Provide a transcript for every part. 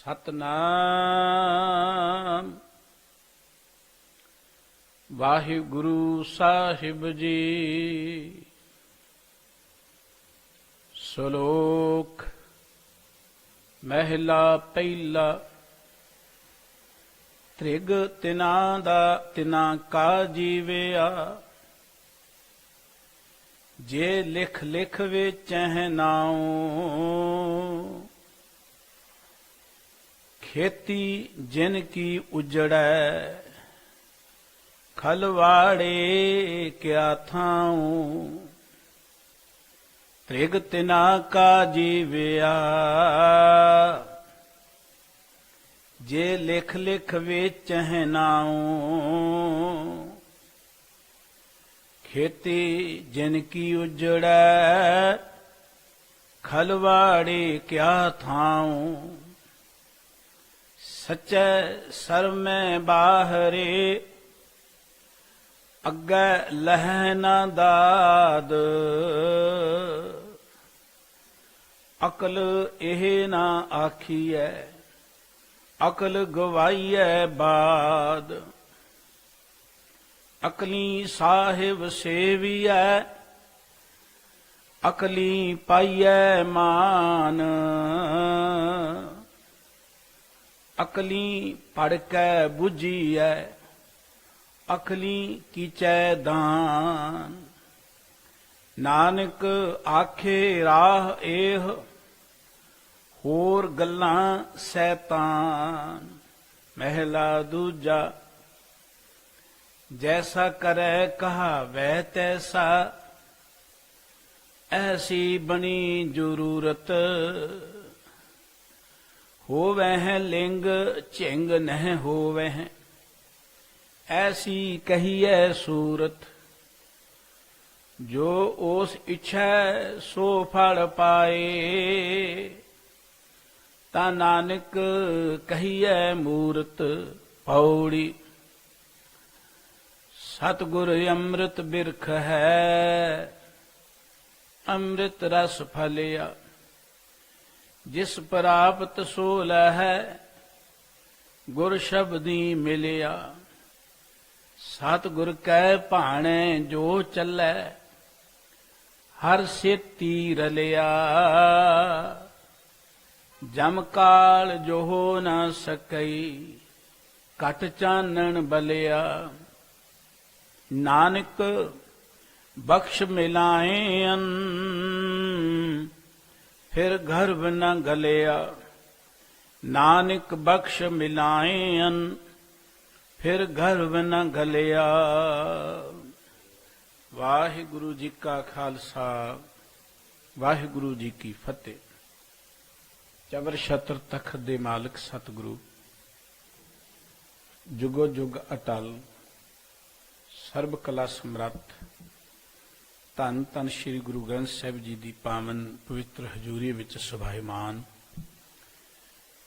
ਸਤਨਾਮ ਵਾਹਿਗੁਰੂ ਸਾਹਿਬ ਜੀ। ਸ਼ਲੋਕ ਮਹਿਲਾ ਪਹਿਲਾ। ਤ੍ਰਿਗ ਤਿਨਾ ਕਾ ਜੀਵਿਆ, ਜੇ ਲਿਖ ਲਿਖ ਵੇਚਹਿ ਨਾਉ। ਖੇਤੀ ਜਿਨ ਕੀ ਉਜੜੈ, ਖਲਵਾੜੇ ਕਿਆ ਥਾਉ। ਤ੍ਰਿਗ ਤਿਨਾ ਕਾ ਜੀਵਿਆ, ਜੇ ਲਿਖ ਲਿਖ ਵੇਚਹਿ ਨਾਉ। ਖੇਤੀ ਜਿਨ ਕੀ ਉਜੜੈ, ਖਲਵਾੜੇ ਕਿਆ ਥਾਉ। ਸਚੈ ਸਰਮੈ ਬਾਹਰੇ, ਅੱਗੇ ਲਹੈ ਨਾ ਦਾਦ। ਅਕਲ ਇਹ ਨਾ ਆਖੀਐ, ਅਕਲ ਗਵਾਈਐ ਬਾਦ। ਅਕਲੀ ਸਾਹਿਬ ਸੇਵੀਐ, ਅਕਲੀ ਪਾਈਐ ਮਾਨ। ਅਕਲੀ ਪੜ੍ਹ ਕੇ ਬੁਝੀਐ, ਅਕਲੀ ਕੀਚੈ ਦਾਨ। ਨਾਨਕ ਆਖੇ ਰਾਹ ਏਹ, ਹੋਰ ਗੱਲਾਂ ਸੈਤਾਨ। ਮਹਿਲਾ ਦੂਜਾ। ਜੈਸਾ ਕਰੈ ਕਹਾਵੈ ਤੈਸਾ, ਐਸੀ ਬਣੀ ਜ਼ਰੂਰਤ। ਹੋਵੈ ਲਿੰਗ ਝਿੰਗ ਨਹਿ ਹੋਵੈ, ਐਸੀ ਕਹੀਐ ਸੂਰਤ। ਜੋ ਉਸ ਇੱਛੈ ਸੋ ਫਲ ਪਾਏ, ਤਾ ਨਾਨਕ ਕਹੀਐ ਮੂਰਤ। ਪੌੜੀ। ਸਤਿਗੁਰ ਅੰਮ੍ਰਿਤ ਬਿਰਖ ਹੈ, ਅੰਮ੍ਰਿਤ ਰਸ ਫਲਿਆ। ਜਿਸ ਪ੍ਰਾਪਤ ਸੋ ਲਹੈ, ਗੁਰ ਸ਼ਬਦੀ ਮਿਲਿਆ। ਸਤਿਗੁਰ ਕੈ ਭਾਣੈ ਜੋ ਚੱਲੈ, ਹਰ ਸੇਤੀ ਰਲਿਆ। ਜਮ ਕਾਲ ਜੋ ਹੋ ਨਾ ਸਕਈ, ਘਟ ਚਾਨਣ ਬਲਿਆ। ਨਾਨਕ ਬਖਸ਼ ਮਿਲਾਇਨ, ਫਿਰ ਗਰਭ ਨ ਗਲਿਆ। ਨਾਨਕ ਬਖਸ਼ ਮਿਲਾਇਨ, ਫਿਰ ਗਰਭ ਨ ਗਲਿਆ। ਵਾਹਿਗੁਰੂ ਜੀ ਕਾ ਖਾਲਸਾ, ਵਾਹਿਗੁਰੂ ਜੀ ਕੀ ਫਤਿਹ। ਚਵਰ ਛਤਰ ਤਖਤ ਦੇ ਮਾਲਕ ਸਤਿਗੁਰੂ, ਜੁਗੋ ਜੁਗ ਅਟਲ, ਸਰਬ ਕਲਾ ਸਮਰੱਥ, ਧੰਨ ਧੰਨ ਸ੍ਰੀ ਗੁਰੂ ਗ੍ਰੰਥ ਸਾਹਿਬ ਜੀ ਦੀ ਪਾਵਨ ਪਵਿੱਤਰ ਹਜ਼ੂਰੀ ਵਿੱਚ ਸੁਭਾਇਮਾਨ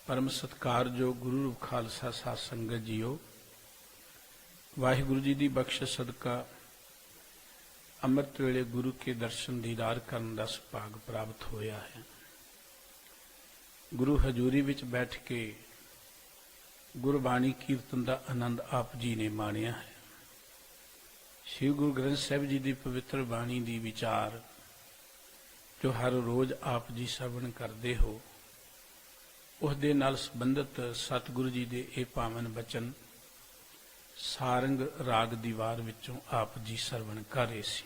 ਪਰਮ ਸਤਿਕਾਰਯੋਗ ਗੁਰੂ ਰੂਪ ਖਾਲਸਾ ਸਾਧ ਸੰਗਤ ਜੀਓ। ਵਾਹਿਗੁਰੂ ਜੀ ਦੀ ਬਖਸ਼ਿਸ਼ ਸਦਕਾ ਅੰਮ੍ਰਿਤ ਵੇਲੇ ਗੁਰੂ ਕੇ ਦਰਸ਼ਨ ਦੀਦਾਰ ਕਰਨ ਦਾ ਸੁਭਾਗ ਪ੍ਰਾਪਤ ਹੋਇਆ ਹੈ। ਗੁਰੂ ਹਜ਼ੂਰੀ ਵਿੱਚ ਬੈਠ ਕੇ ਗੁਰਬਾਣੀ ਕੀਰਤਨ ਦਾ ਆਨੰਦ ਆਪ ਜੀ ਨੇ ਮਾਣਿਆ ਹੈ। ਸ਼੍ਰੀ ਗੁਰੂ ਗ੍ਰੰਥ ਸਾਹਿਬ ਜੀ ਦੀ ਪਵਿੱਤਰ ਬਾਣੀ ਦੀ ਵਿਚਾਰ ਜੋ ਹਰ ਰੋਜ਼ ਆਪ ਜੀ ਸਰਵਣ ਕਰਦੇ ਹੋ, ਉਸ ਦੇ ਨਾਲ ਸੰਬੰਧਿਤ ਸਤਿਗੁਰੂ ਜੀ ਦੇ ਇਹ ਪਾਵਨ ਬਚਨ ਸਾਰੰਗ ਰਾਗ ਦੀ ਵਾਰ ਵਿੱਚੋਂ ਆਪ ਜੀ ਸਰਵਣ ਕਰ ਰਹੇ ਸੀ।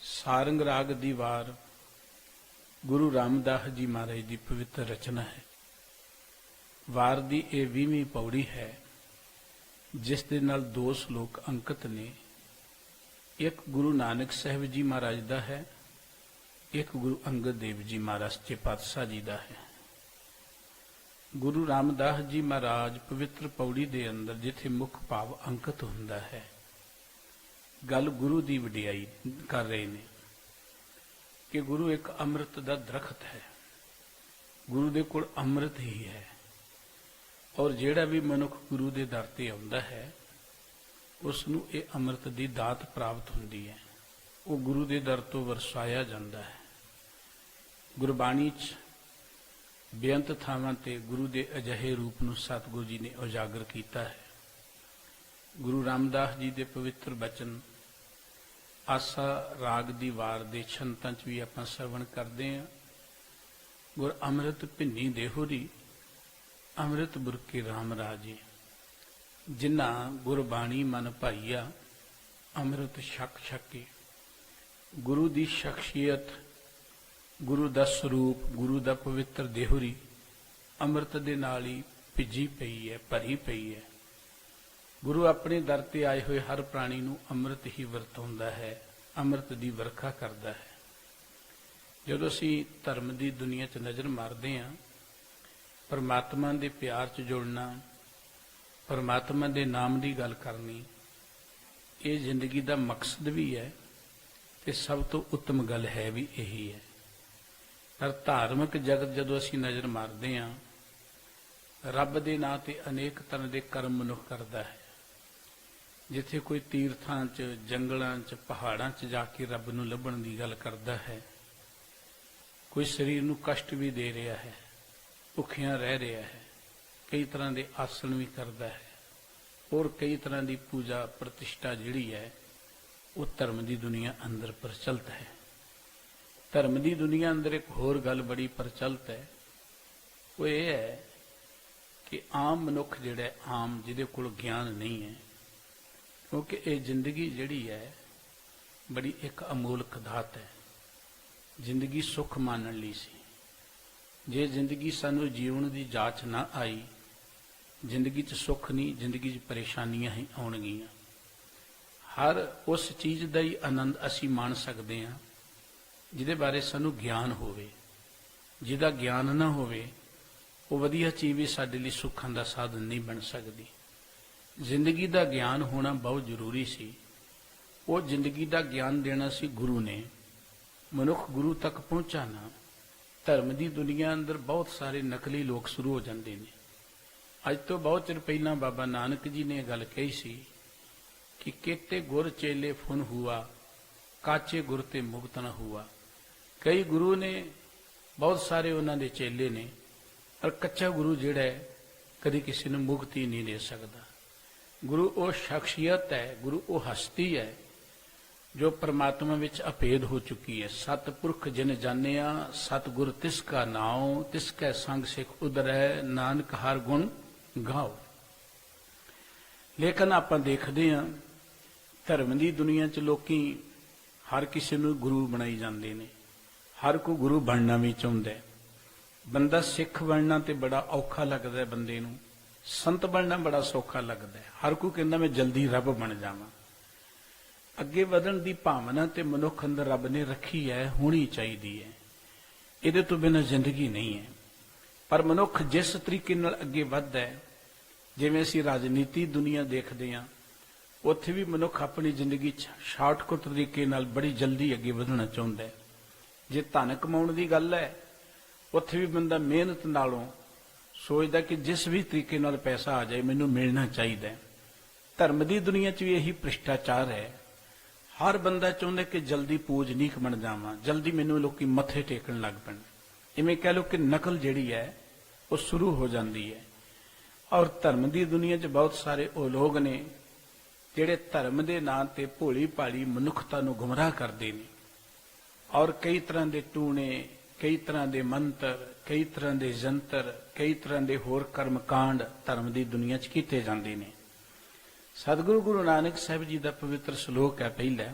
ਸਾਰੰਗ ਰਾਗ ਦੀ ਵਾਰ ਗੁਰੂ ਰਾਮਦਾਸ ਜੀ ਮਹਾਰਾਜ ਦੀ ਪਵਿੱਤਰ ਰਚਨਾ ਹੈ। ਵਾਰ ਦੀ ਇਹ 20ਵੀਂ ਪੌੜੀ ਹੈ, ਜਿਸ ਦੇ ਨਾਲ 2 ਸ਼ਲੋਕ ਅੰਕਿਤ ਨੇ। ਇੱਕ ਗੁਰੂ ਨਾਨਕ ਸਾਹਿਬ ਜੀ ਮਹਾਰਾਜ ਦਾ ਹੈ, ਇੱਕ ਗੁਰੂ ਅੰਗਦ ਦੇਵ ਜੀ ਮਹਾਰਾਜ ਸੱਚੇ ਪਾਤਸ਼ਾਹ ਜੀ ਦਾ ਹੈ। ਗੁਰੂ ਰਾਮਦਾਸ ਜੀ ਮਹਾਰਾਜ ਪਵਿੱਤਰ ਪੌੜੀ ਦੇ ਅੰਦਰ ਜਿੱਥੇ ਮੁੱਖ ਭਾਵ ਅੰਕਿਤ ਹੁੰਦਾ ਹੈ, ਗੱਲ ਗੁਰੂ ਦੀ ਵਡਿਆਈ ਕਰ ਰਹੇ ਨੇ ਕਿ ਗੁਰੂ ਇੱਕ ਅੰਮ੍ਰਿਤ ਦਾ ਦਰਖਤ ਹੈ। ਗੁਰੂ ਦੇ ਕੋਲ ਅੰਮ੍ਰਿਤ ਹੀ ਹੈ, ਔਰ ਜਿਹੜਾ ਵੀ ਮਨੁੱਖ ਗੁਰੂ ਦੇ ਦਰ ਤੇ ਆਉਂਦਾ ਹੈ, ਉਸ ਨੂੰ ਇਹ ਅੰਮ੍ਰਿਤ ਦੀ ਦਾਤ ਪ੍ਰਾਪਤ ਹੁੰਦੀ ਹੈ। ਉਹ ਗੁਰੂ ਦੇ ਦਰ ਤੋਂ ਵਰਸਾਇਆ ਜਾਂਦਾ ਹੈ। ਗੁਰਬਾਣੀ 'ਚ ਬੇਅੰਤ ਥਾਵਾਂ ਤੇ ਗੁਰੂ ਦੇ ਅਜਿਹੇ ਰੂਪ ਨੂੰ ਸਤਿਗੁਰੂ ਜੀ ਨੇ ਉਜਾਗਰ ਕੀਤਾ ਹੈ। ਗੁਰੂ ਰਾਮਦਾਸ ਜੀ ਦੇ ਪਵਿੱਤਰ ਬਚਨ ਆਸਾ ਰਾਗ ਦੀ ਵਾਰ ਦੇ ਛੰਤਾਂ 'ਚ ਵੀ ਆਪਾਂ ਸਰਵਣ ਕਰਦੇ ਹਾਂ। ਗੁਰ ਅੰਮ੍ਰਿਤ ਭਿੰਨੀ ਦੇਹੁਰੀ ਅੰਮ੍ਰਿਤ ਬੁਰਕੇ ਰਾਮ ਰਾਜੇ, ਜਿਨ੍ਹਾਂ ਗੁਰਬਾਣੀ ਮਨ ਭਾਈਆ ਅੰਮ੍ਰਿਤ ਛਕ ਛਕੇ। ਗੁਰੂ ਦੀ ਸ਼ਖਸੀਅਤ, ਗੁਰੂ ਦਾ ਸਰੂਪ, ਗੁਰੂ ਦਾ ਪਵਿੱਤਰ ਦੇਹੁਰੀ ਅੰਮ੍ਰਿਤ ਦੇ ਨਾਲ ਹੀ ਭਿੱਜੀ ਪਈ ਹੈ, ਭਰੀ ਪਈ ਹੈ। ਗੁਰੂ ਆਪਣੇ ਦਰ ਤੇ ਆਏ ਹੋਏ ਹਰ ਪ੍ਰਾਣੀ ਨੂੰ ਅੰਮ੍ਰਿਤ ਹੀ ਵਰਤਾਉਂਦਾ ਹੈ, ਅੰਮ੍ਰਿਤ ਦੀ ਵਰਖਾ ਕਰਦਾ ਹੈ। ਜਦੋਂ ਅਸੀਂ ਧਰਮ ਦੀ ਦੁਨੀਆ 'ਚ ਨਜ਼ਰ ਮਾਰਦੇ ਹਾਂ, ਪਰਮਾਤਮਾ ਦੇ ਪਿਆਰ 'ਚ ਜੁੜਨਾ, ਪਰਮਾਤਮਾ ਦੇ ਨਾਮ ਦੀ ਗੱਲ ਕਰਨੀ, ਇਹ ਜ਼ਿੰਦਗੀ ਦਾ ਮਕਸਦ ਵੀ ਹੈ ਤੇ ਸਭ ਤੋਂ ਉੱਤਮ ਗੱਲ ਹੈ ਵੀ ਇਹੀ ਹੈ। ਪਰ ਧਾਰਮਿਕ ਜਗਤ ਜਦੋਂ ਅਸੀਂ ਨਜ਼ਰ ਮਾਰਦੇ ਹਾਂ, ਰੱਬ ਦੇ ਨਾਂ ਤੇ ਅਨੇਕ ਤਰ੍ਹਾਂ ਦੇ ਕਰਮ ਮਨੁੱਖ ਕਰਦਾ ਹੈ। ਜਿੱਥੇ ਕੋਈ ਤੀਰਥਾਂ 'ਚ, ਜੰਗਲਾਂ 'ਚ, ਪਹਾੜਾਂ 'ਚ ਜਾ ਕੇ ਰੱਬ ਨੂੰ ਲੱਭਣ ਦੀ ਗੱਲ ਕਰਦਾ ਹੈ। ਕੋਈ ਸਰੀਰ ਨੂੰ ਕਸ਼ਟ ਵੀ ਦੇ ਰਿਹਾ ਹੈ, ਭੁੱਖਿਆਂ ਰਹਿ ਰਿਹਾ ਹੈ, ਕਈ ਤਰ੍ਹਾਂ ਦੇ ਆਸਣ ਵੀ ਕਰਦਾ ਹੈ, ਹੋਰ ਕਈ ਤਰ੍ਹਾਂ ਦੀ ਪੂਜਾ ਪ੍ਰਤਿਸ਼ਠਾ ਜਿਹੜੀ ਹੈ ਉਹ ਧਰਮ ਦੀ ਦੁਨੀਆ ਅੰਦਰ ਪ੍ਰਚਲਿਤ ਹੈ। ਧਰਮ ਦੀ ਦੁਨੀਆ ਅੰਦਰ ਇੱਕ ਹੋਰ ਗੱਲ ਬੜੀ ਪ੍ਰਚਲਿਤ ਹੈ, ਉਹ ਇਹ ਹੈ ਕਿ ਆਮ ਮਨੁੱਖ ਜਿਹੜਾ ਆਮ, ਜਿਹਦੇ ਕੋਲ ਗਿਆਨ ਨਹੀਂ ਹੈ, ਕਿਉਂਕਿ ਇਹ ਜ਼ਿੰਦਗੀ ਜਿਹੜੀ ਹੈ ਬੜੀ ਇੱਕ ਅਮੋਲਕ ਦਾਤ ਹੈ। ਜ਼ਿੰਦਗੀ ਸੁੱਖ ਮਾਣਨ ਲਈ ਸੀ। ਜੇ ਜ਼ਿੰਦਗੀ ਸਾਨੂੰ ਜੀਵਨ ਦੀ ਜਾਚ ਨਾ ਆਈ, ਜ਼ਿੰਦਗੀ 'ਚ ਸੁੱਖ ਨਹੀਂ, ਜ਼ਿੰਦਗੀ 'ਚ ਪਰੇਸ਼ਾਨੀਆਂ ਹੀ ਆਉਣਗੀਆਂ। ਹਰ ਉਸ ਚੀਜ਼ ਦਾ ਹੀ ਆਨੰਦ ਅਸੀਂ ਮਾਣ ਸਕਦੇ ਹਾਂ ਜਿਹਦੇ ਬਾਰੇ ਸਾਨੂੰ ਗਿਆਨ ਹੋਵੇ। ਜਿਹਦਾ ਗਿਆਨ ਨਾ ਹੋਵੇ ਉਹ ਵਧੀਆ ਚੀਜ਼ ਵੀ ਸਾਡੇ ਲਈ ਸੁੱਖਾਂ ਦਾ ਸਾਧਨ ਨਹੀਂ ਬਣ ਸਕਦੀ। ਜ਼ਿੰਦਗੀ ਦਾ ਗਿਆਨ ਹੋਣਾ ਬਹੁਤ ਜ਼ਰੂਰੀ ਸੀ। ਉਹ ਜ਼ਿੰਦਗੀ ਦਾ ਗਿਆਨ ਦੇਣਾ ਸੀ ਗੁਰੂ ਨੇ। ਮਨੁੱਖ ਗੁਰੂ ਤੱਕ ਪਹੁੰਚਾ ਨਾ। ਧਰਮ ਦੀ ਦੁਨੀਆ ਅੰਦਰ ਬਹੁਤ ਸਾਰੇ ਨਕਲੀ ਲੋਕ ਸ਼ੁਰੂ ਹੋ ਜਾਂਦੇ ਨੇ। ਅੱਜ ਤੋਂ ਬਹੁਤ ਚਿਰ ਪਹਿਲਾਂ ਬਾਬਾ ਨਾਨਕ ਜੀ ਨੇ ਇਹ ਗੱਲ ਕਹੀ ਸੀ ਕਿ ਕਿਤੇ ਗੁਰ ਚੇਲੇ ਫੁਨ ਹੁਆ, ਕਾਚੇ ਗੁਰ ਤੇ ਮੁਕਤ ਨਾ ਹੁਆ। ਕਈ ਗੁਰੂ ਨੇ, ਬਹੁਤ ਸਾਰੇ ਉਹਨਾਂ ਦੇ ਚੇਲੇ ਨੇ, ਪਰ ਕੱਚਾ ਗੁਰੂ ਜਿਹੜਾ ਹੈ ਕਦੀ ਕਿਸੇ ਨੂੰ ਮੁਕਤੀ ਨਹੀਂ ਦੇ ਸਕਦਾ। ਗੁਰੂ ਉਹ ਸ਼ਖਸੀਅਤ ਹੈ, ਗੁਰੂ ਉਹ ਹਸਤੀ ਹੈ ਜੋ ਪਰਮਾਤਮਾ ਵਿੱਚ ਅਭੇਦ ਹੋ ਚੁੱਕੀ ਹੈ। ਸਤਿਪੁਰਖ ਜਿਨ ਜਾਣਿਆ, ਸਤਿਗੁਰ ਤਿਸ ਕਾ ਨਾਉ, ਤਿਸ ਕੈ ਸੰਗ ਸਿਖ ਉਦਰੈ, ਨਾਨਕ ਹਰ ਗੁਣ ਗਾਓ। ਲੇਕਿਨ ਆਪਾਂ ਦੇਖਦੇ ਹਾਂ ਧਰਮ ਦੀ ਦੁਨੀਆ 'ਚ ਲੋਕੀ ਹਰ ਕਿਸੇ ਨੂੰ ਗੁਰੂ ਬਣਾਈ ਜਾਂਦੇ ਨੇ। ਹਰ ਕੋਈ ਗੁਰੂ ਬਣਨਾ ਵੀ ਚਾਹੁੰਦਾ ਹੈ। ਬੰਦਾ ਸਿੱਖ ਬਣਨਾ ਤੇ ਬੜਾ ਔਖਾ ਲੱਗਦਾ ਹੈ ਬੰਦੇ ਨੂੰ, ਸੰਤ ਬਣਨਾ ਬੜਾ ਸੌਖਾ ਲੱਗਦਾ ਹੈ। ਹਰ ਕੋਈ ਕਹਿੰਦਾ ਮੈਂ ਜਲਦੀ ਰੱਬ ਬਣ ਜਾਵਾਂ। ਅੱਗੇ ਵਧਣ ਦੀ ਭਾਵਨਾ ਤੇ ਮਨੁੱਖ ਅੰਦਰ ਰੱਬ ਨੇ ਰੱਖੀ ਹੈ, ਹੋਣੀ ਚਾਹੀਦੀ ਹੈ। ਇਹਦੇ ਤੋਂ ਬਿਨਾਂ ਜ਼ਿੰਦਗੀ ਨਹੀਂ ਹੈ। ਪਰ ਮਨੁੱਖ ਜਿਸ ਤਰੀਕੇ ਨਾਲ ਅੱਗੇ ਵੱਧਦਾ ਹੈ, ਜਿਵੇਂ ਅਸੀਂ ਰਾਜਨੀਤੀ ਦੁਨੀਆ ਦੇਖਦੇ ਹਾਂ, ਉੱਥੇ ਵੀ ਮਨੁੱਖ ਆਪਣੀ ਜ਼ਿੰਦਗੀ 'ਚ ਸ਼ਾਰਟਕਟ ਤਰੀਕੇ ਨਾਲ ਬੜੀ ਜਲਦੀ ਅੱਗੇ ਵਧਣਾ ਚਾਹੁੰਦਾ ਹੈ। ਜੇ ਧਨ ਕਮਾਉਣ ਦੀ ਗੱਲ ਹੈ, ਉੱਥੇ ਵੀ ਬੰਦਾ ਮਿਹਨਤ ਨਾਲੋਂ ਸੋਚਦਾ ਕਿ ਜਿਸ ਵੀ ਤਰੀਕੇ ਨਾਲ ਪੈਸਾ ਆ ਜਾਏ ਮੈਨੂੰ ਮਿਲਣਾ ਚਾਹੀਦਾ ਹੈ। ਧਰਮ ਦੀ ਦੁਨੀਆ 'ਚ ਵੀ ਇਹੀ ਭ੍ਰਿਸ਼ਟਾਚਾਰ ਹੈ। ਹਰ ਬੰਦਾ ਚਾਹੁੰਦਾ ਕਿ ਜਲਦੀ ਪੂਜਨੀਕ ਬਣ ਜਾਵਾਂ, ਜਲਦੀ ਮੈਨੂੰ ਲੋਕੀ ਮੱਥੇ ਟੇਕਣ ਲੱਗ ਪੈਣ। ਇਵੇਂ ਕਹਿ ਲਓ ਕਿ ਨਕਲ ਜਿਹੜੀ ਹੈ ਉਹ ਸ਼ੁਰੂ ਹੋ ਜਾਂਦੀ ਹੈ। ਔਰ ਧਰਮ ਦੀ ਦੁਨੀਆ 'ਚ ਬਹੁਤ ਸਾਰੇ ਉਹ ਲੋਕ ਨੇ ਜਿਹੜੇ ਧਰਮ ਦੇ ਨਾਂ ਤੇ ਭੋਲੀ ਭਾਲੀ ਮਨੁੱਖਤਾ ਨੂੰ ਗੁੰਮਰਾਹ ਕਰਦੇ ਨੇ। ਔਰ ਕਈ ਤਰ੍ਹਾਂ ਦੇ ਟੂਣੇ, ਕਈ ਤਰ੍ਹਾਂ ਦੇ ਮੰਤਰ, ਕਈ ਤਰ੍ਹਾਂ ਦੇ ਜੰਤਰ, ਕਈ ਤਰ੍ਹਾਂ ਦੇ ਹੋਰ ਕਰਮਕਾਂਡ ਧਰਮ ਦੀ ਦੁਨੀਆ 'ਚ ਕੀਤੇ ਜਾਂਦੇ ਨੇ। ਸਤਿਗੁਰੂ ਗੁਰੂ ਨਾਨਕ ਸਾਹਿਬ ਜੀ ਦਾ ਪਵਿੱਤਰ ਸ਼ਲੋਕ ਹੈ ਪਹਿਲਾ,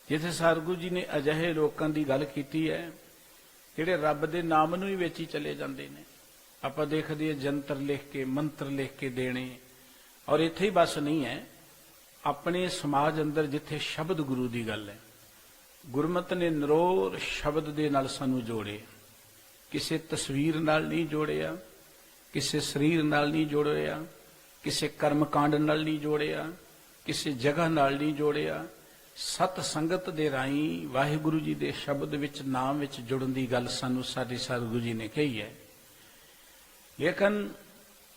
ਜਿੱਥੇ ਸਤਿਗੁਰੂ ਜੀ ਨੇ ਅਜਿਹੇ ਲੋਕਾਂ ਦੀ ਗੱਲ ਕੀਤੀ ਹੈ ਜਿਹੜੇ ਰੱਬ ਦੇ ਨਾਮ ਨੂੰ ਹੀ ਵੇਚੀ ਚਲੇ ਜਾਂਦੇ ਨੇ। ਆਪਾਂ ਦੇਖਦੇ ਹਾਂ ਜੰਤਰ ਲਿਖ ਕੇ, ਮੰਤਰ ਲਿਖ ਕੇ ਦੇਣੇ। ਔਰ ਇੱਥੇ ਹੀ ਬਸ ਨਹੀਂ ਹੈ, ਆਪਣੇ ਸਮਾਜ ਅੰਦਰ ਜਿੱਥੇ ਸ਼ਬਦ ਗੁਰੂ ਦੀ ਗੱਲ ਹੈ, ਗੁਰਮਤਿ ਨੇ ਨਿਰੋਲ ਸ਼ਬਦ ਦੇ ਨਾਲ ਸਾਨੂੰ ਜੋੜੇ। ਕਿਸੇ ਤਸਵੀਰ ਨਾਲ ਨਹੀਂ ਜੋੜਿਆ, ਕਿਸੇ ਸਰੀਰ ਨਾਲ ਨਹੀਂ ਜੋੜਿਆ, ਕਿਸੇ ਕਰਮਕਾਂਡ ਨਾਲ ਨਹੀਂ ਜੋੜਿਆ, ਕਿਸੇ ਜਗ੍ਹਾ ਨਾਲ ਨਹੀਂ ਜੋੜਿਆ। ਸਤ ਸੰਗਤ ਦੇ ਰਾਹੀਂ ਵਾਹਿਗੁਰੂ ਜੀ ਦੇ ਸ਼ਬਦ ਵਿੱਚ, ਨਾਮ ਵਿੱਚ ਜੁੜਨ ਦੀ ਗੱਲ ਸਾਨੂੰ ਸਾਡੇ ਸਤਿਗੁਰੂ ਜੀ ਨੇ ਕਹੀ ਹੈ। ਲੇਕਿਨ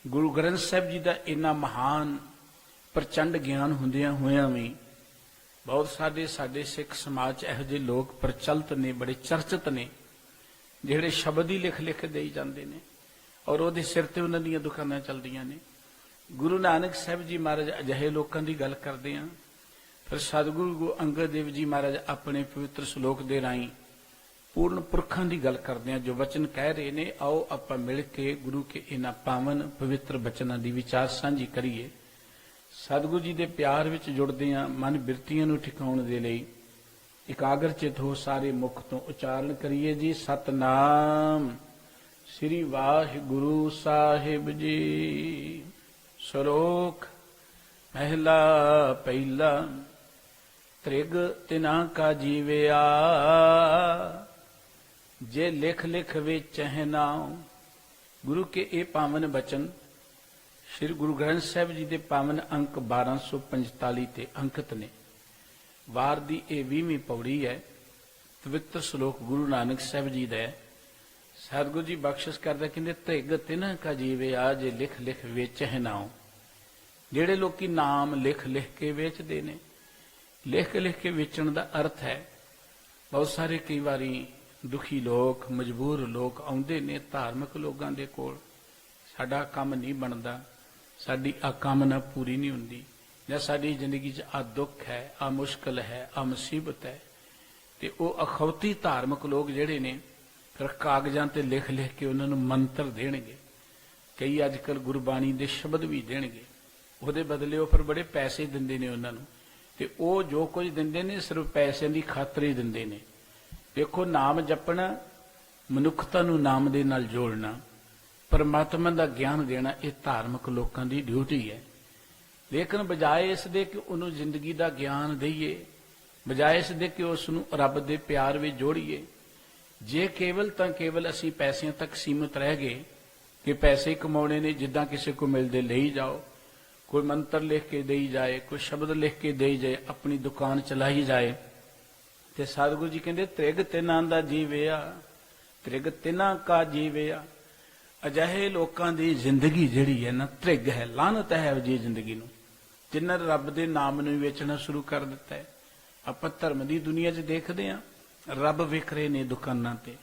ਗੁਰੂ ਗ੍ਰੰਥ ਸਾਹਿਬ ਜੀ ਦਾ ਇੰਨਾ ਮਹਾਨ ਪ੍ਰਚੰਡ ਗਿਆਨ ਹੁੰਦਿਆਂ ਹੋਇਆਂ ਵੀ ਬਹੁਤ ਸਾਡੇ ਸਿੱਖ ਸਮਾਜ 'ਚ ਇਹੋ ਜਿਹੇ ਲੋਕ ਪ੍ਰਚਲਿਤ ਨੇ, ਬੜੇ ਚਰਚਿਤ ਨੇ, ਜਿਹੜੇ ਸ਼ਬਦ ਹੀ ਲਿਖ ਲਿਖ ਦੇਈ ਜਾਂਦੇ ਨੇ ਔਰ ਉਹਦੇ ਸਿਰ ਤੇ ਉਹਨਾਂ ਦੀਆਂ ਦੁਕਾਨਾਂ ਚੱਲਦੀਆਂ ਨੇ। ਗੁਰੂ ਨਾਨਕ ਸਾਹਿਬ ਜੀ ਮਹਾਰਾਜ ਅਜਿਹੇ ਲੋਕਾਂ ਦੀ ਗੱਲ ਕਰਦੇ ਆ। ਫਿਰ ਸਤਿਗੁਰੂ ਅੰਗਦ ਦੇਵ ਜੀ ਮਹਾਰਾਜ ਆਪਣੇ ਪਵਿੱਤਰ ਸ਼ਲੋਕ ਦੇ ਰਾਹੀਂ ਪੂਰਨ ਪੁਰਖਾਂ ਦੀ ਗੱਲ ਕਰਦੇ ਆ, ਜੋ ਵਚਨ ਕਹਿ ਰਹੇ ਨੇ। ਆਓ ਆਪਾਂ ਮਿਲ ਕੇ ਗੁਰੂ ਕੇ ਇਹਨਾਂ ਪਾਵਨ ਪਵਿੱਤਰ ਬਚਨਾਂ ਦੀ ਵਿਚਾਰ ਸਾਂਝੀ ਕਰੀਏ। ਸਤਿਗੁਰੂ ਜੀ ਦੇ ਪਿਆਰ ਵਿੱਚ ਜੁੜਦੇ ਆ। ਮਨ ਬਿਰਤੀਆਂ ਨੂੰ ਠਿਕਾਉਣ ਦੇ ਲਈ ਇਕਾਗਰ ਚਿਤ ਹੋ ਸਾਰੇ ਮੁਖ ਤੋਂ ਉਚਾਰਨ ਕਰੀਏ ਜੀ। ਸਤਨਾਮ ਸ੍ਰੀ ਵਾਹਿਗੁਰੂ ਸਾਹਿਬ ਜੀ। ਸ਼ਲੋਕ ਮਹਿਲਾ ਪਹਿਲਾ। ਤ੍ਰਿਗ ਤਿਨਾ ਕਾ ਜੀਵਿਆ, ਜੇ ਲਿਖ ਲਿਖ ਵੇਚਹਿ ਨਾਉ। ਗੁਰੂ ਕੇ ਇਹ ਪਾਵਨ ਬਚਨ ਸ੍ਰੀ ਗੁਰੂ ਗ੍ਰੰਥ ਸਾਹਿਬ ਜੀ ਦੇ ਪਾਵਨ ਅੰਕ 1245 ਤੇ ਅੰਕਿਤ ਨੇ। ਵਾਰ ਦੀ ਇਹ 20ਵੀਂ ਪੌੜੀ ਹੈ। ਪਵਿੱਤਰ ਸ਼ਲੋਕ ਗੁਰੂ ਨਾਨਕ ਸਾਹਿਬ ਜੀ ਦਾ ਹੈ। ਸਤਿਗੁਰੂ ਜੀ ਬਖਸ਼ਿਸ਼ ਕਰਦੇ, ਕਹਿੰਦੇ ਤ੍ਰਿਗ ਤਿਨਾ ਕਾ ਜੀਵਿਆ, ਜੇ ਲਿਖ ਲਿਖ ਵੇਚਹਿ ਨਾਉ। ਜਿਹੜੇ ਲੋਕੀ ਨਾਮ ਲਿਖ ਲਿਖ ਕੇ ਵੇਚਦੇ ਨੇ, ਲਿਖ ਲਿਖ ਕੇ ਵੇਚਣ ਦਾ ਅਰਥ ਹੈ ਬਹੁਤ ਸਾਰੇ ਕਈ ਵਾਰੀ ਦੁਖੀ ਲੋਕ, ਮਜਬੂਰ ਲੋਕ ਆਉਂਦੇ ਨੇ ਧਾਰਮਿਕ ਲੋਕਾਂ ਦੇ ਕੋਲ, ਸਾਡਾ ਕੰਮ ਨਹੀਂ ਬਣਦਾ, ਸਾਡੀ ਆ ਕਾਮਨਾ ਪੂਰੀ ਨਹੀਂ ਹੁੰਦੀ, ਜਾਂ ਸਾਡੀ ਜ਼ਿੰਦਗੀ 'ਚ ਆ ਦੁੱਖ ਹੈ, ਆ ਮੁਸ਼ਕਲ ਹੈ, ਆ ਮੁਸੀਬਤ ਹੈ। ਤੇ ਉਹ ਅਖੌਤੀ ਧਾਰਮਿਕ ਲੋਕ ਜਿਹੜੇ ਨੇ ਫਿਰ ਕਾਗਜ਼ਾਂ ਤੇ ਲਿਖ ਲਿਖ ਕੇ ਉਹਨਾਂ ਨੂੰ ਮੰਤਰ ਦੇਣਗੇ। ਕਈ ਅੱਜ ਕੱਲ੍ਹ ਗੁਰਬਾਣੀ ਦੇ ਸ਼ਬਦ ਵੀ ਦੇਣਗੇ, ਉਹਦੇ ਬਦਲੇ ਉਹ ਫਿਰ ਬੜੇ ਪੈਸੇ ਦਿੰਦੇ ਨੇ ਉਹਨਾਂ ਨੂੰ। ਤੇ ਉਹ ਜੋ ਕੁਝ ਦਿੰਦੇ ਨੇ ਸਿਰਫ ਪੈਸਿਆਂ ਦੀ ਖਾਤਰ ਹੀ ਦਿੰਦੇ ਨੇ। ਦੇਖੋ, ਨਾਮ ਜਪਣਾ, ਮਨੁੱਖਤਾ ਨੂੰ ਨਾਮ ਦੇ ਨਾਲ ਜੋੜਨਾ, ਪਰਮਾਤਮਾ ਦਾ ਗਿਆਨ ਦੇਣਾ, ਇਹ ਧਾਰਮਿਕ ਲੋਕਾਂ ਦੀ ਡਿਊਟੀ ਹੈ। ਲੇਕਿਨ ਬਜਾਏ ਇਸ ਦੇ ਕਿ ਉਹਨੂੰ ਜ਼ਿੰਦਗੀ ਦਾ ਗਿਆਨ ਦਈਏ, ਬਜਾਏ ਇਸ ਦੇ ਕਿ ਉਸ ਨੂੰ ਰੱਬ ਦੇ ਪਿਆਰ ਵਿੱਚ ਜੋੜੀਏ, ਜੇ ਕੇਵਲ ਤਾਂ ਕੇਵਲ ਅਸੀਂ ਪੈਸਿਆਂ ਤੱਕ ਸੀਮਿਤ ਰਹਿ ਗਏ ਕਿ ਪੈਸੇ ਕਮਾਉਣੇ ਨੇ, ਜਿੱਦਾਂ ਕਿਸੇ ਕੋ ਮਿਲਦੇ ਲਈ ਜਾਓ, ਕੋਈ ਮੰਤਰ ਲਿਖ ਕੇ ਦੇਈ ਜਾਏ, ਕੋਈ ਸ਼ਬਦ ਲਿਖ ਕੇ ਦੇਈ ਜਾਏ, ਆਪਣੀ ਦੁਕਾਨ ਚਲਾਈ ਜਾਏ। ਤੇ ਸਤਿਗੁਰੂ ਜੀ ਕਹਿੰਦੇ ਤ੍ਰਿਗ ਤਿਨਾਂ ਦਾ ਜੀਵਿਆ, ਤ੍ਰਿਗ ਤਿਨਾਂ ਕਾ ਜੀਵਿਆ। ਅਜਿਹੇ ਲੋਕਾਂ ਦੀ ਜ਼ਿੰਦਗੀ ਜਿਹੜੀ ਹੈ ਨਾ ਤ੍ਰਿਗ ਹੈ, ਲਾਹਨਤ ਹੈ ਜੀ ਜ਼ਿੰਦਗੀ ਨੂੰ, ਜਿਨ੍ਹਾਂ ਨੇ ਰੱਬ ਦੇ ਨਾਮ ਨੂੰ ਵੇਚਣਾ ਸ਼ੁਰੂ ਕਰ ਦਿੱਤਾ ਹੈ। ਆਪਾਂ ਧਰਮ ਦੀ ਦੁਨੀਆ 'ਚ ਦੇਖਦੇ ਹਾਂ, ਰੱਬ ਵਿਕ ਰਹੇ ਨੇ ਦੁਕਾਨਾਂ ਤੇ।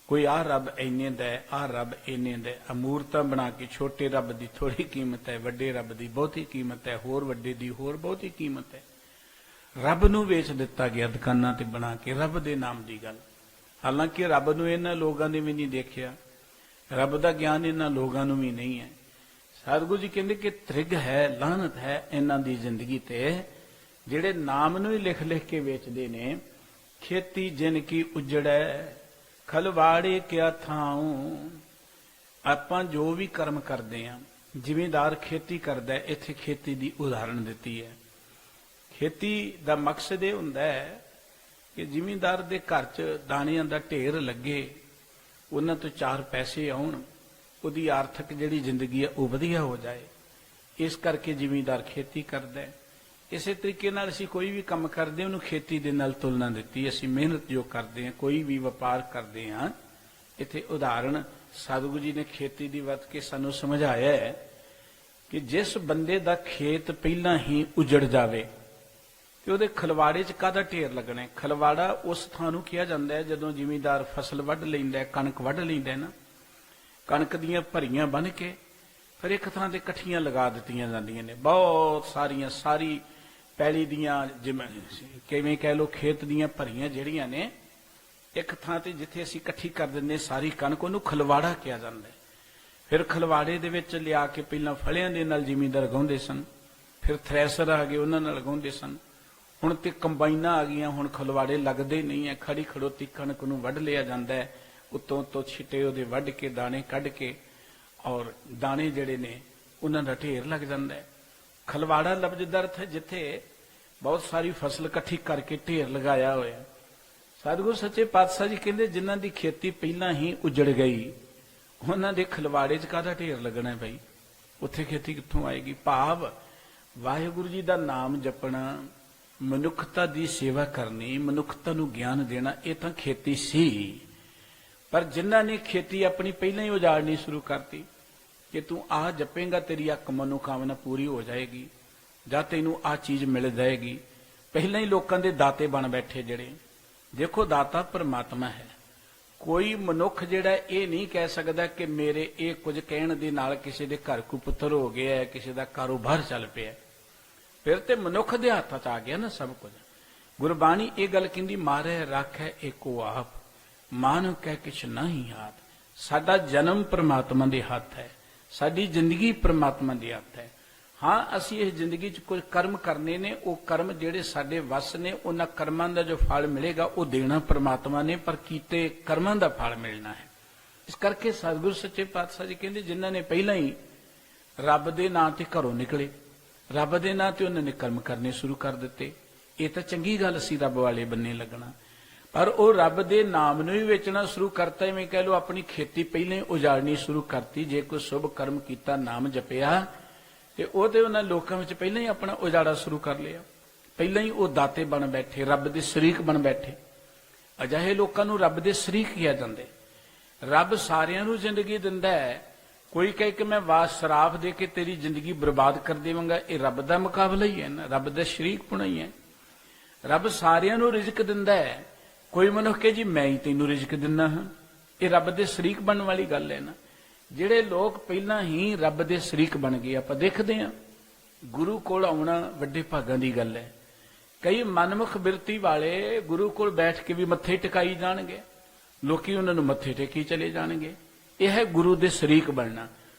ਕੋਈ ਆਹ ਰੱਬ ਇੰਨੇ ਦਾ ਹੈ, ਆਹ ਰੱਬ ਇੰਨੇ ਦਾ ਹੈ। ਮੂਰਤਾਂ ਬਣਾ ਕੇ, ਛੋਟੇ ਰੱਬ ਦੀ ਥੋੜੀ ਕੀਮਤ ਹੈ, ਵੱਡੇ ਰੱਬ ਦੀ ਬਹੁਤੀ ਕੀਮਤ ਹੈ, ਹੋਰ ਵੱਡੇ ਦੀ ਹੋਰ ਬਹੁਤੀ ਕੀਮਤ ਹੈ। ਰੱਬ ਨੂੰ ਵੇਚ ਦਿੱਤਾ ਗਿਆ ਦੁਕਾਨਾਂ ਤੇ ਬਣਾ ਕੇ, ਰੱਬ ਦੇ ਨਾਮ ਦੀ ਗੱਲ। ਹਾਲਾਂਕਿ ਰੱਬ ਨੂੰ ਇਹਨਾਂ ਲੋਕਾਂ ਨੇ ਵੀ ਨਹੀਂ ਦੇਖਿਆ, ਰੱਬ ਦਾ ਗਿਆਨ ਇਹਨਾਂ ਲੋਕਾਂ ਨੂੰ ਵੀ ਨਹੀਂ ਹੈ। ਸਤਿਗੁਰੂ ਜੀ ਕਹਿੰਦੇ ਕਿ ਤ੍ਰਿਗ ਹੈ, ਲਾਹਨਤ ਹੈ ਇਹਨਾਂ ਦੀ ਜ਼ਿੰਦਗੀ ਤੇ, ਜਿਹੜੇ ਨਾਮ ਨੂੰ ਹੀ ਲਿਖ ਲਿਖ ਕੇ ਵੇਚਦੇ ਨੇ। ਖੇਤੀ ਜਿਨ ਕੀ ਉਜੜੈ, ਖਲਵਾੜੇ ਕਿਆ ਥਾਉ। ਆਪਾਂ ਜੋ ਵੀ ਕਰਮ ਕਰਦੇ ਹਾਂ, ਜ਼ਿਮੀਂਦਾਰ ਖੇਤੀ ਕਰਦਾ, ਇੱਥੇ ਖੇਤੀ ਦੀ ਉਦਾਹਰਣ ਦਿੱਤੀ ਹੈ। ਖੇਤੀ ਦਾ ਮਕਸਦ ਇਹ ਹੁੰਦਾ ਹੈ ਕਿ ਜ਼ਿਮੀਂਦਾਰ ਦੇ ਘਰ 'ਚ ਦਾਣਿਆਂ ਦਾ ਢੇਰ ਲੱਗੇ, ਉਹਨਾਂ ਤੋਂ 4 ਪੈਸੇ ਆਉਣ, ਉਹਦੀ ਆਰਥਿਕ ਜਿਹੜੀ ਜ਼ਿੰਦਗੀ ਹੈ ਉਹ ਵਧੀਆ ਹੋ ਜਾਏ। ਇਸ ਕਰਕੇ ਜ਼ਿਮੀਂਦਾਰ ਖੇਤੀ ਕਰਦਾ ਹੈ। ਇਸੇ ਤਰੀਕੇ ਨਾਲ ਅਸੀਂ ਕੋਈ ਵੀ ਕੰਮ ਕਰਦੇ, ਉਹਨੂੰ ਖੇਤੀ ਦੇ ਨਾਲ ਤੁਲਨਾ ਦਿੱਤੀ। ਅਸੀਂ ਮਿਹਨਤ ਜੋ ਕਰਦੇ ਹਾਂ, ਕੋਈ ਵੀ ਵਪਾਰ ਕਰਦੇ ਹਾਂ, ਇੱਥੇ ਉਦਾਹਰਣ ਸਤਿਗੁਰੂ ਜੀ ਨੇ ਖੇਤੀ ਦੀ ਵਰਤ ਕੇ ਸਾਨੂੰ ਸਮਝਾਇਆ ਹੈ ਕਿ ਜਿਸ ਬੰਦੇ ਦਾ ਖੇਤ ਪਹਿਲਾਂ ਹੀ ਉਜੜ ਜਾਵੇ ਤੇ ਉਹਦੇ ਖਲਵਾੜੇ 'ਚ ਕਾਹਦਾ ਢੇਰ ਲੱਗਣਾ ਹੈ। ਖਲਵਾੜਾ ਉਸ ਥਾਂ ਨੂੰ ਕਿਹਾ ਜਾਂਦਾ ਹੈ ਜਦੋਂ ਜ਼ਿਮੀਂਦਾਰ ਫਸਲ ਵੱਢ ਲੈਂਦਾ, ਕਣਕ ਵੱਢ ਲੈਂਦਾ ਨਾ, ਕਣਕ ਦੀਆਂ ਭਰੀਆਂ ਬੰਨ੍ਹ ਕੇ ਫਿਰ ਇੱਕ ਥਾਂ ਤੇ ਇਕੱਠੀਆਂ ਲਗਾ ਦਿੱਤੀਆਂ ਜਾਂਦੀਆਂ ਨੇ। ਬਹੁਤ ਸਾਰੀਆਂ, ਸਾਰੀ ਪੈਲੀ ਦੀਆਂ, ਜਿਵੇਂ ਕਿਵੇਂ ਕਹਿ ਲਓ, ਖੇਤ ਦੀਆਂ ਭਰੀਆਂ ਜਿਹੜੀਆਂ ਨੇ ਇੱਕ ਥਾਂ ਤੇ ਜਿੱਥੇ ਅਸੀਂ ਇਕੱਠੀ ਕਰ ਦਿੰਦੇ ਸਾਰੀ ਕਣਕ, ਉਹਨੂੰ ਖਲਵਾੜਾ ਕਿਹਾ ਜਾਂਦਾ ਹੈ। ਫਿਰ ਖਲਵਾੜੇ ਦੇ ਵਿੱਚ ਲਿਆ ਕੇ ਪਹਿਲਾਂ ਫਲਿਆਂ ਦੇ ਨਾਲ ਜ਼ਿਮੀਂਦਾਰ ਲਗਾਉਂਦੇ ਸਨ, ਫਿਰ ਥ੍ਰੈਸ਼ਰ ਆ ਗਏ, ਉਹਨਾਂ ਨਾਲ ਲਗਾਉਂਦੇ ਸਨ। ਹੁਣ ਤੇ ਕੰਬਾਈਨਾਂ ਆ ਗਈਆਂ, ਹੁਣ ਖਲਵਾੜੇ ਲੱਗਦੇ ਨਹੀਂ ਹੈ, ਖੜੀ ਖੜੋਤੀ ਕਣਕ ਨੂੰ ਵੱਢ ਲਿਆ ਜਾਂਦਾ ਹੈ। ਉੱਤੋਂ ਤੋਂ ਛਿੱਟੇ ਉਹਦੇ ਵੱਢ ਕੇ, ਦਾਣੇ ਕੱਢ ਕੇ, ਔਰ ਦਾਣੇ ਜਿਹੜੇ ਨੇ ਉਹਨਾਂ ਦਾ ਢੇਰ ਲੱਗ ਜਾਂਦਾ ਹੈ। ਖਲਵਾੜਾ ਲਫ਼ਜ਼ ਦਾ ਅਰਥ ਹੈ ਜਿੱਥੇ ਬਹੁਤ ਸਾਰੀ ਫਸਲ ਇਕੱਠੀ ਕਰਕੇ ਢੇਰ ਲਗਾਇਆ ਹੋਇਆ। ਸਤਿਗੁਰੂ ਸੱਚੇ ਪਾਤਸ਼ਾਹ ਜੀ ਕਹਿੰਦੇ ਜਿਨ੍ਹਾਂ ਦੀ ਖੇਤੀ ਪਹਿਲਾਂ ਹੀ ਉਜੜ ਗਈ, ਉਹਨਾਂ ਦੇ ਖਲਵਾੜੇ 'ਚ ਕਾਹਦਾ ਢੇਰ ਲੱਗਣਾ ਭਾਈ, ਉੱਥੇ ਖੇਤੀ ਕਿੱਥੋਂ ਆਏਗੀ। ਭਾਵ ਵਾਹਿਗੁਰੂ ਜੀ ਦਾ ਨਾਮ ਜਪਣਾ, ਮਨੁੱਖਤਾ ਦੀ ਸੇਵਾ ਕਰਨੀ, ਮਨੁੱਖਤਾ ਨੂੰ ਗਿਆਨ ਦੇਣਾ, ਇਹ ਤਾਂ ਖੇਤੀ ਸੀ। ਪਰ ਜਿਨ੍ਹਾਂ ਨੇ ਖੇਤੀ ਆਪਣੀ ਪਹਿਲਾਂ ਹੀ ਉਜਾੜਨੀ ਸ਼ੁਰੂ ਕਰਤੀ ਕਿ ਤੂੰ ਆਹ ਜਪੇਂਗਾ ਤੇਰੀ ਆ ਮਨੋਕਾਮਨਾ ਪੂਰੀ ਹੋ ਜਾਏਗੀ, ਜਾਂ ਤੈਨੂੰ ਆਹ ਚੀਜ਼ ਮਿਲ ਜਾਏਗੀ। ਪਹਿਲਾਂ ਹੀ ਲੋਕਾਂ ਦੇ ਦਾਤੇ ਬਣ ਬੈਠੇ ਜਿਹੜੇ। ਦੇਖੋ, ਦਾਤਾ ਪਰਮਾਤਮਾ ਹੈ, ਕੋਈ ਮਨੁੱਖ ਜਿਹੜਾ ਇਹ ਨਹੀਂ ਕਹਿ ਸਕਦਾ ਕਿ ਮੇਰੇ ਇਹ ਕੁਝ ਕਹਿਣ ਦੇ ਨਾਲ ਕਿਸੇ ਦੇ ਘਰ ਕੋਈ ਪੁੱਤਰ ਹੋ ਗਿਆ ਹੈ, ਕਿਸੇ ਦਾ ਕਾਰੋਬਾਰ ਚੱਲ ਪਿਆ। ਫਿਰ ਤੇ ਮਨੁੱਖ ਦੇ ਹੱਥ 'ਚ ਆ ਗਿਆ ਨਾ ਸਭ ਕੁਝ। ਗੁਰਬਾਣੀ ਇਹ ਗੱਲ ਕਹਿੰਦੀ, ਮਾਰੇ ਰਾਖੈ ਏਕੋ ਆਪ, ਮਾਨੁ ਕਹਿ ਕਿਛ ਨਹੀਂ ਹਾਥ। ਸਾਡਾ ਜਨਮ ਪ੍ਰਮਾਤਮਾ ਦੇ ਹੱਥ ਹੈ, ਸਾਡੀ ਜ਼ਿੰਦਗੀ ਪ੍ਰਮਾਤਮਾ ਦੇ ਹੱਥ ਹੈ। ਹਾਂ, ਅਸੀਂ ਇਸ ਜ਼ਿੰਦਗੀ 'ਚ ਕੁਝ ਕਰਮ ਕਰਨੇ ਨੇ, ਉਹ ਕਰਮ ਜਿਹੜੇ ਸਾਡੇ ਵੱਸ ਨੇ, ਉਹਨਾਂ ਕਰਮਾਂ ਦਾ ਜੋ ਫਲ ਮਿਲੇਗਾ ਉਹ ਦੇਣਾ ਪ੍ਰਮਾਤਮਾ ਨੇ, ਪਰ ਕੀਤੇ ਕਰਮਾਂ ਦਾ ਫਲ ਮਿਲਣਾ ਹੈ। ਇਸ ਕਰਕੇ ਸਤਿਗੁਰੂ ਸੱਚੇ ਪਾਤਸ਼ਾਹ ਜੀ ਕਹਿੰਦੇ, ਜਿਨ੍ਹਾਂ ਨੇ ਪਹਿਲਾਂ ਹੀ ਰੱਬ ਦੇ ਨਾਂ ਤੇ ਘਰੋਂ ਨਿਕਲੇ, ਰੱਬ ਦੇ ਨਾਂ ਤੇ ਉਹਨਾਂ ਨੇ ਕਰਮ ਕਰਨੇ ਸ਼ੁਰੂ ਕਰ ਦਿੱਤੇ, ਇਹ ਤਾਂ ਚੰਗੀ ਗੱਲ ਸੀ ਰੱਬ ਵਾਲੇ ਬੰਨੇ ਲੱਗਣਾ। ਪਰ ਉਹ ਰੱਬ ਦੇ ਨਾਮ ਨੂੰ ਹੀ ਵੇਚਣਾ ਸ਼ੁਰੂ ਕਰਤਾ। ਇਵੇਂ ਕਹਿ ਲਓ, ਆਪਣੀ ਖੇਤੀ ਪਹਿਲਾਂ ਹੀ ਉਜਾੜਨੀ ਸ਼ੁਰੂ ਕਰਤੀ। ਜੇ ਕੋਈ ਸ਼ੁਭ ਕਰਮ ਕੀਤਾ, ਨਾਮ ਜਪਿਆ, ਤੇ ਉਹ ਤੇ ਉਹਨਾਂ ਲੋਕਾਂ ਵਿੱਚ ਪਹਿਲਾਂ ਹੀ ਆਪਣਾ ਉਜਾੜਾ ਸ਼ੁਰੂ ਕਰ ਲਿਆ। ਪਹਿਲਾਂ ਹੀ ਉਹ ਦਾਤੇ ਬਣ ਬੈਠੇ, ਰੱਬ ਦੇ ਸ਼ਰੀਕ ਬਣ ਬੈਠੇ। ਅਜਿਹੇ ਲੋਕਾਂ ਨੂੰ ਰੱਬ ਦੇ ਸ਼ਰੀਕ ਕਿਹਾ ਜਾਂਦੇ। ਰੱਬ ਸਾਰਿਆਂ ਨੂੰ ਜ਼ਿੰਦਗੀ ਦਿੰਦਾ ਹੈ। ਕੋਈ ਕਹੇ ਕਿ ਮੈਂ ਸ਼ਰਾਫ ਦੇ ਕੇ ਤੇਰੀ ਜ਼ਿੰਦਗੀ ਬਰਬਾਦ ਕਰ ਦੇਵਾਂਗਾ, ਇਹ ਰੱਬ ਦਾ ਮੁਕਾਬਲਾ ਹੀ ਹੈ ਨਾ, ਰੱਬ ਦਾ ਸ਼ਰੀਕ ਪੁਣਾ ਹੀ ਹੈ। ਰੱਬ ਸਾਰਿਆਂ ਨੂੰ ਰਿਜ਼ਕ ਦਿੰਦਾ ਹੈ। ਕੋਈ ਮਨੁੱਖ ਕਹੇ ਜੀ ਮੈਂ ਹੀ ਤੈਨੂੰ ਰਿਜ਼ਕ ਦਿੰਦਾ ਹਾਂ, ਇਹ ਰੱਬ ਦੇ ਸ਼ਰੀਕ ਬਣਨ ਵਾਲੀ ਗੱਲ ਹੈ ਨਾ। ਜਿਹੜੇ ਲੋਕ ਪਹਿਲਾਂ ਹੀ ਰੱਬ ਦੇ ਸ਼ਰੀਕ ਬਣ ਗਏ, ਆਪਾਂ ਦੇਖਦੇ ਹਾਂ ਗੁਰੂ ਕੋਲ ਆਉਣਾ ਵੱਡੇ ਭਾਗਾਂ ਦੀ ਗੱਲ ਹੈ। ਕਈ ਮਨਮੁਖ ਬਿਰਤੀ ਵਾਲੇ ਗੁਰੂ ਕੋਲ ਬੈਠ ਕੇ ਵੀ ਮੱਥੇ ਟਿਕਾਈ ਜਾਣਗੇ, ਲੋਕੀ ਉਹਨਾਂ ਨੂੰ ਮੱਥੇ ਟੇਕੀ ਚਲੇ ਜਾਣਗੇ। ਇਹ ਹੈ ਗੁਰੂ ਦੇ ਸ਼ਰੀਕ ਬਣਨਾ।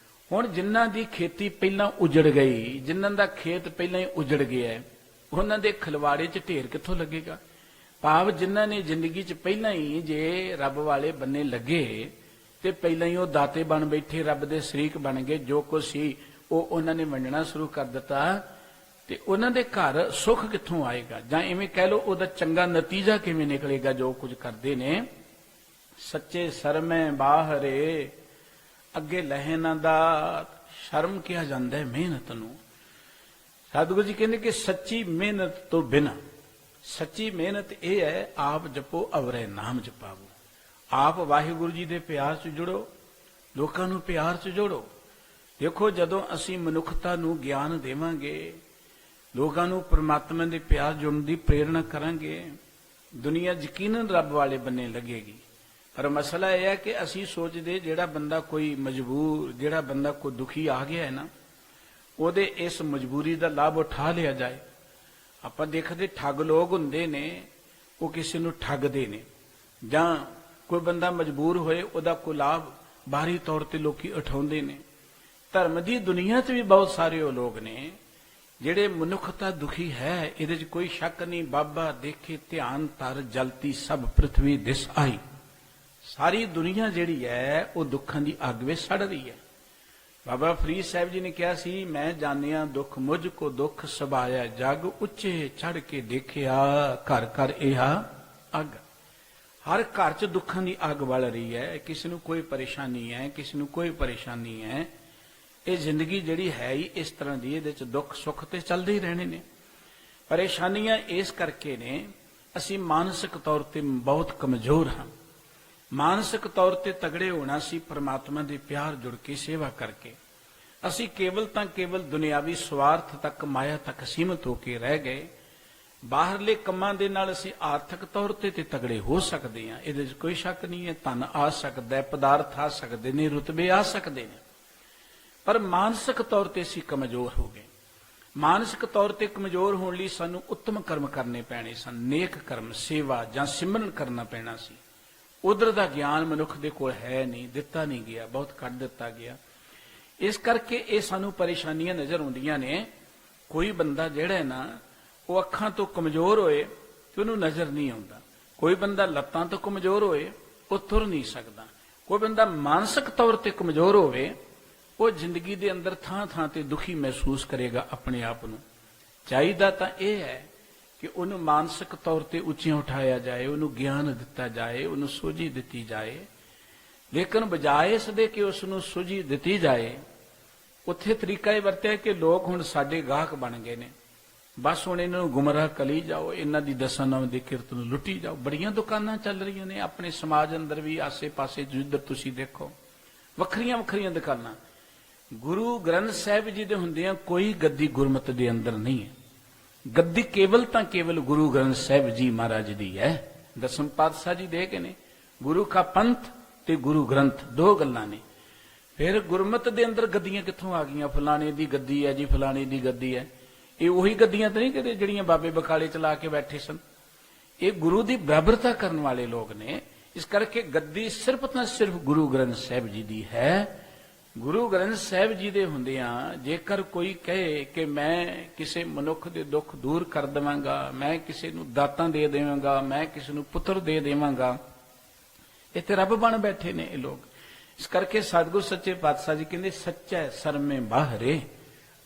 ਹੁਣ ਜਿਨ੍ਹਾਂ ਦੀ ਖੇਤੀ ਪਹਿਲਾਂ ਉਜੜ ਗਈ, ਜਿਨ੍ਹਾਂ ਦਾ ਖੇਤ ਪਹਿਲਾਂ ਹੀ ਉਜੜ ਗਿਆ, ਉਹਨਾਂ ਦੇ ਖਲਵਾੜੇ 'ਚ ਢੇਰ ਕਿੱਥੋਂ ਲੱਗੇਗਾ। ਭਾਵ ਜਿਨ੍ਹਾਂ ਨੇ ਜ਼ਿੰਦਗੀ 'ਚ ਪਹਿਲਾਂ ਹੀ ਜੇ ਰੱਬ ਵਾਲੇ ਬੰਨੇ ਲੱਗੇ ਤੇ ਪਹਿਲਾਂ ਹੀ ਉਹ ਦਾਤੇ ਬਣ ਬੈਠੇ, ਰੱਬ ਦੇ ਸ਼ਰੀਕ ਬਣ ਗਏ, ਜੋ ਕੁਛ ਸੀ ਉਹ ਉਹਨਾਂ ਨੇ ਵੰਡਣਾ ਸ਼ੁਰੂ ਕਰ ਦਿੱਤਾ, ਤੇ ਉਹਨਾਂ ਦੇ ਘਰ ਸੁੱਖ ਕਿੱਥੋਂ ਆਏਗਾ, ਜਾਂ ਇਵੇਂ ਕਹਿ ਲਓ ਉਹਦਾ ਚੰਗਾ ਨਤੀਜਾ ਕਿਵੇਂ ਨਿਕਲੇਗਾ ਜੋ ਕੁਝ ਕਰਦੇ ਨੇ। ਸੱਚੇ ਸਰਮੈ ਬਾਹਰੇ ਅੱਗੇ ਲਹਿ ਨਾ ਦਾਤ। ਸ਼ਰਮ ਕਿਹਾ ਜਾਂਦਾ ਹੈ ਮਿਹਨਤ ਨੂੰ। ਸਤਿਗੁਰੂ ਜੀ ਕਹਿੰਦੇ ਕਿ ਸੱਚੀ ਮਿਹਨਤ ਤੋਂ ਬਿਨਾਂ, ਸੱਚੀ ਮਿਹਨਤ ਇਹ ਹੈ, ਆਪ ਜਪੋ ਅਵਰੇ ਨਾਮ ਜਪਾਵੋ। ਆਪ ਵਾਹਿਗੁਰੂ ਜੀ ਦੇ ਪਿਆਰ 'ਚ ਜੁੜੋ, ਲੋਕਾਂ ਨੂੰ ਪਿਆਰ 'ਚ ਜੋੜੋ। ਦੇਖੋ, ਜਦੋਂ ਅਸੀਂ ਮਨੁੱਖਤਾ ਨੂੰ ਗਿਆਨ ਦੇਵਾਂਗੇ, ਲੋਕਾਂ ਨੂੰ ਪਰਮਾਤਮਾ ਦੇ ਪਿਆਰ ਜੁੜਨ ਦੀ ਪ੍ਰੇਰਣਾ ਕਰਾਂਗੇ, ਦੁਨੀਆ ਯਕੀਨਨ ਰੱਬ ਵਾਲੇ ਬੰਨੇ ਲੱਗੇਗੀ। ਪਰ ਮਸਲਾ ਇਹ ਹੈ ਕਿ ਅਸੀਂ ਸੋਚਦੇ ਜਿਹੜਾ ਬੰਦਾ ਕੋਈ ਮਜਬੂਰ, ਜਿਹੜਾ ਬੰਦਾ ਕੋਈ ਦੁਖੀ ਆ ਗਿਆ ਹੈ ਨਾ, ਉਹਦੇ ਇਸ ਮਜਬੂਰੀ ਦਾ ਲਾਭ ਉਠਾ ਲਿਆ ਜਾਏ। ਆਪਾਂ ਦੇਖਦੇ ਠੱਗ ਲੋਕ ਹੁੰਦੇ ਨੇ, ਉਹ ਕਿਸੇ ਨੂੰ ਠੱਗਦੇ ਨੇ, ਜਾਂ ਕੋਈ ਬੰਦਾ ਮਜਬੂਰ ਹੋਏ ਉਹਦਾ ਕੋਈ ਲਾਭ ਬਾਹਰੀ ਤੌਰ ਤੇ ਲੋਕੀ ਉਠਾਉਂਦੇ ਨੇ। ਧਰਮ ਦੀ ਦੁਨੀਆ 'ਚ ਵੀ ਬਹੁਤ ਸਾਰੇ ਉਹ ਲੋਕ ਨੇ ਜਿਹੜੇ ਮਨੁੱਖਤਾ ਦੁਖੀ ਹੈ, ਇਹਦੇ 'ਚ ਕੋਈ ਸ਼ੱਕ ਨਹੀਂ। ਬਾਬਾ ਦੇਖੇ ਧਿਆਨ ਧਰ ਜਲਤੀ ਸਭ ਪ੍ਰਿਥਵੀ ਦਿਸ ਆਈ। ਸਾਰੀ ਦੁਨੀਆ ਜਿਹੜੀ ਹੈ ਉਹ ਦੁੱਖਾਂ ਦੀ ਅੱਗ ਵਿੱਚ ਸੜ ਰਹੀ ਹੈ। ਬਾਬਾ ਫਰੀਦ ਸਾਹਿਬ ਜੀ ਨੇ ਕਿਹਾ ਸੀ, ਮੈਂ ਜਾਣਿਆ ਦੁੱਖ ਮੁਝ ਕੋ ਦੁੱਖ ਸਭਾਇਆ ਜਗ, ਉੱਚੇ ਚੜ ਕੇ ਦੇਖਿਆ ਘਰ ਘਰ ਇਹਾ ਅੱਗ। ਹਰ ਘਰ 'ਚ ਦੁੱਖਾਂ ਦੀ ਅੱਗ ਵਲ ਰਹੀ ਹੈ। ਕਿਸੇ ਨੂੰ ਕੋਈ ਪਰੇਸ਼ਾਨੀ ਹੈ, ਕਿਸੇ ਨੂੰ ਕੋਈ ਪਰੇਸ਼ਾਨੀ ਹੈ। ਇਹ ਜ਼ਿੰਦਗੀ ਜਿਹੜੀ ਹੈ ਹੀ ਇਸ ਤਰ੍ਹਾਂ ਦੀ, ਇਹਦੇ 'ਚ ਦੁੱਖ ਸੁੱਖ ਤੇ ਚੱਲਦੇ ਹੀ ਰਹਿਣੇ ਨੇ। ਪਰੇਸ਼ਾਨੀਆਂ ਇਸ ਕਰਕੇ ਨੇ, ਅਸੀਂ ਮਾਨਸਿਕ ਤੌਰ ਤੇ ਬਹੁਤ ਕਮਜ਼ੋਰ ਹਾਂ। ਮਾਨਸਿਕ ਤੌਰ ਤੇ ਤਗੜੇ ਹੋਣਾ ਸੀ ਪਰਮਾਤਮਾ ਦੇ ਪਿਆਰ ਜੁੜ ਕੇ ਸੇਵਾ ਕਰਕੇ। ਅਸੀਂ ਕੇਵਲ ਤਾਂ ਕੇਵਲ ਦੁਨਿਆਵੀ ਸਵਾਰਥ ਤੱਕ, ਮਾਇਆ ਤੱਕ ਸੀਮਤ ਹੋ ਕੇ ਰਹਿ ਗਏ। ਬਾਹਰਲੇ ਕੰਮਾਂ ਦੇ ਨਾਲ ਅਸੀਂ ਆਰਥਿਕ ਤੌਰ ਤੇ ਤਗੜੇ ਹੋ ਸਕਦੇ ਹਾਂ, ਇਹਦੇ 'ਚ ਕੋਈ ਸ਼ੱਕ ਨਹੀਂ ਹੈ। ਧਨ ਆ ਸਕਦਾ ਹੈ, ਪਦਾਰਥ ਆ ਸਕਦੇ ਨੇ, ਰੁਤਬੇ ਆ ਸਕਦੇ ਨੇ, ਪਰ ਮਾਨਸਿਕ ਤੌਰ ਤੇ ਅਸੀਂ ਕਮਜ਼ੋਰ ਹੋ ਗਏ। ਮਾਨਸਿਕ ਤੌਰ ਤੇ ਕਮਜ਼ੋਰ ਹੋਣ ਲਈ ਸਾਨੂੰ ਉੱਤਮ ਕਰਮ ਕਰਨੇ ਪੈਣੇ ਸਨ, ਨੇਕ ਕਰਮ, ਸੇਵਾ ਜਾਂ ਸਿਮਰਨ ਕਰਨਾ ਪੈਣਾ ਸੀ। ਉਧਰ ਦਾ ਗਿਆਨ ਮਨੁੱਖ ਦੇ ਕੋਲ ਹੈ ਨਹੀਂ, ਦਿੱਤਾ ਨਹੀਂ ਗਿਆ, ਬਹੁਤ ਘੱਟ ਦਿੱਤਾ ਗਿਆ। ਇਸ ਕਰਕੇ ਇਹ ਸਾਨੂੰ ਪਰੇਸ਼ਾਨੀਆਂ ਨਜ਼ਰ ਆਉਂਦੀਆਂ ਨੇ। ਕੋਈ ਬੰਦਾ ਜਿਹੜਾ ਹੈ ਨਾ, ਉਹ ਅੱਖਾਂ ਤੋਂ ਕਮਜ਼ੋਰ ਹੋਏ ਤੇ ਉਹਨੂੰ ਨਜ਼ਰ ਨਹੀਂ ਆਉਂਦਾ। ਕੋਈ ਬੰਦਾ ਲੱਤਾਂ ਤੋਂ ਕਮਜ਼ੋਰ ਹੋਏ, ਉਹ ਤੁਰ ਨਹੀਂ ਸਕਦਾ। ਕੋਈ ਬੰਦਾ ਮਾਨਸਿਕ ਤੌਰ ਤੇ ਕਮਜ਼ੋਰ ਹੋਵੇ, ਉਹ ਜ਼ਿੰਦਗੀ ਦੇ ਅੰਦਰ ਥਾਂ ਥਾਂ ਤੇ ਦੁਖੀ ਮਹਿਸੂਸ ਕਰੇਗਾ ਆਪਣੇ ਆਪ ਨੂੰ। ਚਾਹੀਦਾ ਤਾਂ ਇਹ ਹੈ ਕਿ ਉਹਨੂੰ ਮਾਨਸਿਕ ਤੌਰ ਤੇ ਉੱਚੀਆਂ ਉਠਾਇਆ ਜਾਏ, ਉਹਨੂੰ ਗਿਆਨ ਦਿੱਤਾ ਜਾਏ, ਉਹਨੂੰ ਸੋਝੀ ਦਿੱਤੀ ਜਾਏ। ਲੇਕਿਨ ਬਜਾਏ ਇਸ ਦੇ ਕਿ ਉਸ ਨੂੰ ਸੋਝੀ ਦਿੱਤੀ ਜਾਏ, ਉੱਥੇ ਤਰੀਕਾ ਇਹ ਵਰਤਿਆ ਕਿ ਲੋਕ ਹੁਣ ਸਾਡੇ ਗਾਹਕ ਬਣ ਗਏ ਨੇ, ਬਸ ਹੁਣ ਇਹਨਾਂ ਨੂੰ ਗੁੰਮਰਾਹ ਕਰੀ ਜਾਓ, ਇਹਨਾਂ ਦੀ ਦਸਾਂ ਨਾਮ ਦੀ ਕਿਰਤ ਨੂੰ ਲੁੱਟੀ ਜਾਓ। ਬੜੀਆਂ ਦੁਕਾਨਾਂ ਚੱਲ ਰਹੀਆਂ ਨੇ ਆਪਣੇ ਸਮਾਜ ਅੰਦਰ ਵੀ, ਆਸੇ ਪਾਸੇ ਜਿੱਧਰ ਤੁਸੀਂ ਦੇਖੋ, ਵੱਖਰੀਆਂ ਵੱਖਰੀਆਂ ਦੁਕਾਨਾਂ। ਗੁਰੂ ਗ੍ਰੰਥ ਸਾਹਿਬ ਜੀ ਦੇ ਹੁੰਦਿਆਂ ਕੋਈ ਗੱਦੀ ਗੁਰਮਤਿ ਦੇ ਅੰਦਰ ਨਹੀਂ ਹੈ। ਗੱਦੀ ਕੇਵਲ ਤਾਂ ਕੇਵਲ ਗੁਰੂ ਗ੍ਰੰਥ ਸਾਹਿਬ ਜੀ ਮਹਾਰਾਜ ਦੀ ਹੈ। ਦਸਮ ਪਾਤਸ਼ਾਹ ਜੀ ਦੇ ਕੇ ਨੇ, ਗੁਰੂ ਕਾ ਪੰਥ ਤੇ ਗੁਰੂ ਗ੍ਰੰਥ ਦੋ ਗੱਲਾਂ ਨੇ। ਫਿਰ ਗੁਰਮਤ ਦੇ ਅੰਦਰ ਗੱਦੀਆਂ ਕਿੱਥੋਂ ਆ ਗਈਆਂ? ਫਲਾਣੇ ਦੀ ਗੱਦੀ ਹੈ ਜੀ, ਫਲਾਣੇ ਦੀ ਗੱਦੀ ਹੈ। ਇਹ ਉਹੀ ਗੱਦੀਆਂ ਤਾਂ ਨਹੀਂ ਕਿਤੇ ਜਿਹੜੀਆਂ ਬਾਬੇ ਬਕਾਲੇ ਚਲਾ ਕੇ ਬੈਠੇ ਸਨ। ਇਹ ਗੁਰੂ ਦੀ ਬਰਾਬਰਤਾ ਕਰਨ ਵਾਲੇ ਲੋਕ ਨੇ। ਇਸ ਕਰਕੇ ਗੱਦੀ ਸਿਰਫ ਤਾਂ ਸਿਰਫ ਗੁਰੂ ਗ੍ਰੰਥ ਸਾਹਿਬ ਜੀ ਦੀ ਹੈ। ਗੁਰੂ ਗ੍ਰੰਥ ਸਾਹਿਬ ਜੀ ਦੇ ਹੁੰਦਿਆਂ ਜੇਕਰ ਕੋਈ ਕਹੇ ਕਿ ਮੈਂ ਕਿਸੇ ਮਨੁੱਖ ਦੇ ਦੁੱਖ ਦੂਰ ਕਰ ਦੇਵਾਂਗਾ, ਮੈਂ ਕਿਸੇ ਨੂੰ ਦਾਤਾਂ ਦੇ ਦੇਵਾਂਗਾ, ਮੈਂ ਕਿਸੇ ਨੂੰ ਪੁੱਤਰ ਦੇ ਦੇਵਾਂਗਾ, ਇਹ ਤੇ ਰੱਬ ਬਣ ਬੈਠੇ ਨੇ ਇਹ ਲੋਕ। ਇਸ ਕਰਕੇ ਸਤਿਗੁਰ ਸੱਚੇ ਪਾਤਸ਼ਾਹ ਜੀ ਕਹਿੰਦੇ ਸੱਚੈ ਸਰਮੇ ਬਾਹਰੇ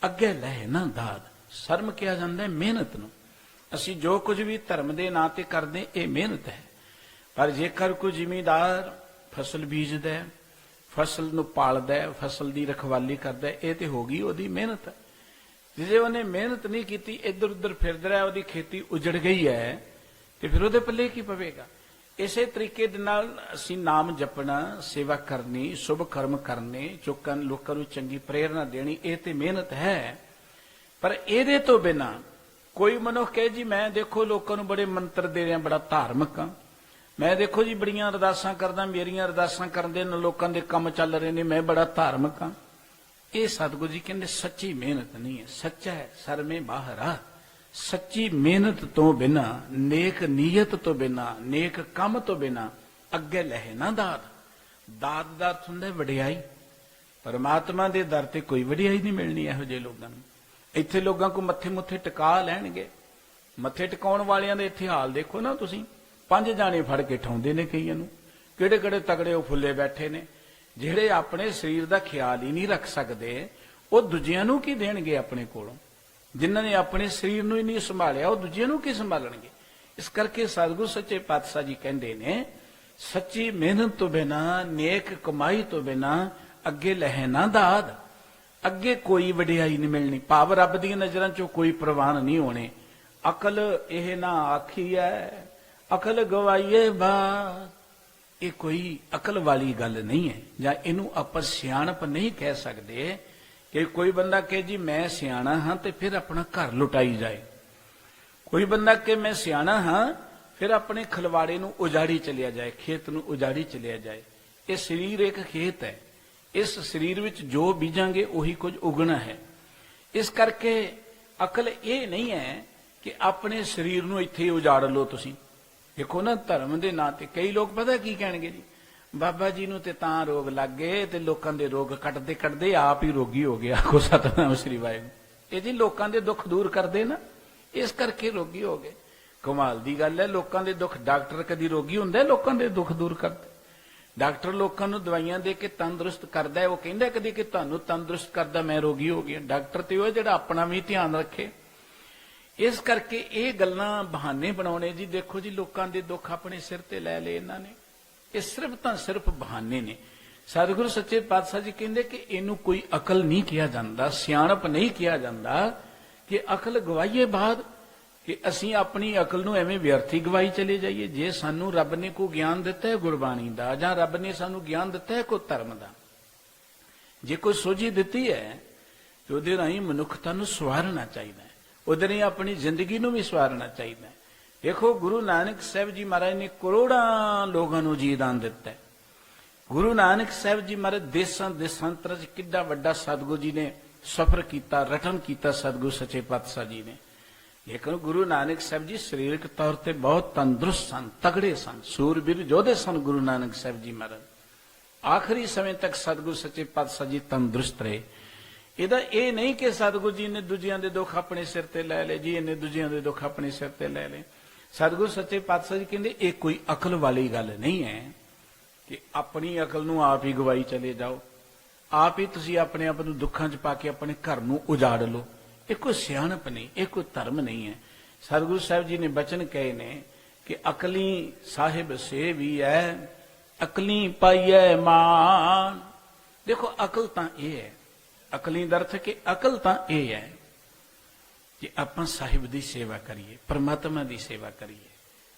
ਅੱਗੇ ਲੈ ਨਾ ਦਾਦ। ਸ਼ਰਮ ਕਿਹਾ ਜਾਂਦਾ ਹੈ ਮਿਹਨਤ ਨੂੰ। ਅਸੀਂ ਜੋ ਕੁਝ ਵੀ ਧਰਮ ਦੇ ਨਾਂ ਤੇ ਕਰਦੇ ਇਹ ਮਿਹਨਤ ਹੈ। ਪਰ ਜੇਕਰ ਕੋਈ ਜ਼ਿਮੀਂਦਾਰ ਫਸਲ ਬੀਜਦਾ ਹੈ, ਫਸਲ ਨੂੰ ਪਾਲਦਾ ਹੈ, ਫਸਲ ਦੀ ਰਖਵਾਲੀ ਕਰਦਾ ਹੈ, ਇਹ ਤੇ ਹੋ ਗਈ ਉਹਦੀ ਮਿਹਨਤ। ਜੇ ਉਹਨੇ ਮਿਹਨਤ ਨਹੀਂ ਕੀਤੀ, ਇੱਧਰ ਉੱਧਰ ਫਿਰਦਾ ਰਿਹਾ, ਉਹਦੀ ਖੇਤੀ ਉਜੜ ਗਈ ਹੈ, ਤੇ ਫਿਰ ਉਹਦੇ ਪੱਲੇ ਕੀ ਪਵੇਗਾ? ਇਸੇ ਤਰੀਕੇ ਦੇ ਨਾਲ ਅਸੀਂ ਨਾਮ ਜਪਣਾ, ਸੇਵਾ ਕਰਨੀ, ਸ਼ੁਭ ਕਰਮ ਕਰਨੇ, ਲੋਕਾਂ ਨੂੰ ਚੰਗੀ ਪ੍ਰੇਰਨਾ ਦੇਣੀ, ਇਹ ਤੇ ਮਿਹਨਤ ਹੈ। ਪਰ ਇਹਦੇ ਤੋਂ ਬਿਨਾਂ ਕੋਈ ਮਨੁੱਖ ਕਹੇ ਜੀ ਮੈਂ ਦੇਖੋ ਲੋਕਾਂ ਨੂੰ ਬੜੇ ਮੰਤਰ ਦੇ ਰਿਹਾ, ਬੜਾ ਧਾਰਮਿਕ ਹਾਂ, ਮੈਂ ਦੇਖੋ ਜੀ ਬੜੀਆਂ ਅਰਦਾਸਾਂ ਕਰਦਾ, ਮੇਰੀਆਂ ਅਰਦਾਸਾਂ ਕਰਨ ਦੇ ਨਾਲ ਲੋਕਾਂ ਦੇ ਕੰਮ ਚੱਲ ਰਹੇ ਨੇ, ਮੈਂ ਬੜਾ ਧਾਰਮਿਕ ਹਾਂ, ਇਹ ਸਤਿਗੁਰੂ ਜੀ ਕਹਿੰਦੇ ਸੱਚੀ ਮਿਹਨਤ ਨਹੀਂ ਹੈ। ਸੱਚਾ ਹੈ ਸਰਮੇ ਬਾਹਰਾ। ਸੱਚੀ ਮਿਹਨਤ ਤੋਂ ਬਿਨਾਂ, ਨੇਕ ਨੀਅਤ ਤੋਂ ਬਿਨਾਂ, ਨੇਕ ਕੰਮ ਤੋਂ ਬਿਨਾਂ ਅੱਗੇ ਲਹਿ ਨਾ ਦਾਤ। ਦਾਤ ਦਾ ਅਰਥ ਹੁੰਦਾ ਵਡਿਆਈ। ਪਰਮਾਤਮਾ ਦੇ ਦਰ ਤੇ ਕੋਈ ਵਡਿਆਈ ਨਹੀਂ ਮਿਲਣੀ ਇਹੋ ਜਿਹੇ ਲੋਕਾਂ ਨੂੰ। ਇੱਥੇ ਲੋਕਾਂ ਕੋ ਮੱਥੇ ਮੁੱਥੇ ਟਿਕਾ ਲੈਣਗੇ। ਮੱਥੇ ਟਿਕਾਉਣ ਵਾਲਿਆਂ ਦੇ ਇੱਥੇ ਹਾਲ ਦੇਖੋ ਨਾ ਤੁਸੀਂ। 5 ਜਾਣੇ ਫੜ ਕੇ ਠਾਉਂਦੇ ਨੇ ਕਈਆਂ ਨੂੰ। ਕਿਹੜੇ ਕਿਹੜੇ ਤਗੜੇ ਉਹ ਫੁੱਲੇ ਬੈਠੇ ਨੇ। ਜਿਹੜੇ ਆਪਣੇ ਸਰੀਰ ਦਾ ਖਿਆਲ ਹੀ ਨਹੀਂ ਰੱਖ ਸਕਦੇ, ਉਹ ਦੂਜਿਆਂ ਨੂੰ ਕੀ ਦੇਣਗੇ ਆਪਣੇ ਕੋਲੋਂ? ਜਿਨ੍ਹਾਂ ਨੇ ਆਪਣੇ ਸਰੀਰ ਨੂੰ ਹੀ ਨਹੀਂ ਸੰਭਾਲਿਆ, ਉਹ ਦੂਜਿਆਂ ਨੂੰ ਕੀ ਸੰਭਾਲਣਗੇ? ਇਸ ਕਰਕੇ ਸਤਿਗੁਰੂ ਸੱਚੇ ਪਾਤਸ਼ਾਹ ਜੀ ਕਹਿੰਦੇ ਨੇ ਸੱਚੀ ਮਿਹਨਤ ਤੋਂ ਬਿਨਾਂ, ਨੇਕ ਕਮਾਈ ਤੋਂ ਬਿਨਾਂ ਅੱਗੇ ਲਹਿ ਨਾ ਦਾਦ। ਅੱਗੇ ਕੋਈ ਵਡਿਆਈ ਨਹੀਂ ਮਿਲਣੀ। ਭਾਵ ਰੱਬ ਦੀਆਂ ਨਜ਼ਰਾਂ ਚੋਂ ਕੋਈ ਪ੍ਰਵਾਨ ਨਹੀਂ ਹੋਣੇ। ਅਕਲ ਇਹ ਨਾ ਆਖੀਐ ਅਕਲ ਗਵਾਈਏ ਬਾਤ। ਇਹ ਕੋਈ ਅਕਲ ਵਾਲੀ ਗੱਲ ਨਹੀਂ ਹੈ, ਜਾਂ ਇਹਨੂੰ ਆਪਾਂ ਸਿਆਣਪ ਨਹੀਂ ਕਹਿ ਸਕਦੇ। ਕਿ ਕੋਈ ਬੰਦਾ ਕਹੇ ਜੀ ਮੈਂ ਸਿਆਣਾ ਹਾਂ ਤੇ ਫਿਰ ਆਪਣਾ ਘਰ ਲੁਟਾਈ ਜਾਏ। ਕੋਈ ਬੰਦਾ ਕਹੇ ਮੈਂ ਸਿਆਣਾ ਹਾਂ ਫਿਰ ਆਪਣੇ ਖਲਵਾੜੇ ਨੂੰ ਉਜਾੜੀ ਚਲਿਆ ਜਾਏ, ਖੇਤ ਨੂੰ ਉਜਾੜੀ ਚਲਿਆ ਜਾਏ। ਇਹ ਸਰੀਰ ਇੱਕ ਖੇਤ ਹੈ। ਇਸ ਸਰੀਰ ਵਿੱਚ ਜੋ ਬੀਜਾਂਗੇ ਉਹੀ ਕੁਝ ਉਗਣਾ ਹੈ। ਇਸ ਕਰਕੇ ਅਕਲ ਇਹ ਨਹੀਂ ਹੈ ਕਿ ਆਪਣੇ ਸਰੀਰ ਨੂੰ ਇੱਥੇ ਹੀ ਉਜਾੜ ਲਓ ਤੁਸੀਂ। ਦੇਖੋ ਨਾ ਧਰਮ ਦੇ ਨਾਂ ਤੇ ਕਈ ਲੋਕ ਪਤਾ ਕੀ ਕਹਿਣਗੇ ਜੀ, ਬਾਬਾ ਜੀ ਨੂੰ ਤੇ ਤਾਂ ਰੋਗ ਲੱਗ ਗਏ ਤੇ ਲੋਕਾਂ ਦੇ ਰੋਗ ਕੱਟਦੇ ਕੱਟਦੇ ਆਪ ਹੀ ਰੋਗੀ ਹੋ ਗਿਆ। ਕੋ ਸਤਨਾਮ ਸ੍ਰੀ ਵਾਹਿਗੁਰੂ। ਇਹ ਜੀ ਲੋਕਾਂ ਦੇ ਦੁੱਖ ਦੂਰ ਕਰਦੇ ਨਾ, ਇਸ ਕਰਕੇ ਰੋਗੀ ਹੋ ਗਏ। ਕਮਾਲ ਦੀ ਗੱਲ ਹੈ। ਲੋਕਾਂ ਦੇ ਦੁੱਖ, ਡਾਕਟਰ ਕਦੀ ਰੋਗੀ ਹੁੰਦਾ? ਲੋਕਾਂ ਦੇ ਦੁੱਖ ਦੂਰ ਕਰਦੇ। ਡਾਕਟਰ ਲੋਕਾਂ ਨੂੰ ਦਵਾਈਆਂ ਦੇ ਕੇ ਤੰਦਰੁਸਤ ਕਰਦਾ ਹੈ। ਉਹ ਕਹਿੰਦਾ ਕਦੀ ਕਿ ਤੁਹਾਨੂੰ ਤੰਦਰੁਸਤ ਕਰਦਾ, ਮੈਂ ਰੋਗੀ ਹੋ ਗਿਆ। ਡਾਕਟਰ ਤੇ ਉਹ ਜਿਹੜਾ ਆਪਣਾ ਵੀ ਧਿਆਨ ਰੱਖੇ। ਇਸ ਕਰਕੇ ਇਹ ਗੱਲਾਂ ਬਹਾਨੇ ਬਣਾਉਣੇ ਜੀ। ਦੇਖੋ ਜੀ ਲੋਕਾਂ ਦੇ ਦੁੱਖ ਆਪਣੇ ਸਿਰ ਤੇ ਲੈ ਲਏ ਇਹਨਾਂ ਨੇ। ਇਹ ਸਿਰਫ ਤਾਂ ਸਿਰਫ ਬਹਾਨੇ ਨੇ। ਸਤਿਗੁਰੂ ਸੱਚੇ ਪਾਤਸ਼ਾਹ ਜੀ ਕਹਿੰਦੇ ਕਿ ਇਹਨੂੰ ਕੋਈ ਅਕਲ ਨਹੀਂ ਕਿਹਾ ਜਾਂਦਾ, ਸਿਆਣਪ ਨਹੀਂ ਕਿਹਾ ਜਾਂਦਾ। ਕਿ ਅਕਲ ਗਵਾਈਏ ਬਾਅਦ, ਕਿ ਅਸੀਂ ਆਪਣੀ ਅਕਲ ਨੂੰ ਐਵੇਂ ਵਿਅਰਥੀ ਗਵਾਈ ਚਲੇ ਜਾਈਏ। ਜੇ ਸਾਨੂੰ ਰੱਬ ਨੇ ਕੋਈ ਗਿਆਨ ਦਿੱਤਾ ਹੈ ਗੁਰਬਾਣੀ ਦਾ, ਜਾਂ ਰੱਬ ਨੇ ਸਾਨੂੰ ਗਿਆਨ ਦਿੱਤਾ ਹੈ ਕੋਈ ਧਰਮ ਦਾ, ਜੇ ਕੋਈ ਸੋਝੀ ਦਿੱਤੀ ਹੈ ਤੇ ਉਹਦੇ ਰਾਹੀਂ ਮਨੁੱਖਤਾ ਨੂੰ ਸਵਾਰਨਾ ਚਾਹੀਦਾ ਹੈ। ਉਹਦੇ ਰਾਹੀਂ ਆਪਣੀ ਜ਼ਿੰਦਗੀ ਨੂੰ ਵੀ ਸਵਾਰਨਾ ਚਾਹੀਦਾ ਹੈ। ਦੇਖੋ ਗੁਰੂ ਨਾਨਕ ਸਾਹਿਬ ਜੀ ਮਹਾਰਾਜ ਨੇ ਕਰੋੜਾਂ ਲੋਕਾਂ ਨੂੰ ਜੀਦਾਨ ਦਿੱਤਾ ਹੈ। ਗੁਰੂ ਨਾਨਕ ਸਾਹਿਬ ਜੀ ਮਹਾਰਾਜ ਦੇਸਾਂ ਦੇਸਾਂਤਰਾਂ 'ਚ ਕਿੱਡਾ ਵੱਡਾ ਸਤਿਗੁਰੂ ਜੀ ਨੇ ਸਫ਼ਰ ਕੀਤਾ, ਰਟਨ ਕੀਤਾ ਸਤਿਗੁਰੂ ਸੱਚੇ ਪਾਤਸ਼ਾਹ ਜੀ ਨੇ। ਲੇਕਿਨ ਗੁਰੂ ਨਾਨਕ ਸਾਹਿਬ ਜੀ ਸਰੀਰਕ ਤੌਰ ਤੇ ਬਹੁਤ ਤੰਦਰੁਸਤ ਸਨ, ਤਗੜੇ ਸਨ, ਸੂਰਬੀਰ ਯੋਧੇ ਸਨ ਗੁਰੂ ਨਾਨਕ ਸਾਹਿਬ ਜੀ ਮਹਾਰਾਜ। ਆਖਰੀ ਸਮੇਂ ਤੱਕ ਸਤਿਗੁਰੂ ਸੱਚੇ ਪਾਤਸ਼ਾਹ ਜੀ ਤੰਦਰੁਸਤ ਰਹੇ। ਇਹਦਾ ਇਹ ਨਹੀਂ ਕਿ ਸਤਿਗੁਰੂ ਜੀ ਨੇ ਦੂਜਿਆਂ ਦੇ ਦੁੱਖ ਆਪਣੇ ਸਿਰ ਤੇ ਲੈ ਲਏ ਜੀ, ਇਹਨੇ ਦੂਜਿਆਂ ਦੇ ਦੁੱਖ ਆਪਣੇ ਸਿਰ ਤੇ ਲੈ ਲਏ। ਸਤਿਗੁਰੂ ਸੱਚੇ ਪਾਤਸ਼ਾਹ ਜੀ ਕਹਿੰਦੇ ਇਹ ਕੋਈ ਅਕਲ ਵਾਲੀ ਗੱਲ ਨਹੀਂ ਹੈ ਕਿ ਆਪਣੀ ਅਕਲ ਨੂੰ ਆਪ ਹੀ ਗਵਾਈ ਚਲੇ ਜਾਓ, ਆਪ ਹੀ ਤੁਸੀਂ ਆਪਣੇ ਆਪ ਨੂੰ ਦੁੱਖਾਂ 'ਚ ਪਾ ਕੇ ਆਪਣੇ ਘਰ ਨੂੰ ਉਜਾੜ ਲਓ। ਇਹ ਕੋਈ ਸਿਆਣਪ ਨਹੀਂ, ਇਹ ਕੋਈ ਧਰਮ ਨਹੀਂ ਹੈ। ਸਤਿਗੁਰੂ ਸਾਹਿਬ ਜੀ ਨੇ ਬਚਨ ਕਹੇ ਨੇ ਕਿ ਅਕਲੀ ਸਾਹਿਬ ਸੇ ਵੀ ਹੈ, ਅਕਲੀ ਪਾਈਐ ਮਾਨ। ਦੇਖੋ ਅਕਲ ਤਾਂ ਇਹ ਹੈ, ਅਕਲੀ ਦਾ ਅਰਥ ਕਿ ਅਕਲ ਤਾਂ ਇਹ ਹੈ ਕਿ ਆਪਾਂ ਸਾਹਿਬ ਦੀ ਸੇਵਾ ਕਰੀਏ, ਪਰਮਾਤਮਾ ਦੀ ਸੇਵਾ ਕਰੀਏ।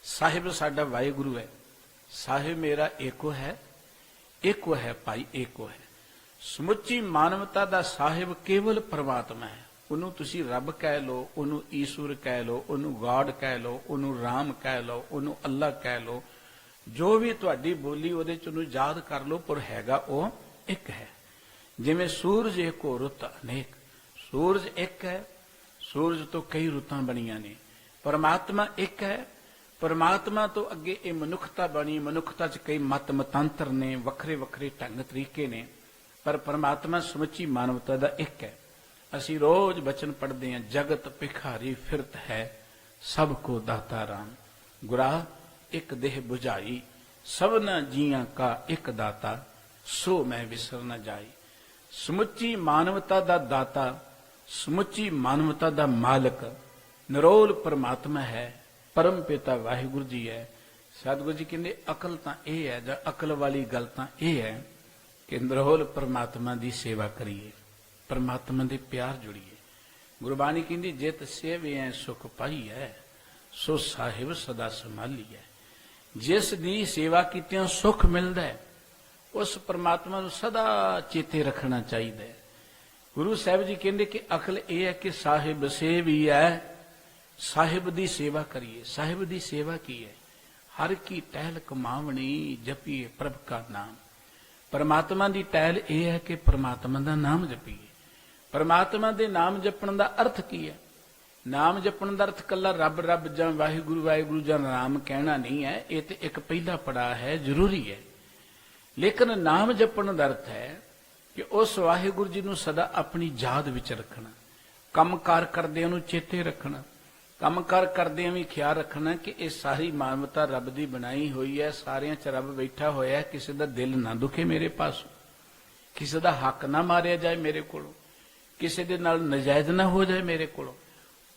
ਸਾਹਿਬ ਸਾਡਾ ਵਾਹਿਗੁਰੂ ਹੈ। ਸਾਹਿਬ ਮੇਰਾ ਏਕੋ ਹੈ, ਏਕੋ ਹੈ ਭਾਈ, ਏਕੋ ਹੈ। ਸਮੁੱਚੀ ਮਾਨਵਤਾ ਦਾ ਸਾਹਿਬ ਕੇਵਲ ਪਰਮਾਤਮਾ ਹੈ। ਉਹਨੂੰ ਤੁਸੀਂ ਰੱਬ ਕਹਿ ਲਓ, ਉਹਨੂੰ ਈਸ਼ਵਰ ਕਹਿ ਲਓ, ਉਹਨੂੰ ਗਾਡ ਕਹਿ ਲਓ, ਉਹਨੂੰ ਰਾਮ ਕਹਿ ਲਓ, ਉਹਨੂੰ ਅੱਲਾ ਕਹਿ ਲਓ, ਜੋ ਵੀ ਤੁਹਾਡੀ ਬੋਲੀ ਉਹਦੇ ਚ ਉਹਨੂੰ ਯਾਦ ਕਰ ਲਓ, ਪਰ ਹੈਗਾ ਉਹ ਇੱਕ ਹੈ। ਜਿਵੇਂ ਸੂਰਜ ਇੱਕ ਹੋ, ਰੁੱਤ ਅਨੇਕ। ਸੂਰਜ ਇੱਕ ਹੈ, ਸੂਰਜ ਤੋਂ ਕਈ ਰੁੱਤਾਂ ਬਣੀਆਂ ਨੇ। ਪਰਮਾਤਮਾ ਇੱਕ ਹੈ, ਪਰਮਾਤਮਾ ਤੋਂ ਅੱਗੇ ਇਹ ਮਨੁੱਖਤਾ ਬਣੀ। ਮਨੁੱਖਤਾ 'ਚ ਕਈ ਮਤ ਮਤਾਂਤਰ ਨੇ, ਵੱਖਰੇ ਵੱਖਰੇ ਢੰਗ ਤਰੀਕੇ ਨੇ, ਪਰ ਪਰਮਾਤਮਾ ਸਮੁੱਚੀ ਮਾਨਵਤਾ ਦਾ ਇੱਕ ਹੈ। ਅਸੀਂ ਰੋਜ਼ ਬਚਨ ਪੜ੍ਹਦੇ ਹਾਂ, ਜਗਤ ਭਿਖਾਰੀ ਫਿਰਤ ਹੈ, ਸਭ ਕੋ ਦਾਤਾ ਰਾਮ। ਗੁਰਾ ਇੱਕ ਦੇਹ 부ਝਾਈ, ਸਭਨਾ ਜੀਆਂ ਕਾ ਇੱਕ ਦਾਤਾ, ਸੋ ਮੈਂ ਵਿਸਰ ਨ ਜਾਈ। ਸਮੁੱਚੀ ਮਾਨਵਤਾ ਦਾ ਦਾਤਾ, ਸਮੁੱਚੀ ਮਾਨਵਤਾ ਦਾ ਮਾਲਕ ਨਿਰੋਲ ਪਰਮਾਤਮਾ ਹੈ, ਪਰਮ ਪਿਤਾ ਵਾਹਿਗੁਰੂ ਜੀ ਹੈ। ਸਤਿਗੁਰੂ ਜੀ ਕਹਿੰਦੇ ਅਕਲ ਤਾਂ ਇਹ ਹੈ, ਜਾਂ ਅਕਲ ਵਾਲੀ ਗੱਲ ਤਾਂ ਇਹ ਹੈ ਕਿ ਨਿਰੋਲ ਪਰਮਾਤਮਾ ਦੀ ਸੇਵਾ ਕਰੀਏ, ਪਰਮਾਤਮਾ ਦੇ ਪਿਆਰ ਜੁੜੀਏ। ਗੁਰਬਾਣੀ ਕਹਿੰਦੀ ਜਿਤ ਸੇਵਿਐ ਸੁਖ ਪਾਈਐ, ਸੋ ਸਾਹਿਬ ਸਦਾ ਸੰਭਾਲੀਐ। ਜਿਸ ਦੀ ਸੇਵਾ ਕੀਤਿਆਂ ਸੁਖ ਮਿਲਦਾ ਹੈ, ਉਸ ਪਰਮਾਤਮਾ ਨੂੰ ਸਦਾ ਚੇਤੇ ਰੱਖਣਾ ਚਾਹੀਦਾ ਹੈ। ਗੁਰੂ ਸਾਹਿਬ ਜੀ ਕਹਿੰਦੇ ਕਿ ਅਕਲ ਇਹ ਹੈ ਕਿ ਸਾਹਿਬ ਸੇਵੀਐ, ਸਾਹਿਬ ਦੀ ਸੇਵਾ ਕਰੀਏ। ਸਾਹਿਬ ਦੀ ਸੇਵਾ ਕੀ ਹੈ? ਹਰ ਕੀ ਟਹਿਲ ਕਮਾਵਣੀ, ਜਪੀਏ ਪ੍ਰਭ ਕਾ ਨਾਮ। ਪਰਮਾਤਮਾ ਦੀ ਟਹਿਲ ਇਹ ਹੈ ਕਿ ਪਰਮਾਤਮਾ ਦਾ ਨਾਮ ਜਪੀਏ। ਪਰਮਾਤਮਾ ਦੇ ਨਾਮ ਜਪਣ ਦਾ ਅਰਥ ਕੀ ਹੈ? ਨਾਮ ਜਪਣ ਦਾ ਅਰਥ ਕੱਲਾ ਰੱਬ ਰੱਬ ਜਾਂ ਵਾਹਿਗੁਰੂ ਵਾਹਿਗੁਰੂ ਜਾਂ ਨਾਮ ਕਹਿਣਾ ਨਹੀਂ ਹੈ। ਇਹ ਤੇ ਇੱਕ ਪਹਿਲਾ ਪੜਾਅ ਹੈ, ਜ਼ਰੂਰੀ ਹੈ। ਲੇਕਿਨ ਨਾਮ ਜਪਣ ਦਾ ਅਰਥ ਹੈ ਕਿ ਉਸ ਵਾਹਿਗੁਰੂ ਜੀ ਨੂੰ ਸਦਾ ਆਪਣੀ ਯਾਦ ਵਿੱਚ ਰੱਖਣਾ, ਕੰਮਕਾਰ ਕਰਦਿਆਂ ਨੂੰ ਚੇਤੇ ਰੱਖਣਾ, ਕੰਮਕਾਰ ਕਰਦਿਆਂ ਵੀ ਖਿਆਲ ਰੱਖਣਾ ਕਿ ਇਹ ਸਾਰੀ ਮਾਨਵਤਾ ਰੱਬ ਦੀ ਬਣਾਈ ਹੋਈ ਹੈ, ਸਾਰਿਆਂ 'ਚ ਰੱਬ ਬੈਠਾ ਹੋਇਆ, ਕਿਸੇ ਦਾ ਦਿਲ ਨਾ ਦੁਖੇ ਮੇਰੇ ਪਾਸੋਂ, ਕਿਸੇ ਦਾ ਹੱਕ ਨਾ ਮਾਰਿਆ ਜਾਏ ਮੇਰੇ ਕੋਲੋਂ, ਕਿਸੇ ਦੇ ਨਾਲ ਨਜਾਇਜ਼ ਨਾ ਹੋ ਜਾਏ ਮੇਰੇ ਕੋਲੋਂ।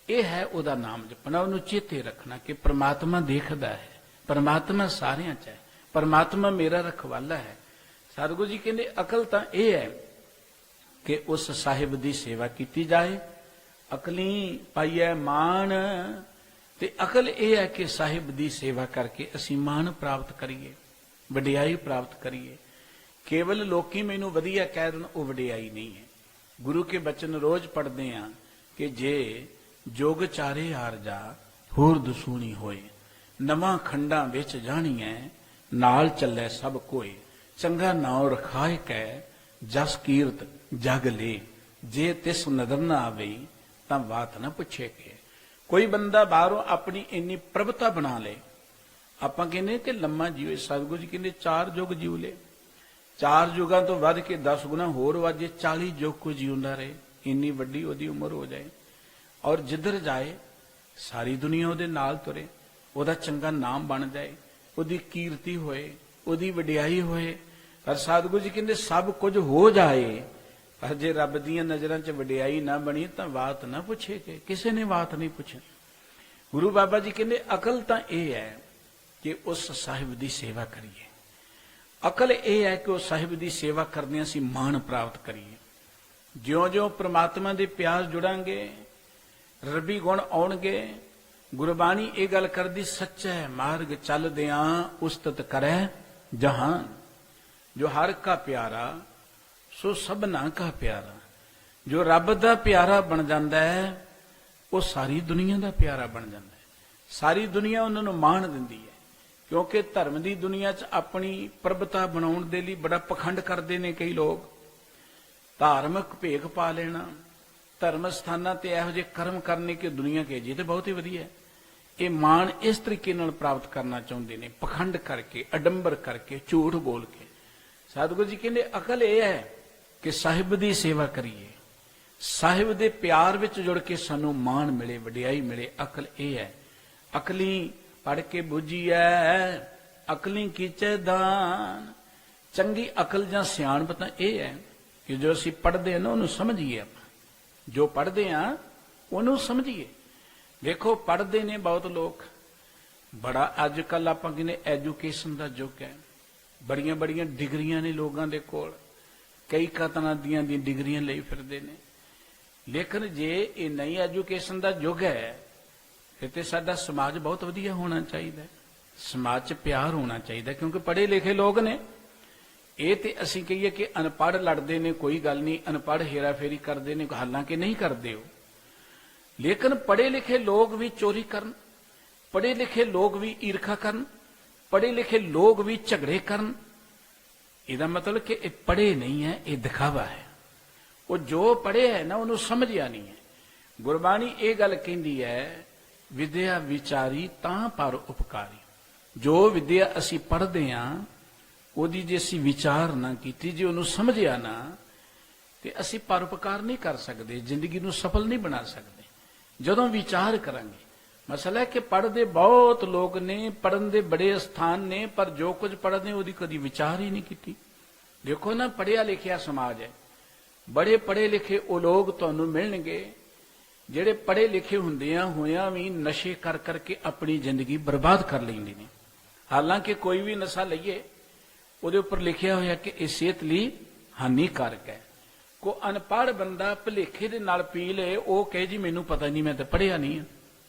ਇਹ ਹੈ ਉਹਦਾ ਨਾਮ ਜਪਣਾ, ਉਹਨੂੰ ਚੇਤੇ ਰੱਖਣਾ ਕਿ ਪ੍ਰਮਾਤਮਾ ਦੇਖਦਾ ਹੈ, ਪ੍ਰਮਾਤਮਾ ਸਾਰਿਆਂ 'ਚ ਹੈ, ਪ੍ਰਮਾਤਮਾ ਮੇਰਾ ਰਖਵਾਲਾ ਹੈ। ਸਤਿਗੁਰੂ ਜੀ ਕਹਿੰਦੇ ਅਕਲ ਤਾਂ ਇਹ ਹੈ ਕਿ ਉਸ ਸਾਹਿਬ ਦੀ ਸੇਵਾ ਕੀਤੀ ਜਾਏ। ਅਕਲੀ ਪਾਈਐ ਮਾਣ, ਤੇ ਅਕਲ ਇਹ ਹੈ ਕਿ ਸਾਹਿਬ ਦੀ ਸੇਵਾ ਕਰਕੇ ਅਸੀਂ ਮਾਣ ਪ੍ਰਾਪਤ ਕਰੀਏ, ਵਡਿਆਈ ਪ੍ਰਾਪਤ ਕਰੀਏ। ਕੇਵਲ ਲੋਕੀ ਮੈਨੂੰ ਵਧੀਆ ਕਹਿ ਦੇਣ ਉਹ ਵਡਿਆਈ ਨਹੀਂ ਹੈ। ਗੁਰੂ ਕੇ ਬਚਨ ਰੋਜ਼ ਪੜ੍ਹਦੇ ਹਾਂ ਕਿ ਜੇ ਜੋਗ ਚਾਰੇ ਆਰਜਾ ਹੋਰ ਦਸੂਣੀ ਹੋਏ, ਨਵਾਂ ਖੰਡਾਂ ਵਿੱਚ ਜਾਣੀਐ ਨਾਲ ਚੱਲੇ ਸਭ ਕੋਏ। ਚੰਗਾ ਨਾਉ ਰਖਾਇ ਕੈ ਜਸ ਕੀਰਤ ਜਗ ਲੇ, ਜੇ ਤਿਸ ਨਦਰ ਨਾ ਆਵੇ ਤਾਂ ਬਾਤ ਨਾ ਪੁੱਛੇ ਕੇ। ਕੋਈ ਬੰਦਾ ਬਾਹਰੋਂ ਆਪਣੀ ਇੰਨੀ ਪ੍ਰਭਤਾ ਬਣਾ ਲੇ, ਆਪਾਂ ਕਹਿੰਦੇ ਕਿ ਲੰਮਾ ਜੀਵੇ। ਸਤਿਗੁਰੂ ਜੀ ਕਹਿੰਦੇ 4 ਯੁੱਗ ਜੀਵ ਲੇ, 4 ਯੁੱਗਾਂ ਤੋਂ ਵੱਧ ਕੇ 10 ਗੁਣਾ ਹੋਰ ਵਾਜੇ, 40 ਯੁੱਗ ਕੋ ਜਿਉਂਦਾ ਰਹੇ, ਇੰਨੀ ਵੱਡੀ ਉਹਦੀ ਉਮਰ ਹੋ ਜਾਏ। ਔਰ ਜਿੱਧਰ ਜਾਏ ਸਾਰੀ ਦੁਨੀਆ ਉਹਦੇ ਨਾਲ ਤੁਰੇ, ਉਹਦਾ ਚੰਗਾ ਨਾਮ ਬਣ ਜਾਏ, ਉਹਦੀ ਕੀਰਤੀ ਹੋਏ, ਉਹਦੀ ਵਡਿਆਈ ਹੋਏ। ਪਰ ਸਤਿਗੁਰੂ ਜੀ ਕਹਿੰਦੇ ਸਭ ਕੁਝ ਹੋ ਜਾਏ, ਪਰ ਜੇ ਰੱਬ ਦੀਆਂ ਨਜ਼ਰਾਂ 'ਚ ਵਡਿਆਈ ਨਾ ਬਣੀ ਤਾਂ ਬਾਤ ਨਾ ਪੁੱਛੇ ਕਿ ਕਿਸੇ ਨੇ ਬਾਤ ਨਹੀਂ ਪੁੱਛੀ। ਗੁਰੂ ਬਾਬਾ ਜੀ ਕਹਿੰਦੇ ਅਕਲ ਤਾਂ ਇਹ ਹੈ ਕਿ ਉਸ ਸਾਹਿਬ ਦੀ ਸੇਵਾ ਕਰੀਏ। ਅਕਲ ਇਹ ਹੈ ਕਿ ਉਸ ਸਾਹਿਬ ਦੀ ਸੇਵਾ ਕਰਦਿਆਂ ਅਸੀਂ ਮਾਣ ਪ੍ਰਾਪਤ ਕਰੀਏ। ਜਿਉਂ-ਜਿਉਂ ਪ੍ਰਮਾਤਮਾ ਦੇ ਪਿਆਰ ਜੁੜਾਂਗੇ, ਰੱਬੀ ਗੁਣ ਆਉਣਗੇ। ਗੁਰਬਾਣੀ ਇਹ ਗੱਲ ਕਰਦੀ ਸੱਚੇ ਮਾਰਗ ਚੱਲਦਿਆਂ ਉਸਤਤ ਕਰੈ ਜਹਾਨ। ਜੋ ਹਰ ਕਾ ਪਿਆਰਾ ਸੋ ਸਭਨਾ ਕਾ ਪਿਆਰਾ। ਜੋ ਰੱਬ ਦਾ ਪਿਆਰਾ ਬਣ ਜਾਂਦਾ ਹੈ ਉਹ ਸਾਰੀ ਦੁਨੀਆ ਦਾ ਪਿਆਰਾ ਬਣ ਜਾਂਦਾ ਹੈ। ਸਾਰੀ ਦੁਨੀਆ ਉਹਨਾਂ ਨੂੰ ਮਾਣ ਦਿੰਦੀ ਹੈ, ਕਿਉਂਕਿ ਧਰਮ ਦੀ ਦੁਨੀਆ 'ਚ ਆਪਣੀ ਪ੍ਰਭਤਾ ਬਣਾਉਣ ਦੇ ਲਈ ਬੜਾ ਪਖੰਡ ਕਰਦੇ ਨੇ ਕਈ ਲੋਕ। ਧਾਰਮਿਕ ਭੇਖ ਪਾ ਲੈਣਾ, ਧਰਮ ਸਥਾਨਾਂ ਤੇ ਇਹੋ ਜਿਹੇ ਕਰਮ ਕਰਨੇ ਕਿ ਦੁਨੀਆ ਕਹੇ ਜੀ ਤੇ ਬਹੁਤ ਹੀ ਵਧੀਆ। ਇਹ ਮਾਣ ਇਸ ਤਰੀਕੇ ਨਾਲ ਪ੍ਰਾਪਤ ਕਰਨਾ ਚਾਹੁੰਦੇ ਨੇ, ਪਖੰਡ ਕਰਕੇ, ਅਡੰਬਰ ਕਰਕੇ, ਝੂਠ ਬੋਲ ਕੇ। ਸਤਿਗੁਰੂ ਜੀ ਕਹਿੰਦੇ ਅਕਲ ਇਹ ਹੈ ਕਿ ਸਾਹਿਬ ਦੀ ਸੇਵਾ ਕਰੀਏ, ਸਾਹਿਬ ਦੇ ਪਿਆਰ ਵਿੱਚ ਜੁੜ ਕੇ ਸਾਨੂੰ ਮਾਣ ਮਿਲੇ, ਵਡਿਆਈ ਮਿਲੇ। ਅਕਲ ਇਹ ਹੈ। ਅਕਲੀ ਪੜ ਕੇ ਬੁੱਝੀਐ, ਅਕਲੀ ਕੀਚੈ ਦਾਨ। ਚੰਗੀ ਅਕਲ ਜਾਂ ਸਿਆਣਪ ਤਾਂ ਇਹ ਹੈ ਕਿ ਜੋ ਅਸੀਂ ਪੜ੍ਹਦੇ ਹਾਂ ਨਾ ਉਹਨੂੰ ਸਮਝੀਏ। ਆਪਾਂ ਜੋ ਪੜ੍ਹਦੇ ਹਾਂ ਉਹਨੂੰ ਸਮਝੀਏ। ਦੇਖੋ ਪੜ੍ਹਦੇ ਨੇ ਬਹੁਤ ਲੋਕ, ਬੜਾ ਅੱਜ ਕੱਲ੍ਹ ਆਪਾਂ ਕਹਿੰਦੇ ਐਜੂਕੇਸ਼ਨ ਦਾ ਯੁੱਗ ਹੈ, ਬੜੀਆਂ ਬੜੀਆਂ ਡਿਗਰੀਆਂ ਨੇ ਲੋਕਾਂ ਦੇ ਕੋਲ, ਕਈ ਤਰ੍ਹਾਂ ਦੀਆਂ ਡਿਗਰੀਆਂ ਲਈ ਫਿਰਦੇ ਨੇ। ਲੇਕਿਨ ਜੇ ਇਹ ਨਈ ਐਜੂਕੇਸ਼ਨ ਦਾ ਯੁੱਗ ਹੈ ਫਿਰ ਤੇ ਸਾਡਾ ਸਮਾਜ ਬਹੁਤ ਵਧੀਆ ਹੋਣਾ ਚਾਹੀਦਾ, ਸਮਾਜ 'ਚ ਪਿਆਰ ਹੋਣਾ ਚਾਹੀਦਾ, ਕਿਉਂਕਿ ਪੜ੍ਹੇ ਲਿਖੇ ਲੋਕ ਨੇ। ਇਹ ਤੇ ਅਸੀਂ ਕਹੀਏ ਕਿ ਅਨਪੜ੍ਹ ਲੜਦੇ ਨੇ, ਕੋਈ ਗੱਲ ਨਹੀਂ, ਅਨਪੜ੍ਹ ਹੇਰਾਫੇਰੀ ਕਰਦੇ ਨੇ, ਹਾਲਾਂਕਿ ਨਹੀਂ ਕਰਦੇ ਉਹ। ਲੇਕਿਨ ਪੜ੍ਹੇ ਲਿਖੇ ਲੋਕ ਵੀ ਚੋਰੀ ਕਰਨ, ਪੜ੍ਹੇ ਲਿਖੇ ਲੋਕ ਵੀ ਈਰਖਾ ਕਰਨ, पढ़े लिखे लोग भी झगड़े करन, ਇਹਦਾ मतलब कि ये पढ़े नहीं है, ये दिखावा है। वो जो पढ़े है ना उन्होंने समझिया नहीं है। गुरबाणी ये गल कहती है, विद्या विचारी तां पर उपकारी। जो विद्या असी पढ़ते हाँ ਉਹਦੀ ਜੇ ਅਸੀਂ ਵਿਚਾਰ ਨਾ ਕੀਤੀ, ਜੇ ਉਹਨੂੰ ਸਮਝਿਆ ਨਾ, ਤੇ ਅਸੀਂ ਪਰਉਪਕਾਰ ਨਹੀਂ ਕਰ ਸਕਦੇ, ਜ਼ਿੰਦਗੀ ਨੂੰ ਸਫਲ ਨਹੀਂ ਬਣਾ ਸਕਦੇ ਜਦੋਂ ਵਿਚਾਰ ਕਰਾਂਗੇ। ਮਸਲਾ ਹੈ ਕਿ ਪੜ੍ਹਦੇ ਬਹੁਤ ਲੋਕ ਨੇ, ਪੜ੍ਹਨ ਦੇ ਬੜੇ ਸਥਾਨ ਨੇ, ਪਰ ਜੋ ਕੁਝ ਪੜ੍ਹਦੇ ਉਹਦੀ ਕਦੀ ਵਿਚਾਰ ਹੀ ਨਹੀਂ ਕੀਤੀ। ਦੇਖੋ ਨਾ, ਪੜ੍ਹਿਆ ਲਿਖਿਆ ਸਮਾਜ ਹੈ, ਬੜੇ ਪੜ੍ਹੇ ਲਿਖੇ ਉਹ ਲੋਕ ਤੁਹਾਨੂੰ ਮਿਲਣਗੇ ਜਿਹੜੇ ਪੜ੍ਹੇ ਲਿਖੇ ਹੁੰਦਿਆਂ ਹੋਇਆਂ ਵੀ ਨਸ਼ੇ ਕਰ ਕਰਕੇ ਆਪਣੀ ਜ਼ਿੰਦਗੀ ਬਰਬਾਦ ਕਰ ਲੈਂਦੇ ਨੇ। ਹਾਲਾਂਕਿ ਕੋਈ ਵੀ ਨਸ਼ਾ ਲਈਏ ਉਹਦੇ ਉੱਪਰ ਲਿਖਿਆ ਹੋਇਆ ਕਿ ਇਹ ਸਿਹਤ ਲਈ ਹਾਨੀਕਾਰਕ ਹੈ। ਕੋ ਅਨਪੜ੍ਹ ਬੰਦਾ ਭੁਲੇਖੇ ਦੇ ਨਾਲ ਪੀ ਲੇ, ਉਹ ਕਹੇ ਜੀ ਮੈਨੂੰ ਪਤਾ ਨਹੀਂ, ਮੈਂ ਤਾਂ ਪੜ੍ਹਿਆ ਨਹੀਂ ਹੈ,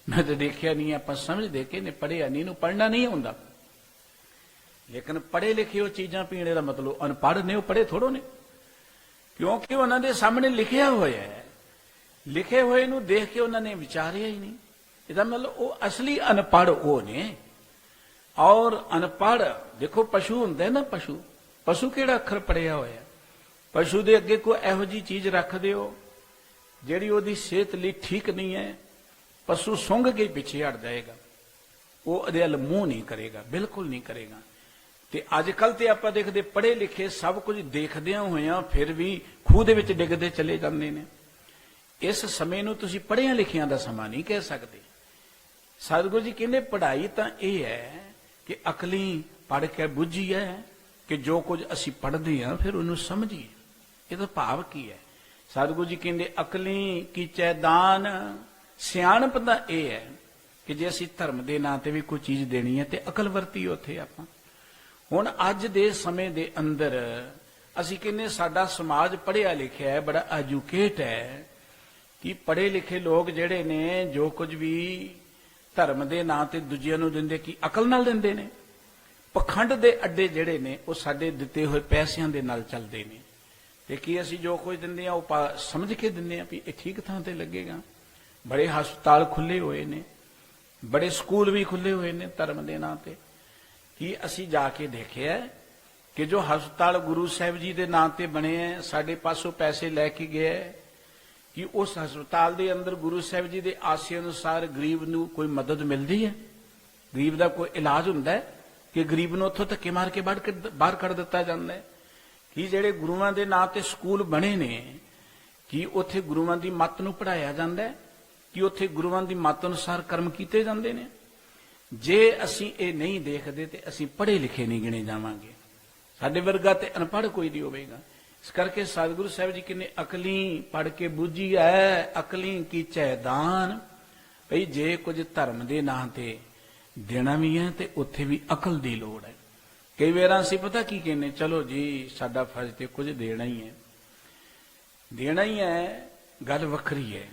ਮੈਂ ਤਾਂ ਦੇਖਿਆ ਨਹੀਂ। ਆਪਾਂ ਸਮਝਦੇ ਕਿ ਇਹਨੇ ਪੜ੍ਹਿਆ ਨਹੀਂ, ਇਹਨੂੰ ਪੜ੍ਹਨਾ ਨਹੀਂ ਹੁੰਦਾ। ਲੇਕਿਨ ਪੜ੍ਹੇ ਲਿਖੇ ਉਹ ਚੀਜ਼ਾਂ ਪੀਣੇ ਦਾ ਮਤਲਬ ਅਨਪੜ੍ਹ ਨੇ, ਉਹ ਪੜ੍ਹੇ ਥੋੜੋ ਨੇ, ਕਿਉਂਕਿ ਉਹਨਾਂ ਦੇ ਸਾਹਮਣੇ ਲਿਖਿਆ ਹੋਇਆ ਹੈ। ਲਿਖੇ ਹੋਏ ਨੂੰ ਦੇਖ ਕੇ ਉਹਨਾਂ ਨੇ ਵਿਚਾਰਿਆ ਹੀ ਨਹੀਂ। ਇਹਦਾ ਮਤਲਬ ਉਹ ਅਸਲੀ ਅਨਪੜ੍ਹ ਉਹ ਨੇ। ਔਰ ਅਨਪੜ੍ਹ ਦੇਖੋ, ਪਸ਼ੂ ਹੁੰਦੇ ਨਾ, ਪਸ਼ੂ ਕਿਹੜਾ ਅੱਖਰ ਪੜਿਆ ਹੋਇਆ? ਪਸ਼ੂ ਦੇ ਅੱਗੇ ਕੋਈ ਇਹੋ ਜਿਹੀ ਚੀਜ਼ ਰੱਖ ਦਿਓ ਜਿਹੜੀ ਉਹਦੀ ਸਿਹਤ ਲਈ ਠੀਕ ਨਹੀਂ ਹੈ, ਪਸ਼ੂ ਸੁੰਘ ਕੇ ਪਿੱਛੇ ਹਟ ਜਾਏਗਾ, ਉਹ ਉਹਦੇ ਵੱਲ ਮੂੰਹ ਨਹੀਂ ਕਰੇਗਾ, ਬਿਲਕੁਲ ਨਹੀਂ ਕਰੇਗਾ। ਤੇ ਅੱਜ ਕੱਲ ਤੇ ਆਪਾਂ ਦੇਖਦੇ ਪੜ੍ਹੇ ਲਿਖੇ ਸਭ ਕੁਝ ਦੇਖਦਿਆਂ ਹੋਇਆਂ ਫਿਰ ਵੀ ਖੂਹ ਦੇ ਵਿੱਚ ਡਿੱਗਦੇ ਚਲੇ ਜਾਂਦੇ ਨੇ। ਇਸ ਸਮੇਂ ਨੂੰ ਤੁਸੀਂ ਪੜ੍ਹਿਆਂ ਲਿਖਿਆਂ ਦਾ ਸਮਾਂ ਨਹੀਂ ਕਹਿ ਸਕਦੇ। ਸਤਿਗੁਰੂ ਜੀ ਕਹਿੰਦੇ ਪੜ੍ਹਾਈ ਤਾਂ ਇਹ ਹੈ ਕਿ ਅਕਲੀ ਪੜ੍ਹ ਕੇ ਬੁੱਝੀ ਹੈ, ਕਿ ਜੋ ਕੁਝ ਅਸੀਂ ਪੜ੍ਹਦੇ ਹਾਂ ਫਿਰ ਉਹਨੂੰ ਸਮਝੀਏ। ਇਹਦਾ ਭਾਵ ਕੀ ਹੈ? ਸਤਿਗੁਰੂ ਜੀ ਕਹਿੰਦੇ ਅਕਲੀ ਕੀਚੈ ਦਾਨ। ਸਿਆਣਪ ਦਾ ਇਹ ਹੈ ਕਿ ਜੇ ਅਸੀਂ ਧਰਮ ਦੇ ਨਾਂ ਤੇ ਵੀ ਕੋਈ ਚੀਜ਼ ਦੇਣੀ ਹੈ ਤੇ ਅਕਲ ਵਰਤੀ ਉੱਥੇ ਆਪਾਂ। ਹੁਣ ਅੱਜ ਦੇ ਸਮੇਂ ਦੇ ਅੰਦਰ ਅਸੀਂ ਕਹਿੰਦੇ ਸਾਡਾ ਸਮਾਜ ਪੜ੍ਹਿਆ ਲਿਖਿਆ ਹੈ, ਬੜਾ ਐਜੂਕੇਟ ਹੈ, ਕਿ ਪੜ੍ਹੇ ਲਿਖੇ ਲੋਕ ਜਿਹੜੇ ਨੇ ਜੋ ਕੁਝ ਵੀ ਧਰਮ ਦੇ ਨਾਂ ਤੇ ਦੂਜਿਆਂ ਨੂੰ ਦਿੰਦੇ, ਕੀ ਅਕਲ ਨਾਲ ਦਿੰਦੇ ਨੇ? ਪਖੰਡ ਦੇ ਅੱਡੇ ਜਿਹੜੇ ਨੇ ਉਹ ਸਾਡੇ ਦਿੱਤੇ ਹੋਏ ਪੈਸਿਆਂ ਦੇ ਨਾਲ ਚੱਲਦੇ ਨੇ। ਤੇ ਕੀ ਅਸੀਂ ਜੋ ਕੁਝ ਦਿੰਦੇ ਆ ਉਹ ਸਮਝ ਕੇ ਦਿੰਦੇ ਆ ਵੀ ਇਹ ਠੀਕ ਥਾਂ ਤੇ ਲੱਗੇਗਾ? ਬੜੇ ਹਸਪਤਾਲ ਖੁੱਲੇ ਹੋਏ ਨੇ, ਬੜੇ ਸਕੂਲ ਵੀ ਖੁੱਲੇ ਹੋਏ ਨੇ ਧਰਮ ਦੇ ਨਾਂ ਤੇ। ਕੀ ਅਸੀਂ ਜਾ ਕੇ ਦੇਖਿਆ ਕਿ ਜੋ ਹਸਪਤਾਲ ਗੁਰੂ ਸਾਹਿਬ ਜੀ ਦੇ ਨਾਂ ਤੇ ਬਣੇ ਹੈ, ਸਾਡੇ ਪਾਸੋਂ ਪੈਸੇ ਲੈ ਕੇ ਗਏ, ਕਿ ਉਸ ਹਸਪਤਾਲ ਦੇ ਅੰਦਰ ਗੁਰੂ ਸਾਹਿਬ ਜੀ ਦੇ ਆਸੇ ਅਨੁਸਾਰ ਗਰੀਬ ਨੂੰ ਕੋਈ ਮਦਦ ਮਿਲਦੀ ਹੈ? ਗਰੀਬ ਦਾ ਕੋਈ ਇਲਾਜ ਹੁੰਦਾ ਹੈ ਕਿ ਗਰੀਬ ਨੂੰ ਉੱਥੋਂ ਧੱਕੇ ਮਾਰ ਕੇ ਬਾਹਰ ਕੱਢ ਦਿੱਤਾ ਜਾਂਦਾ ਹੈ? ਕਿ ਜਿਹੜੇ ਗੁਰੂਆਂ ਦੇ ਨਾਂ ਤੇ ਸਕੂਲ ਬਣੇ ਨੇ, ਕਿ ਉੱਥੇ ਗੁਰੂਆਂ ਦੀ ਮੱਤ ਨੂੰ ਪੜ੍ਹਾਇਆ ਜਾਂਦਾ ਹੈ? ਕਿ ਉੱਥੇ ਗੁਰੂਆਂ ਦੀ ਮੱਤ ਅਨੁਸਾਰ ਕਰਮ ਕੀਤੇ ਜਾਂਦੇ ਨੇ? ਜੇ ਅਸੀਂ ਇਹ ਨਹੀਂ ਦੇਖਦੇ ਤੇ ਅਸੀਂ ਪੜ੍ਹੇ ਲਿਖੇ ਨਹੀਂ ਗਿਣੇ ਜਾਵਾਂਗੇ। ਸਾਡੇ ਵਰਗਾ ਤੇ ਅਨਪੜ੍ਹ ਕੋਈ ਨਹੀਂ ਹੋਵੇਗਾ। ਇਸ ਕਰਕੇ ਸਤਿਗੁਰੂ ਸਾਹਿਬ ਜੀ ਕਹਿੰਦੇ ਅਕਲੀ ਪੜ੍ਹ ਕੇ ਬੁੱਝੀ ਹੈ, ਅਕਲੀ ਕੀਚੈ ਦਾਨ। ਭਈ ਜੇ ਕੁਝ ਧਰਮ ਦੇ ਨਾਂ ਤੇ ਦੇਣਾ ਵੀ ਹੈ ਤੇ ਉੱਥੇ ਵੀ ਅਕਲ ਦੀ ਲੋੜ ਹੈ। ਕਈ ਵਾਰ ਅਸੀਂ ਪਤਾ ਕੀ ਕਹਿੰਦੇ, ਚਲੋ ਜੀ ਸਾਡਾ ਫਰਜ਼ ਤੇ ਕੁਝ ਦੇਣਾ ਹੀ ਹੈ, ਦੇਣਾ ਹੀ ਹੈ, ਗੱਲ ਵੱਖਰੀ ਹੈ।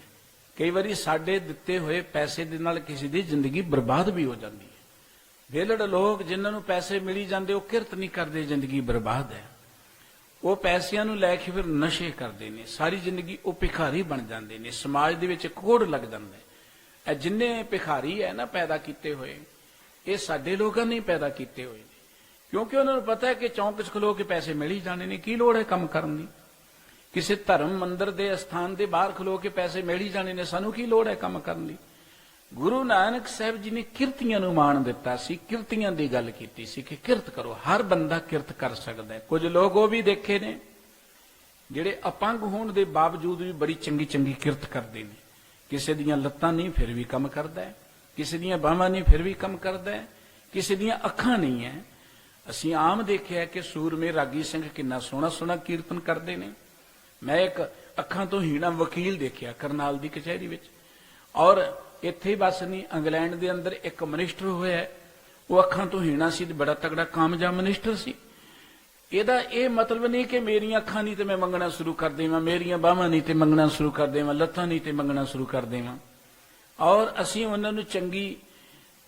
ਕਈ ਵਾਰੀ ਸਾਡੇ ਦਿੱਤੇ ਹੋਏ ਪੈਸੇ ਦੇ ਨਾਲ ਕਿਸੇ ਦੀ ਜ਼ਿੰਦਗੀ ਬਰਬਾਦ ਵੀ ਹੋ ਜਾਂਦੀ ਹੈ। ਵਿਹਲੜ ਲੋਕ ਜਿਨ੍ਹਾਂ ਨੂੰ ਪੈਸੇ ਮਿਲੀ ਜਾਂਦੇ ਉਹ ਕਿਰਤ ਨਹੀਂ ਕਰਦੇ, ਜ਼ਿੰਦਗੀ ਬਰਬਾਦ ਹੈ। ਉਹ ਪੈਸਿਆਂ ਨੂੰ ਲੈ ਕੇ ਫਿਰ ਨਸ਼ੇ ਕਰਦੇ ਨੇ, ਸਾਰੀ ਜ਼ਿੰਦਗੀ ਉਹ ਭਿਖਾਰੀ ਬਣ ਜਾਂਦੇ ਨੇ, ਸਮਾਜ ਦੇ ਵਿੱਚ ਕੋੜ ਲੱਗ ਜਾਂਦਾ ਹੈ। ਇਹ ਜਿੰਨੇ ਭਿਖਾਰੀ ਹੈ ਨਾ ਪੈਦਾ ਕੀਤੇ ਹੋਏ, ਇਹ ਸਾਡੇ ਲੋਕਾਂ ਨੇ ਪੈਦਾ ਕੀਤੇ ਹੋਏ ਨੇ, ਕਿਉਂਕਿ ਉਹਨਾਂ ਨੂੰ ਪਤਾ ਹੈ ਕਿ ਚੌਂਕ 'ਚ ਖਲੋ ਕੇ ਪੈਸੇ ਮਿਲ ਹੀ ਜਾਣੇ ਨੇ, ਕੀ ਲੋੜ ਹੈ ਕੰਮ ਕਰਨ ਦੀ? ਕਿਸੇ ਧਰਮ ਮੰਦਰ ਦੇ ਅਸਥਾਨ ਦੇ ਬਾਹਰ ਖਲੋ ਕੇ ਪੈਸੇ ਮਿਲ ਹੀ ਜਾਣੇ ਨੇ, ਸਾਨੂੰ ਕੀ ਲੋੜ ਹੈ ਕੰਮ ਕਰਨ ਦੀ? ਗੁਰੂ ਨਾਨਕ ਸਾਹਿਬ ਜੀ ਨੇ ਕਿਰਤੀਆਂ ਨੂੰ ਮਾਣ ਦਿੱਤਾ ਸੀ, ਕਿਰਤੀਆਂ ਦੀ ਗੱਲ ਕੀਤੀ ਸੀ ਕਿ ਕਿਰਤ ਕਰੋ, ਹਰ ਬੰਦਾ ਕਿਰਤ ਕਰ ਸਕਦਾ ਹੈ। ਕੁਝ ਲੋਕ ਉਹ ਵੀ ਦੇਖੇ ਨੇ ਜਿਹੜੇ ਅਪੰਗ ਹੋਣ ਦੇ ਬਾਵਜੂਦ ਵੀ ਬੜੀ ਚੰਗੀ ਚੰਗੀ ਕਿਰਤ ਕਰਦੇ ਨੇ। ਕਿਸੇ ਦੀਆਂ ਲੱਤਾਂ ਨਹੀਂ ਫਿਰ ਵੀ ਕੰਮ ਕਰਦਾ ਹੈ, ਕਿਸੇ ਦੀਆਂ ਬਾਹਾਂ ਨਹੀਂ ਫਿਰ ਵੀ ਕੰਮ ਕਰਦਾ ਹੈ, ਕਿਸੇ ਦੀਆਂ ਅੱਖਾਂ ਨਹੀਂ ਹੈ। ਅਸੀਂ ਆਮ ਦੇਖਿਆ ਕਿ ਸੂਰਮੇ ਰਾਗੀ ਸਿੰਘ ਕਿੰਨਾ ਸੋਹਣਾ ਸੋਹਣਾ ਕੀਰਤਨ ਕਰਦੇ ਨੇ। ਮੈਂ ਇੱਕ ਅੱਖਾਂ ਤੋਂ ਹੀਣਾ ਵਕੀਲ ਦੇਖਿਆ ਕਰਨਾਲ ਦੀ ਕਚਹਿਰੀ ਵਿੱਚ, ਔਰ ਇੱਥੇ ਬਸ ਨਹੀਂ, ਇੰਗਲੈਂਡ ਦੇ ਅੰਦਰ ਇੱਕ ਮਨਿਸਟਰ ਹੋਇਆ, ਉਹ ਅੱਖਾਂ ਤੋਂ ਹੀਣਾ ਸੀ ਤੇ ਬੜਾ ਤਗੜਾ ਕਾਮਯਾਬ ਮਨਿਸਟਰ ਸੀ। ਇਹਦਾ ਇਹ ਮਤਲਬ ਨਹੀਂ ਕਿ ਮੇਰੀਆਂ ਅੱਖਾਂ ਨਹੀਂ ਤੇ ਮੈਂ ਮੰਗਣਾ ਸ਼ੁਰੂ ਕਰ ਦੇਵਾਂ, ਮੇਰੀਆਂ ਬਾਹਾਂ ਨਹੀਂ ਤੇ ਮੰਗਣਾ ਸ਼ੁਰੂ ਕਰ ਦੇਵਾਂ, ਲੱਤਾਂ ਨਹੀਂ ਤੇ ਮੰਗਣਾ ਸ਼ੁਰੂ ਕਰ ਦੇਵਾਂ। ਔਰ ਅਸੀਂ ਉਹਨਾਂ ਨੂੰ ਚੰਗੀ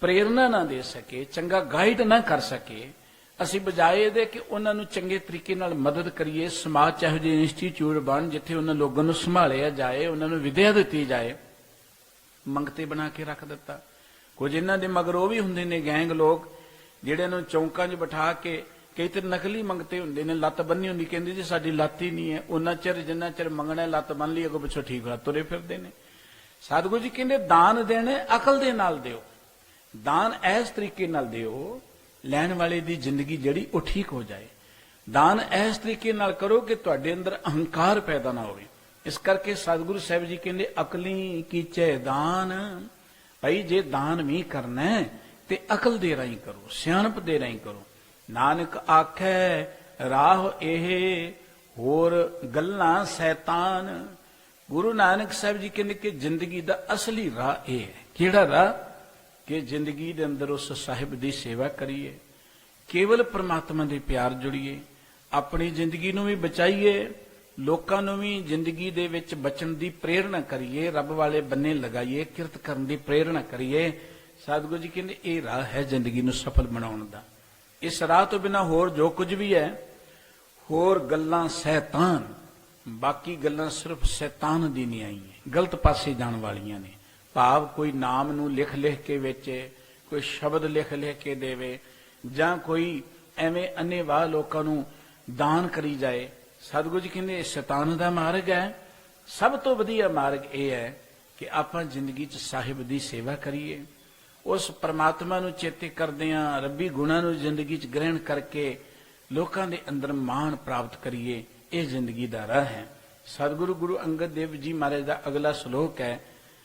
ਪ੍ਰੇਰਨਾ ਨਾ ਦੇ ਸਕੇ, ਚੰਗਾ ਗਾਈਡ ਨਾ ਕਰ ਸਕੇ। ਅਸੀਂ ਬਜਾਏ ਇਹਦੇ ਕਿ ਉਹਨਾਂ ਨੂੰ ਚੰਗੇ ਤਰੀਕੇ ਨਾਲ ਮਦਦ ਕਰੀਏ। ਸਮਾਜ 'ਚ ਇਹੋ ਜਿਹੇ ਇੰਸਟੀਚਿਊਟ ਬਣ ਜਿੱਥੇ ਉਹਨਾਂ ਲੋਕਾਂ ਨੂੰ ਸੰਭਾਲਿਆ ਜਾਏ, ਉਹਨਾਂ ਨੂੰ ਵਿਦਿਆ ਦਿੱਤੀ ਜਾਏ। ਮੰਗਤੇ ਬਣਾ ਕੇ ਰੱਖ ਦਿੱਤਾ। ਕੁਝ ਇਹਨਾਂ ਦੇ ਮਗਰ ਉਹ ਵੀ ਹੁੰਦੇ ਨੇ ਗੈਂਗ ਲੋਕ ਜਿਹੜੇ ਨੂੰ ਚੌਂਕਾਂ 'ਚ ਬਿਠਾ ਕੇ ਕਈ ਤੇ ਨਕਲੀ ਮੰਗਤੇ ਹੁੰਦੇ ਨੇ, ਲੱਤ ਬੰਨੀ ਹੁੰਦੀ, ਕਹਿੰਦੇ ਜੀ ਸਾਡੀ ਲੱਤ ਹੀ ਨਹੀਂ ਹੈ, ਉਹਨਾਂ ਚਿਰ ਜਿੰਨਾ ਚਿਰ ਮੰਗਣਾ ਲੱਤ ਬੰਨ ਲਈ, ਅੱਗੋਂ ਪਿੱਛੋਂ ਠੀਕ ਹੋਇਆ ਤੁਰੇ ਫਿਰਦੇ ਨੇ। ਸਤਿਗੁਰੂ ਜੀ ਕਹਿੰਦੇ ਦਾਨ ਦੇਣੇ ਅਕਲ ਦੇ ਨਾਲ ਦਿਓ, ਦਾਨ ਇਸ ਤਰੀਕੇ ਨਾਲ ਦਿਓ ਲੈਣ ਵਾਲੇ ਦੀ ਜ਼ਿੰਦਗੀ ਜਿਹੜੀ ਉਹ ਠੀਕ ਹੋ ਜਾਏ। ਦਾਨ ਇਸ ਤਰੀਕੇ ਨਾਲ ਕਰੋ ਕਿ ਤੁਹਾਡੇ ਅੰਦਰ ਅਹੰਕਾਰ ਪੈਦਾ ਨਾ ਹੋਵੇ। ਇਸ ਕਰਕੇ ਸਤਿਗੁਰੂ ਸਾਹਿਬ ਜੀ ਕਹਿੰਦੇ ਅਕਲੀ ਕੀਚੇ ਦਾਨ, ਭਾਈ ਜੇ ਦਾਨ ਵੀ ਕਰਨਾ ਹੈ ਤੇ ਅਕਲ ਦੇ ਰਾਹੀਂ ਕਰੋ, ਸਿਆਣਪ ਦੇ ਰਾਹੀਂ ਕਰੋ। ਨਾਨਕ ਆਖੈ ਰਾਹ ਇਹ ਹੋਰ ਗੱਲਾਂ ਸ਼ੈਤਾਨ। ਗੁਰੂ ਨਾਨਕ ਸਾਹਿਬ ਜੀ ਕਹਿੰਦੇ ਕਿ ਜ਼ਿੰਦਗੀ ਦਾ ਅਸਲੀ ਰਾਹ ਇਹ ਹੈ। ਕਿਹੜਾ ਰਾਹ? ਕਿ ਜ਼ਿੰਦਗੀ ਦੇ ਅੰਦਰ ਉਸ ਸਾਹਿਬ ਦੀ ਸੇਵਾ ਕਰੀਏ, ਕੇਵਲ ਪ੍ਰਮਾਤਮਾ ਦੇ ਪਿਆਰ ਜੁੜੀਏ, ਆਪਣੀ ਜ਼ਿੰਦਗੀ ਨੂੰ ਵੀ ਬਚਾਈਏ, ਲੋਕਾਂ ਨੂੰ ਵੀ ਜ਼ਿੰਦਗੀ ਦੇ ਵਿੱਚ ਬਚਣ ਦੀ ਪ੍ਰੇਰਣਾ ਕਰੀਏ, ਰੱਬ ਵਾਲੇ ਬੰਨੇ ਲਗਾਈਏ, ਕਿਰਤ ਕਰਨ ਦੀ ਪ੍ਰੇਰਣਾ ਕਰੀਏ। ਸਤਿਗੁਰੂ ਜੀ ਕਹਿੰਦੇ ਇਹ ਰਾਹ ਹੈ ਜ਼ਿੰਦਗੀ ਨੂੰ ਸਫਲ ਬਣਾਉਣ ਦਾ। ਇਸ ਰਾਹ ਤੋਂ ਬਿਨਾਂ ਹੋਰ ਜੋ ਕੁਝ ਵੀ ਹੈ ਹੋਰ ਗੱਲਾਂ ਸ਼ੈਤਾਨ, ਬਾਕੀ ਗੱਲਾਂ ਸਿਰਫ ਸ਼ੈਤਾਨ ਦੀ ਨਹੀਂ ਆਈਆਂ, ਗਲਤ ਪਾਸੇ ਜਾਣ ਵਾਲੀਆਂ ਨੇ। ਭਾਵ ਕੋਈ ਨਾਮ ਨੂੰ ਲਿਖ ਲਿਖ ਕੇ ਵੇਚੇ, ਕੋਈ ਸ਼ਬਦ ਲਿਖ ਲਿਖ ਕੇ ਦੇਵੇ, ਜਾਂ ਕੋਈ ਐਵੇਂ ਅੰਨ੍ਹੇਵਾਹ ਲੋਕਾਂ ਨੂੰ ਦਾਨ ਕਰੀ ਜਾਏ। ਸਤਿਗੁਰੂ ਜੀ ਕਹਿੰਦੇ ਇਹ ਸ਼ੈਤਾਨ ਦਾ ਮਾਰਗ ਹੈ। ਸਭ ਤੋਂ ਵਧੀਆ ਮਾਰਗ ਇਹ ਹੈ ਕਿ ਆਪਾਂ ਜ਼ਿੰਦਗੀ 'ਚ ਸਾਹਿਬ ਦੀ ਸੇਵਾ ਕਰੀਏ, ਉਸ ਪਰਮਾਤਮਾ ਨੂੰ ਚੇਤੇ ਕਰਦਿਆਂ ਰੱਬੀ ਗੁਣਾਂ ਨੂੰ ਜ਼ਿੰਦਗੀ 'ਚ ਗ੍ਰਹਿਣ ਕਰਕੇ ਲੋਕਾਂ ਦੇ ਅੰਦਰ ਮਾਣ ਪ੍ਰਾਪਤ ਕਰੀਏ। ਇਹ ਜ਼ਿੰਦਗੀ ਦਾ ਰਾਹ ਹੈ। ਸਤਿਗੁਰੂ ਗੁਰੂ ਅੰਗਦ ਦੇਵ ਜੀ ਮਹਾਰਾਜ ਦਾ ਅਗਲਾ ਸ਼ਲੋਕ ਹੈ,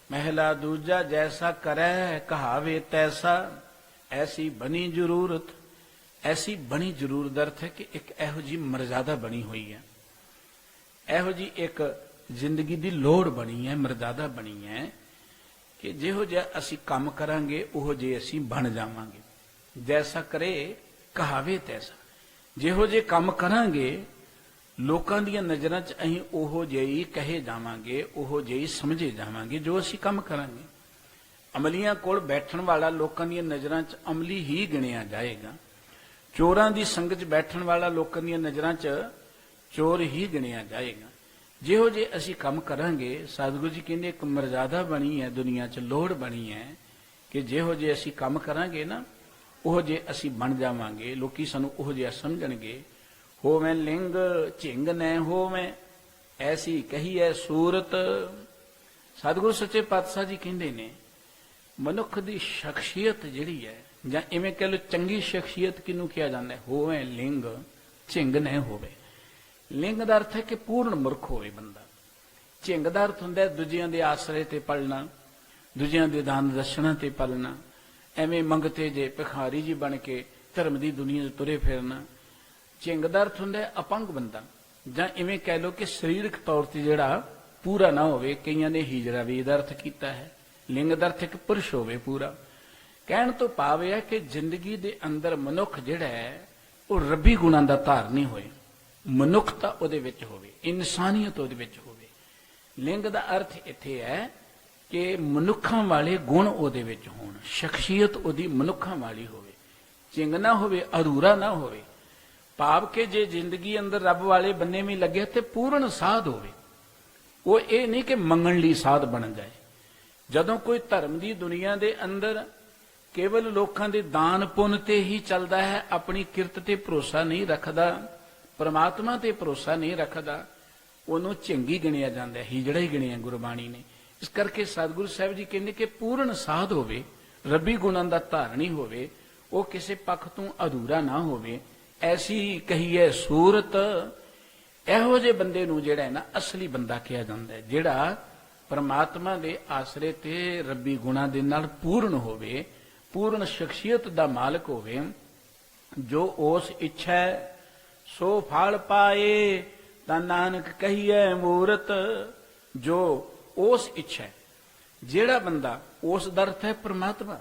ਮਹਿਲਾ ਦੂਜਾ ਜੈਸਾ ਕਰੈ ਕਹਾਵੇ ਤੈਸਾ, ਐਸੀ ਬਣੀ ਜ਼ਰੂਰਤ। ਐਸੀ ਬਣੀ ਜ਼ਰੂਰਤ ਦਾ ਅਰਥ ਹੈ ਕਿ ਇੱਕ ਇਹੋ ਜਿਹੀ ਮਰਜ਼ਾਦਾ ਬਣੀ ਹੋਈ ਹੈ, ਇਹੋ ਜਿਹੀ ਇੱਕ ਜ਼ਿੰਦਗੀ ਦੀ ਲੋੜ ਬਣੀ ਹੈ, ਮਰਜ਼ਾਦਾ ਬਣੀ ਹੈ ਕਿ ਜਿਹੋ ਜਿਹਾ ਅਸੀਂ ਕੰਮ ਕਰਾਂਗੇ ਉਹੋ ਜਿਹੇ ਅਸੀਂ ਬਣ ਜਾਵਾਂਗੇ। ਜੈਸਾ ਕਰੇ ਕਹਾਵੇ ਤੈਸਾ, ਜਿਹੋ ਜਿਹੇ ਕੰਮ ਕਰਾਂਗੇ ਲੋਕਾਂ ਦੀਆਂ ਨਜ਼ਰਾਂ 'ਚ ਅਸੀਂ ਉਹੋ ਜਿਹੀ ਕਹੇ ਜਾਵਾਂਗੇ, ਉਹੋ ਜਿਹੀ ਸਮਝੇ ਜਾਵਾਂਗੇ ਜੋ ਅਸੀਂ ਕੰਮ ਕਰਾਂਗੇ। ਅਮਲੀਆਂ ਕੋਲ ਬੈਠਣ ਵਾਲਾ ਲੋਕਾਂ ਦੀਆਂ ਨਜ਼ਰਾਂ 'ਚ ਅਮਲੀ ਹੀ ਗਿਣਿਆ ਜਾਏਗਾ। ਚੋਰਾਂ ਦੀ ਸੰਗਤ 'ਚ ਬੈਠਣ ਵਾਲਾ ਲੋਕਾਂ ਦੀਆਂ ਨਜ਼ਰਾਂ 'ਚ ਚੋਰ ਹੀ ਗਿਣਿਆ ਜਾਏਗਾ। ਜਿਹੋ ਜੇ ਅਸੀਂ ਕੰਮ ਕਰਾਂਗੇ, ਸਤਿਗੁਰੂ ਜੀ ਕਹਿੰਦੇ ਇੱਕ ਮਰਜ਼ਾਦਾ ਬਣੀ ਹੈ ਦੁਨੀਆ 'ਚ, ਲੋੜ ਬਣੀ ਹੈ ਕਿ ਜਿਹੋ ਜੇ ਅਸੀਂ ਕੰਮ ਕਰਾਂਗੇ ਨਾ ਉਹੋ ਜੇ ਅਸੀਂ ਬਣ ਜਾਵਾਂਗੇ, ਲੋਕੀ ਸਾਨੂੰ ਉਹੋ ਜਿਹਾ ਸਮਝਣਗੇ। ਹੋਵੇਂ ਲਿੰਗ ਝਿੰਗ ਨੈ ਹੋਵੇਂ, ਐਸੀ ਕਹੀਐ ਸੂਰਤ। ਸਤਿਗੁਰੂ ਸੱਚੇ ਪਾਤਸ਼ਾਹ ਜੀ ਕਹਿੰਦੇ ਨੇ ਮਨੁੱਖ ਦੀ ਸ਼ਖਸੀਅਤ ਜਿਹੜੀ ਹੈ, ਜਾਂ ਇਵੇਂ ਕਹਿ ਲਓ ਚੰਗੀ ਸ਼ਖਸੀਅਤ ਕਿਹਨੂੰ ਕਿਹਾ ਜਾਂਦਾ ਹੈ, ਹੋਵੇਂ ਲਿੰਗ ਝਿੰਗ ਨੈ ਹੋਵੇ। ਲਿੰਗ ਦਾ ਅਰਥ ਹੈ ਕਿ ਪੂਰਨ ਮੁਰਖ ਹੋਵੇ ਬੰਦਾ। ਝਿੰਗ ਦਾ ਅਰਥ ਹੁੰਦਾ ਦੂਜਿਆਂ ਦੇ ਆਸਰੇ ਤੇ ਪਲਣਾ, ਦੂਜਿਆਂ ਦੇ ਦਾਨ ਦਸ਼ਣਾ ਤੇ ਪਲਣਾ, ਐਵੇਂ ਮੰਗਤੇ ਜੇ ਭਿਖਾਰੀ ਜੀ ਬਣ ਕੇ ਧਰਮ ਦੀ ਦੁਨੀਆ 'ਚ ਤੁਰੇ ਫਿਰਨਾ। ਝਿੰਗ ਦਾ ਅਰਥ ਹੁੰਦਾ ਅਪੰਗ ਬੰਦਾ, ਜਾਂ ਇਵੇਂ ਕਹਿ ਲਓ ਕਿ ਸਰੀਰਕ ਤੌਰ ਤੇ ਜਿਹੜਾ ਪੂਰਾ ਨਾ ਹੋਵੇ। ਕਈਆਂ ਨੇ ਹੀਜੜਾ ਵੀ ਇਹਦਾ ਅਰਥ ਕੀਤਾ ਹੈ। ਲਿੰਗ ਦਾ ਅਰਥ ਇੱਕ ਪੁਰਸ਼ ਹੋਵੇ ਪੂਰਾ। ਕਹਿਣ ਤੋਂ ਭਾਵ ਇਹ ਹੈ ਕਿ ਜ਼ਿੰਦਗੀ ਦੇ ਅੰਦਰ ਮਨੁੱਖ ਜਿਹੜਾ ਹੈ ਉਹ ਰੱਬੀ ਗੁਣਾਂ ਦਾ ਧਾਰਨੀ ਹੋਏ, ਮਨੁੱਖਤਾ ਉਹਦੇ ਵਿੱਚ ਹੋਵੇ, ਇਨਸਾਨੀਅਤ ਉਹਦੇ ਵਿੱਚ ਹੋਵੇ। ਲਿੰਗ ਦਾ ਅਰਥ ਇੱਥੇ ਹੈ ਕਿ ਮਨੁੱਖਾਂ ਵਾਲੇ ਗੁਣ ਉਹਦੇ ਵਿੱਚ ਹੋਣ, ਸ਼ਖਸੀਅਤ ਉਹਦੀ ਮਨੁੱਖਾਂ ਵਾਲੀ ਹੋਵੇ, ਝਿੰਗ ਨਾ ਹੋਵੇ, ਅਧੂਰਾ ਨਾ ਹੋਵੇ। ਭਾਵ ਕਿ ਜੇ ਜ਼ਿੰਦਗੀ ਅੰਦਰ ਰੱਬ ਵਾਲੇ ਬੰਨੇ ਵੀ ਲੱਗੇ ਤੇ ਪੂਰਨ ਸਾਧ ਹੋਵੇ। ਉਹ ਇਹ ਨਹੀਂ ਕਿ ਮੰਗਣ ਲਈ ਸਾਧ ਬਣ ਜਾਏ। ਜਦੋਂ ਕੋਈ ਧਰਮ ਦੀ ਦੁਨੀਆ ਦੇ ਅੰਦਰ ਕੇਵਲ ਲੋਕਾਂ ਦੇ ਦਾਨ ਪੁੰਨ ਤੇ ਹੀ ਚੱਲਦਾ ਹੈ, ਆਪਣੀ ਕਿਰਤ ਤੇ ਭਰੋਸਾ ਨਹੀਂ ਰੱਖਦਾ, ਪਰਮਾਤਮਾ ਤੇ ਭਰੋਸਾ ਨਹੀਂ ਰੱਖਦਾ, ਉਹਨੂੰ ਝਿੰਗੀ ਗਿਣਿਆ ਜਾਂਦਾ, ਹੀਜੜਾ ਹੀ ਗਿਣਿਆ ਗੁਰਬਾਣੀ ਨੇ। ਇਸ ਕਰਕੇ ਸਤਿਗੁਰੂ ਸਾਹਿਬ ਜੀ ਕਹਿੰਦੇ ਕਿ ਪੂਰਨ ਸਾਧ ਹੋਵੇ, ਰੱਬੀ ਗੁਣਾਂ ਦਾ ਧਾਰਨੀ ਹੋਵੇ, ਉਹ ਕਿਸੇ ਪੱਖ ਤੋਂ ਅਧੂਰਾ ਨਾ ਹੋਵੇ। ਐਸੀ ਕਹੀਏ ਸੂਰਤ। ਇਹੋ ਜਿਹੇ ਬੰਦੇ ਨੂੰ ਜਿਹੜਾ ਹੈ ਨਾ ਅਸਲੀ ਬੰਦਾ ਕਿਹਾ ਜਾਂਦਾ ਹੈ, ਜਿਹੜਾ ਪਰਮਾਤਮਾ ਦੇ ਆਸਰੇ ਤੇ ਰੱਬੀ ਗੁਣਾਂ ਦੇ ਨਾਲ ਪੂਰਨ ਹੋਵੇ, ਪੂਰਨ ਸ਼ਖਸੀਅਤ ਦਾ ਮਾਲਕ ਹੋਵੇ। ਜੋ ਉਸ ਇੱਛਾ ਸੋ ਫਲ ਪਾਏ, ਤਾਂ ਨਾਨਕ ਕਹੀਏ ਮੂਰਤ। ਜੋ ਉਸ ਇੱਛਾ, ਜਿਹੜਾ ਬੰਦਾ, ਉਸ ਦਾ ਅਰਥ ਹੈ ਪਰਮਾਤਮਾ,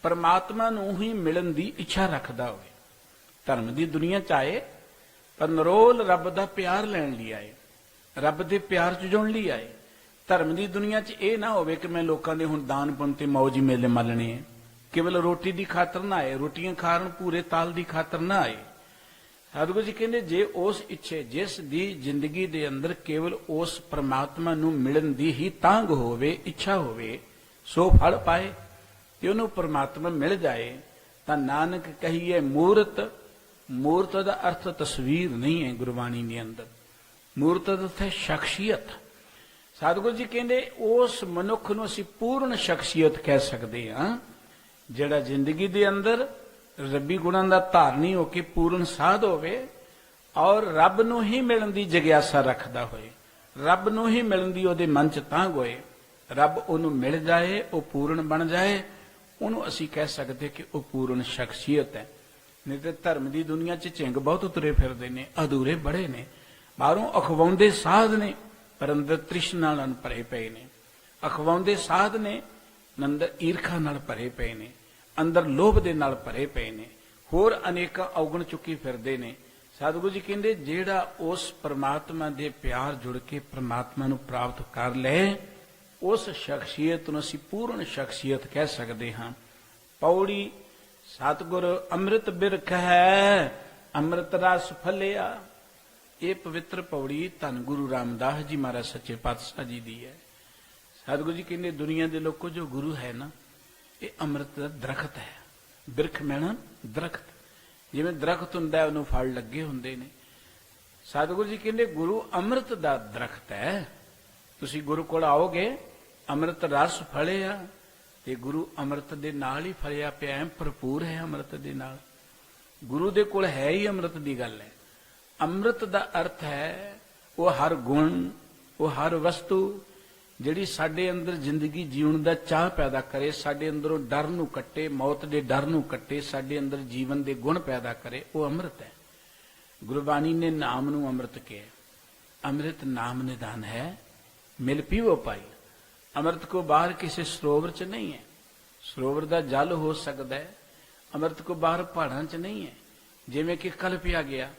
ਪਰਮਾਤਮਾ ਨੂੰ ਹੀ ਮਿਲਣ ਦੀ ਇੱਛਾ ਰੱਖਦਾ ਹੋਵੇ। ਧਰਮ ਦੀ ਦੁਨੀਆ 'ਚ ਆਏ ਪਰ ਨਰੋਲ ਰੱਬ ਦਾ ਪਿਆਰ ਲੈਣ ਲਈ ਆਏ, ਰੱਬ ਦੇ ਪਿਆਰ 'ਚ ਜੁੜਨ ਲਈ ਆਏ। ਧਰਮ ਦੀ ਦੁਨੀਆ 'ਚ ਇਹ ਨਾ ਹੋਵੇ ਕਿ ਮੈਂ ਲੋਕਾਂ ਦੇ ਹੁਣ ਦਾਨ ਪੁੰਨ ਤੇ ਮੌਜ ਮੇਲੇ ਮਲਣੇ ਹੈ। ਕੇਵਲ ਰੋਟੀ ਦੀ ਖਾਤਰ ਨਾ ਆਏ, ਰੋਟੀਆਂ ਖਾਣ ਪੂਰੇ ਤਾਲ ਦੀ ਖਾਤਰ ਨਾ ਆਏ। ਸਤਿਗੁਰੂ ਜੀ ਕਹਿੰਦੇ ਜੇ ਉਸ ਇੱਛੇ, ਜਿਸ ਦੀ ਜ਼ਿੰਦਗੀ ਦੇ ਅੰਦਰ ਕੇਵਲ ਉਸ ਪਰਮਾਤਮਾ ਨੂੰ ਮਿਲਣ ਦੀ ਹੀ ਤਾਂਘ ਹੋਵੇ, ਇੱਛਾ ਹੋਵੇ, ਸੋ ਫਲ ਪਾਏ, ਤੇ ਉਹਨੂੰ ਪਰਮਾਤਮਾ ਮਿਲ ਜਾਏ, ਤਾਂ ਨਾਨਕ ਕਹੀਏ ਮੂਰਤ। ਮੂਰਤ ਦਾ ਅਰਥ ਤਸਵੀਰ ਨਹੀਂ ਹੈ ਗੁਰਬਾਣੀ ਦੇ ਅੰਦਰ। ਮੂਰਤ ਦਾ ਅਰਥ ਹੈ ਸ਼ਖਸੀਅਤ। ਸਤਿਗੁਰੂ ਜੀ ਕਹਿੰਦੇ ਉਸ ਮਨੁੱਖ ਨੂੰ ਅਸੀਂ ਪੂਰਨ ਸ਼ਖਸੀਅਤ ਕਹਿ ਸਕਦੇ ਹਾਂ ਜਿਹੜਾ ਜ਼ਿੰਦਗੀ ਦੇ ਅੰਦਰ ਰੱਬੀ ਗੁਣਾਂ ਦਾ ਧਾਰਨੀ ਹੋ ਕੇ ਪੂਰਨ ਸਾਧ ਹੋਵੇ ਔਰ ਰੱਬ ਨੂੰ ਹੀ ਮਿਲਣ ਦੀ ਜਗਿਆਸਾ ਰੱਖਦਾ ਹੋਏ, ਰੱਬ ਨੂੰ ਹੀ ਮਿਲਣ ਦੀ ਉਹਦੇ ਮਨ ਚ ਤਾਂਘ ਹੋਏ, ਰੱਬ ਉਹਨੂੰ ਮਿਲ ਜਾਏ, ਉਹ ਪੂਰਨ ਬਣ ਜਾਏ, ਉਹਨੂੰ ਅਸੀਂ ਕਹਿ ਸਕਦੇ ਕਿ ਉਹ ਪੂਰਨ ਸ਼ਖਸੀਅਤ ਹੈ। ਨਹੀਂ ਤੇ ਧਰਮ ਦੀ ਦੁਨੀਆ 'ਚ ਝਿੰਗ ਬਹੁਤ ਤੁਰੇ ਫਿਰਦੇ ਨੇ, ਅਧੂਰੇ ਬੜੇ ਨੇ, ਬਾਹਰੋਂ ਅਖਵਾਉਂਦੇ ਸਾਧ ਨੇ ਪਰ ਅੰਦਰ ਤ੍ਰਿਸ਼ਨਾ ਨਾਲ ਭਰੇ ਪਏ ਨੇ, ਅਖਵਾਉਂਦੇ ਸਾਧ ਨੇ ਅੰਦਰ ਈਰਖਾ ਨਾਲ ਭਰੇ ਪਏ ਨੇ, ਅੰਦਰ ਲੋਭ ਦੇ ਨਾਲ ਭਰੇ ਪਏ ਨੇ, ਹੋਰ ਅਨੇਕਾਂ ਔਗਣ ਚੁੱਕੀ ਫਿਰਦੇ ਨੇ। ਸਤਿਗੁਰੂ ਜੀ ਕਹਿੰਦੇ ਜਿਹੜਾ ਉਸ ਪਰਮਾਤਮਾ ਦੇ ਪਿਆਰ ਜੁੜ ਕੇ ਪਰਮਾਤਮਾ ਨੂੰ ਪ੍ਰਾਪਤ ਕਰ ਲੈ, ਉਸ ਸ਼ਖਸੀਅਤ ਨੂੰ ਅਸੀਂ ਪੂਰਨ ਸ਼ਖਸੀਅਤ ਕਹਿ ਸਕਦੇ ਹਾਂ। ਪੌੜੀ ਸਤਿਗੁਰ ਅੰਮ੍ਰਿਤ ਬਿਰਖ ਹੈ, ਅੰਮ੍ਰਿਤ ਰਸ ਫਲਿਆ। ਇਹ ਪਵਿੱਤਰ ਪੌੜੀ ਧੰਨ ਗੁਰੂ ਰਾਮਦਾਸ ਜੀ ਮਹਾਰਾਜ ਸੱਚੇ ਪਾਤਸ਼ਾਹ ਜੀ ਦੀ ਹੈ। ਸਤਿਗੁਰੂ ਜੀ ਕਹਿੰਦੇ ਦੁਨੀਆ ਦੇ ਲੋਕੋ ਜੋ ਗੁਰੂ ਹੈ ਨਾ, ਇਹ ਅੰਮ੍ਰਿਤ ਦਾ ਦਰਖਤ ਹੈ। ਬਿਰਖ ਮੈਣਾ ਦਰਖਤ, ਜਿਵੇਂ ਦਰਖਤ ਹੁੰਦਾ ਉਹਨੂੰ ਫਲ ਲੱਗੇ ਹੁੰਦੇ ਨੇ। ਸਤਿਗੁਰੂ ਜੀ ਕਹਿੰਦੇ ਗੁਰੂ ਅੰਮ੍ਰਿਤ ਦਾ ਦਰਖਤ ਹੈ। ਤੁਸੀਂ ਗੁਰੂ ਕੋਲ ਆਓਗੇ, ਅੰਮ੍ਰਿਤ ਰਸ ਫਲਿਆ, ਤੇ ਗੁਰੂ ਅੰਮ੍ਰਿਤ ਦੇ ਨਾਲ ਹੀ ਫਲਿਆ ਪਿਆ ਹੈ, ਭਰਪੂਰ ਹੈ ਅੰਮ੍ਰਿਤ ਦੇ ਨਾਲ। ਗੁਰੂ ਦੇ ਕੋਲ ਹੈ ਹੀ ਅੰਮ੍ਰਿਤ ਦੀ ਗੱਲ ਹੈ। ਅੰਮ੍ਰਿਤ ਦਾ ਅਰਥ ਹੈ ਉਹ ਹਰ ਗੁਣ, ਉਹ ਹਰ ਵਸਤੂ ਜਿਹੜੀ ਸਾਡੇ ਅੰਦਰ ਜ਼ਿੰਦਗੀ ਜੀਉਣ ਦਾ ਚਾਹ ਪੈਦਾ ਕਰੇ, ਸਾਡੇ ਅੰਦਰੋਂ ਡਰ ਨੂੰ ਕੱਟੇ, ਮੌਤ ਦੇ ਡਰ ਨੂੰ ਕੱਟੇ, ਸਾਡੇ ਅੰਦਰ ਜੀਵਨ ਦੇ ਗੁਣ ਪੈਦਾ ਕਰੇ, ਉਹ ਅੰਮ੍ਰਿਤ ਹੈ। ਗੁਰਬਾਣੀ ਨੇ ਨਾਮ ਨੂੰ ਅੰਮ੍ਰਿਤ ਕਿਹਾ। ਅੰਮ੍ਰਿਤ ਨਾਮ ਨਿਦਾਨ ਹੈ, ਮਿਲ ਪੀਵੋ ਪਾਈ। ਅੰਮ੍ਰਿਤ ਕੋ ਬਾਹਰ ਕਿਸੇ ਸਰੋਵਰ 'ਚ ਨਹੀਂ ਹੈ। ਸਰੋਵਰ ਦਾ ਜਲ ਹੋ ਸਕਦਾ ਹੈ, ਅੰਮ੍ਰਿਤ ਕੋ ਬਾਹਰ ਪਹਾੜਾਂ 'ਚ ਨਹੀਂ ਹੈ। ਜਿਵੇਂ ਕਿ ਕਲਪਿਆ ਗਿਆ,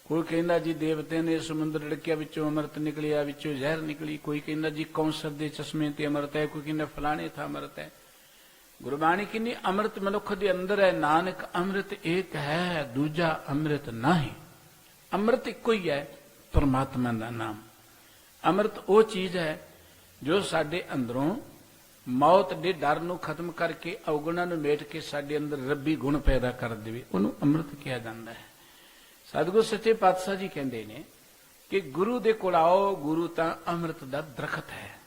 ਕੋਈ ਕਹਿੰਦਾ ਜੀ ਦੇਵਤੇ ਨੇ ਸਮੁੰਦਰ ਡਿੜਕਿਆ, ਵਿੱਚੋਂ ਅੰਮ੍ਰਿਤ ਨਿਕਲਿਆ, ਵਿੱਚੋਂ ਜ਼ਹਿਰ ਨਿਕਲੀ। ਕੋਈ ਕਹਿੰਦਾ ਜੀ ਕੌਂਸਰ ਦੇ ਚਸ਼ਮੇ ਤੇ ਅੰਮ੍ਰਿਤ ਹੈ, ਕੋਈ ਕਹਿੰਦਾ ਫਲਾਣੇ ਥਾਂ ਅੰਮ੍ਰਿਤ ਹੈ। ਗੁਰਬਾਣੀ ਕਹਿੰਦੀ ਅੰਮ੍ਰਿਤ ਮਨੁੱਖ ਦੇ ਅੰਦਰ ਹੈ। ਨਾਨਕ ਅੰਮ੍ਰਿਤ ਏਕ ਹੈ, ਦੂਜਾ ਅੰਮ੍ਰਿਤ ਨਹੀਂ। ਅੰਮ੍ਰਿਤ ਇੱਕੋ ਹੀ ਹੈ, ਪਰਮਾਤਮਾ ਦਾ ਨਾਮ। ਅੰਮ੍ਰਿਤ ਉਹ ਚੀਜ਼ ਹੈ ਜੋ ਸਾਡੇ ਅੰਦਰੋਂ ਮੌਤ ਦੇ ਡਰ ਨੂੰ ਖਤਮ ਕਰਕੇ, ਔਗਣਾਂ ਨੂੰ ਮੇਟ ਕੇ ਸਾਡੇ ਅੰਦਰ ਰੱਬੀ ਗੁਣ ਪੈਦਾ ਕਰ ਦੇਵੇ, ਉਹਨੂੰ ਅੰਮ੍ਰਿਤ ਕਿਹਾ ਜਾਂਦਾ ਹੈ। ਸਤਿਗੁਰੂ ਸੱਚੇ ਪਾਤਸ਼ਾਹ ਜੀ ਕਹਿੰਦੇ ਨੇ ਕਿ ਗੁਰੂ ਦੇ ਕੋਲ ਆਓ, ਗੁਰੂ ਤਾਂ ਅੰਮ੍ਰਿਤ ਦਾ ਦਰਖਤ ਹੈ।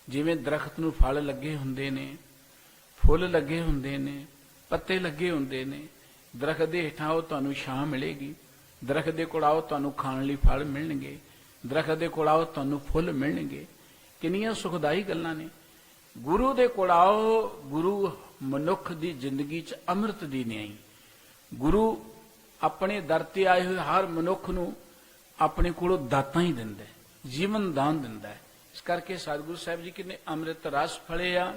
ਜਿਵੇਂ ਦਰਖਤ ਨੂੰ ਫਲ ਲੱਗੇ ਹੁੰਦੇ ਨੇ, ਫੁੱਲ ਲੱਗੇ ਹੁੰਦੇ ਨੇ, ਪੱਤੇ ਲੱਗੇ ਹੁੰਦੇ ਨੇ, ਦਰਖਤ ਦੇ ਹੇਠਾਂ ਆਓ ਤੁਹਾਨੂੰ ਛਾਂ ਮਿਲੇਗੀ, ਦਰਖਤ ਦੇ ਕੋਲ ਆਓ ਤੁਹਾਨੂੰ ਖਾਣ ਲਈ ਫਲ ਮਿਲਣਗੇ, ਦਰਖਤ ਦੇ ਕੋਲ ਆਓ ਤੁਹਾਨੂੰ ਫੁੱਲ ਮਿਲਣਗੇ। ਕਿੰਨੀਆਂ ਸੁਖਦਾਈ ਗੱਲਾਂ ਨੇ। ਗੁਰੂ ਦੇ ਕੋਲ ਆਓ, ਗੁਰੂ ਮਨੁੱਖ ਦੀ ਜ਼ਿੰਦਗੀ 'ਚ ਅੰਮ੍ਰਿਤ ਦੀ ਨਿਆਈ। ਗੁਰੂ ਆਪਣੇ ਦਰ ਤੇ ਆਏ ਹੋਏ ਹਰ ਮਨੁੱਖ ਨੂੰ ਆਪਣੇ ਕੋਲੋਂ ਦਾਤਾਂ ਹੀ ਦਿੰਦਾ, ਜੀਵਨ ਦਾਨ ਦਿੰਦਾ ਹੈ। ਇਸ ਕਰਕੇ ਸਤਿਗੁਰੂ ਸਾਹਿਬ ਜੀ ਕਹਿੰਦੇ ਅੰਮ੍ਰਿਤ ਰਸ ਫਲਿਆ,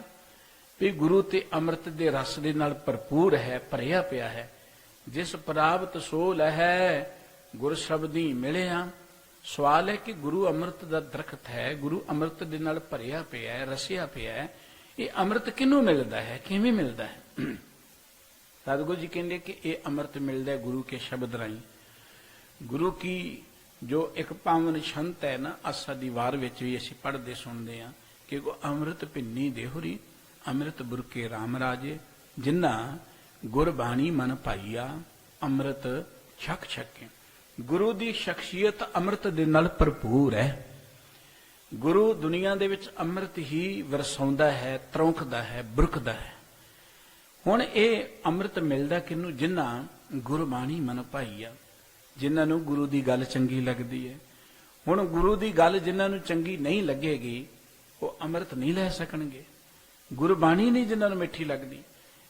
ਵੀ ਗੁਰੂ ਤੇ ਅੰਮ੍ਰਿਤ ਦੇ ਰਸ ਦੇ ਨਾਲ ਭਰਪੂਰ ਹੈ, ਭਰਿਆ ਪਿਆ ਹੈ। ਜਿਸ ਪ੍ਰਾਪਤ ਸੋ ਲਹੈ, ਗੁਰ ਸ਼ਬਦੀ ਮਿਲਿਆ। ਸਵਾਲ ਹੈ ਕਿ ਗੁਰੂ ਅੰਮ੍ਰਿਤ ਦਾ ਦਰਖਤ ਹੈ, ਗੁਰੂ ਅੰਮ੍ਰਿਤ ਦੇ ਨਾਲ ਭਰਿਆ ਪਿਆ ਹੈ, ਰਸਿਆ ਪਿਆ ਹੈ। ਇਹ ਅੰਮ੍ਰਿਤ ਕਿਹਨੂੰ ਮਿਲਦਾ ਹੈ, ਕਿਵੇਂ ਮਿਲਦਾ ਹੈ? ਸਤਿਗੁਰੂ ਜੀ ਕਹਿੰਦੇ ਕਿ ਇਹ ਅੰਮ੍ਰਿਤ ਮਿਲਦਾ ਹੈ ਗੁਰੂ ਕੇ ਸ਼ਬਦ ਰਾਹੀਂ। ਗੁਰੂ ਕੀ ਜੋ ਇੱਕ ਪਾਵਨ ਛੰਤ ਹੈ ਨਾ, ਆਸਾ ਦੀ ਵਾਰ ਵਿੱਚ ਵੀ ਅਸੀਂ ਪੜ੍ਹਦੇ ਸੁਣਦੇ ਹਾਂ ਕਿ ਅੰਮ੍ਰਿਤ ਭਿੰਨੀ ਦੇਹੁਰੀ, ਅੰਮ੍ਰਿਤ ਬੁਰਕੇ ਰਾਮ ਰਾਜੇ, ਜਿਨ੍ਹਾਂ ਗੁਰਬਾਣੀ ਮਨ ਭਾਈਆ, ਅੰਮ੍ਰਿਤ ਛਕ ਛਕੇ। ਗੁਰੂ ਦੀ ਸ਼ਖਸੀਅਤ ਅੰਮ੍ਰਿਤ ਦੇ ਨਾਲ ਭਰਪੂਰ ਹੈ। ਗੁਰੂ ਦੁਨੀਆ ਦੇ ਵਿੱਚ ਅੰਮ੍ਰਿਤ ਹੀ ਵਰਸਾਉਂਦਾ ਹੈ, ਤਰੌਂਕਦਾ ਹੈ, ਬੁਰਕਦਾ ਹੈ। ਹੁਣ ਇਹ ਅੰਮ੍ਰਿਤ ਮਿਲਦਾ ਕਿਹਨੂੰ? ਜਿਨ੍ਹਾਂ ਗੁਰਬਾਣੀ ਮਨ ਭਾਈਆ, ਜਿਨ੍ਹਾਂ ਨੂੰ ਗੁਰੂ ਦੀ ਗੱਲ ਚੰਗੀ ਲੱਗਦੀ ਹੈ। ਹੁਣ ਗੁਰੂ ਦੀ ਗੱਲ ਜਿਨ੍ਹਾਂ ਨੂੰ ਚੰਗੀ ਨਹੀਂ ਲੱਗੇਗੀ, ਉਹ ਅੰਮ੍ਰਿਤ ਨਹੀਂ ਲੈ ਸਕਣਗੇ। ਗੁਰਬਾਣੀ ਨਹੀਂ ਜਿਨ੍ਹਾਂ ਨੂੰ ਮਿੱਠੀ ਲੱਗਦੀ।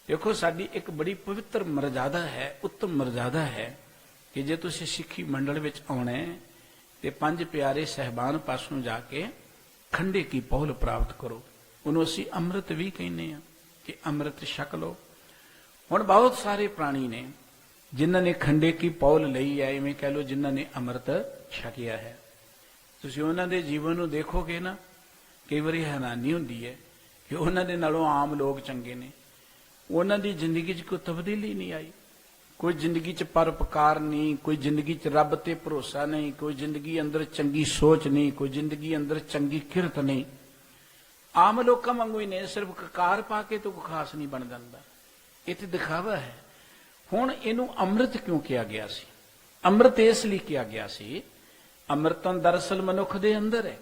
ਦੇਖੋ ਸਾਡੀ ਇੱਕ ਬੜੀ ਪਵਿੱਤਰ ਮਰਜ਼ਾਦਾ ਹੈ, ਉੱਤਮ ਮਰਜ਼ਾਦਾ ਹੈ ਕਿ ਜੇ ਤੁਸੀਂ ਸਿੱਖੀ ਮੰਡਲ ਵਿੱਚ ਆਉਣਾ ਹੈ ਤੇ ਪੰਜ ਪਿਆਰੇ ਸਹਿਬਾਨ ਪਾਸੋਂ ਜਾ ਕੇ ਖੰਡੇ ਕੀ ਪਹੁਲ ਪ੍ਰਾਪਤ ਕਰੋ। ਉਹਨੂੰ ਅਸੀਂ ਅੰਮ੍ਰਿਤ ਵੀ ਕਹਿੰਦੇ ਹਾਂ ਕਿ ਅੰਮ੍ਰਿਤ ਛਕ ਲਓ। ਹੁਣ ਬਹੁਤ ਸਾਰੇ ਪ੍ਰਾਣੀ ਨੇ ਜਿਨ੍ਹਾਂ ਨੇ ਖੰਡੇ ਕੀ ਪਹੁਲ ਲਈ ਹੈ, ਇਵੇਂ ਕਹਿ ਲਓ ਜਿਨ੍ਹਾਂ ਨੇ ਅੰਮ੍ਰਿਤ ਛਕਿਆ ਹੈ। ਤੁਸੀਂ ਉਹਨਾਂ ਦੇ ਜੀਵਨ ਨੂੰ ਦੇਖੋਗੇ ਨਾ, ਕਈ ਵਾਰੀ ਹੈਰਾਨੀ ਹੁੰਦੀ ਹੈ ਕਿ ਉਹਨਾਂ ਦੇ ਨਾਲੋਂ ਆਮ ਲੋਕ ਚੰਗੇ ਨੇ। ਉਹਨਾਂ ਦੀ ਜ਼ਿੰਦਗੀ 'ਚ ਕੋਈ ਤਬਦੀਲੀ ਨਹੀਂ ਆਈ, ਕੋਈ ਜ਼ਿੰਦਗੀ 'ਚ ਪਰਉਪਕਾਰ ਨਹੀਂ, ਕੋਈ ਜ਼ਿੰਦਗੀ 'ਚ ਰੱਬ ਤੇ ਭਰੋਸਾ ਨਹੀਂ, ਕੋਈ ਜ਼ਿੰਦਗੀ ਅੰਦਰ ਚੰਗੀ ਸੋਚ ਨਹੀਂ, ਕੋਈ ਜ਼ਿੰਦਗੀ ਅੰਦਰ ਚੰਗੀ ਕਿਰਤ ਨਹੀਂ। ਆਮ ਲੋਕਾਂ ਵਾਂਗੂ ਹੀ ਨੇ, ਸਿਰਫ ਕਕਾਰ ਪਾ ਕੇ ਤਾਂ ਕੋਈ ਖਾਸ ਨਹੀਂ ਬਣ ਜਾਂਦਾ। ਇਹ ਤੇ ਦਿਖਾਵਾ ਹੈ। ਹੁਣ ਇਹਨੂੰ ਅੰਮ੍ਰਿਤ ਕਿਉਂ ਕਿਹਾ ਗਿਆ ਸੀ? ਅੰਮ੍ਰਿਤ ਇਸ ਲਈ ਕਿਹਾ ਗਿਆ ਸੀ, ਅੰਮ੍ਰਿਤਨ ਦਰਅਸਲ ਮਨੁੱਖ ਦੇ ਅੰਦਰ ਹੈ।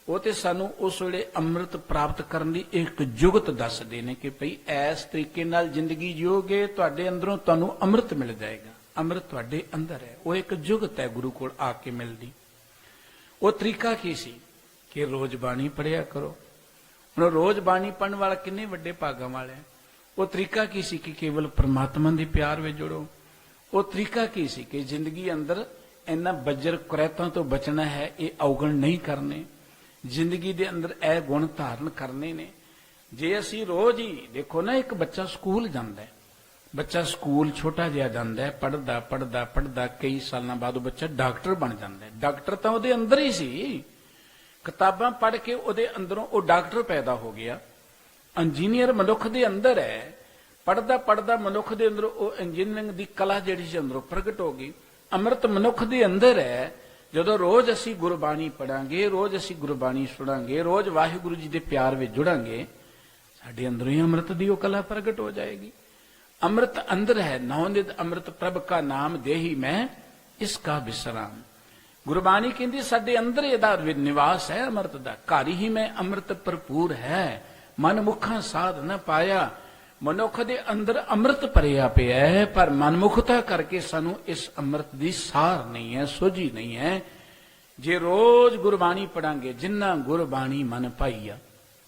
ਉਹ ਤੇ ਸਾਨੂੰ ਉਸ ਵੇਲੇ ਅੰਮ੍ਰਿਤ ਪ੍ਰਾਪਤ ਕਰਨ ਦੀ ਇੱਕ ਜੁਗਤ ਦੱਸਦੇ ਨੇ ਕਿ ਭਈ ਇਸ ਤਰੀਕੇ ਨਾਲ ਜ਼ਿੰਦਗੀ ਜੀਓਗੇ, ਤੁਹਾਡੇ ਅੰਦਰੋਂ ਤੁਹਾਨੂੰ ਅੰਮ੍ਰਿਤ ਮਿਲ ਜਾਏਗਾ। ਅੰਮ੍ਰਿਤ ਤੁਹਾਡੇ ਅੰਦਰ ਹੈ, ਉਹ ਇੱਕ ਜੁਗਤ ਹੈ ਗੁਰੂ ਕੋਲ ਆ ਕੇ ਮਿਲਦੀ। ਉਹ ਤਰੀਕਾ ਕੀ ਸੀ ਕਿ ਰੋਜ਼ ਬਾਣੀ ਪੜ੍ਹਿਆ ਕਰੋ। ਹੁਣ ਰੋਜ਼ ਬਾਣੀ ਪੜ੍ਹਨ ਵਾਲਾ ਕਿੰਨੇ ਵੱਡੇ ਭਾਗਾਂ ਵਾਲਾ ਹੈ। ਉਹ ਤਰੀਕਾ ਕੀ ਸੀ ਕਿ ਕੇਵਲ ਪਰਮਾਤਮਾ ਦੇ ਪਿਆਰ ਵਿੱਚ ਜੁੜੋ। ਉਹ ਤਰੀਕਾ ਕੀ ਸੀ ਕਿ ਜ਼ਿੰਦਗੀ ਅੰਦਰ ਇਹਨਾਂ ਬੱਜਰ ਕੁਰੈਤਾਂ ਤੋਂ ਬਚਣਾ ਹੈ, ਇਹ ਔਗਣ ਨਹੀਂ ਕਰਨੇ, ਜ਼ਿੰਦਗੀ ਦੇ ਅੰਦਰ ਇਹ ਗੁਣ ਧਾਰਨ ਕਰਨੇ ਨੇ। ਜੇ ਅਸੀਂ ਰੋਜ਼ ਹੀ ਦੇਖੋ ਨਾ, ਇੱਕ ਬੱਚਾ ਸਕੂਲ ਜਾਂਦਾ ਹੈ, ਬੱਚਾ ਸਕੂਲ ਛੋਟਾ ਜਿਹਾ ਜਾਂਦਾ ਹੈ, ਪੜ੍ਹਦਾ ਪੜ੍ਹਦਾ ਪੜ੍ਹਦਾ ਕਈ ਸਾਲਾਂ ਬਾਅਦ ਉਹ ਬੱਚਾ ਡਾਕਟਰ ਬਣ ਜਾਂਦਾ ਹੈ। ਡਾਕਟਰ ਤਾਂ ਉਹਦੇ ਅੰਦਰ ਹੀ ਸੀ, ਕਿਤਾਬਾਂ ਪੜ੍ਹ ਕੇ ਉਹਦੇ ਅੰਦਰੋਂ ਉਹ ਡਾਕਟਰ ਪੈਦਾ ਹੋ ਗਿਆ। ਇੰਜੀਨੀਅਰ ਮਨੁੱਖ ਦੇ ਅੰਦਰ ਹੈ, ਪੜ੍ਹਦਾ ਪੜ੍ਹਦਾ ਮਨੁੱਖ ਦੇ ਅੰਦਰ ਉਹ ਇੰਜੀਨੀਅਰਿੰਗ ਦੀ ਕਲਾ ਜਿਹੜੀ ਸੀ ਅੰਦਰੋਂ ਪ੍ਰਗਟ ਹੋ ਗਈ। ਅੰਮ੍ਰਿਤ ਮਨੁੱਖ ਦੇ ਅੰਦਰ ਹੈ। ਜਦੋਂ ਰੋਜ਼ ਅਸੀਂ ਗੁਰਬਾਣੀ ਪੜਾਂਗੇ, ਰੋਜ਼ ਅਸੀਂ ਗੁਰਬਾਣੀ ਸੁਣਾਂਗੇ, ਰੋਜ਼ ਵਾਹਿਗੁਰੂ ਜੀ ਦੇ ਪਿਆਰ ਵਿੱਚ ਜੁੜਾਂਗੇ, ਸਾਡੇ ਅੰਦਰੋਂ ਹੀ ਅੰਮ੍ਰਿਤ ਦੀ ਉਹ ਕਲਾ ਪ੍ਰਗਟ ਹੋ ਜਾਏਗੀ। ਅੰਮ੍ਰਿਤ ਅੰਦਰ ਹੈ। ਨੌਨਿਧ ਅੰਮ੍ਰਿਤ ਪ੍ਰਭ ਕਾ ਨਾਮ ਦੇਹੀ ਮੈਂ ਇਸ ਕਾ ਵਿਸਰਾਮ। ਗੁਰਬਾਣੀ ਕਹਿੰਦੀ ਸਾਡੇ ਅੰਦਰ ਇਹਦਾ ਨਿਵਾਸ ਹੈ ਅੰਮ੍ਰਿਤ ਦਾ। ਘਰ ਹੀ ਮੈਂ ਅੰਮ੍ਰਿਤ ਭਰਪੂਰ ਹੈ, ਮਨ ਮੁਖਾਂ ਸਾਧ ਨਾ ਪਾਇਆ। ਮਨੁੱਖ ਦੇ ਅੰਦਰ ਅੰਮ੍ਰਿਤ ਭਰਿਆ ਪਿਆ ਹੈ, ਪਰ ਮਨਮੁਖਤਾ ਕਰਕੇ ਸਾਨੂੰ ਇਸ ਅੰਮ੍ਰਿਤ ਦੀ ਸਾਰ ਨਹੀਂ ਹੈ, ਸੋਝੀ ਨਹੀਂ ਹੈ। ਜੇ ਰੋਜ਼ ਗੁਰਬਾਣੀ ਪੜਾਂਗੇ, ਜਿਨ੍ਹਾਂ ਗੁਰਬਾਣੀ ਮਨ ਪਾਈਆ,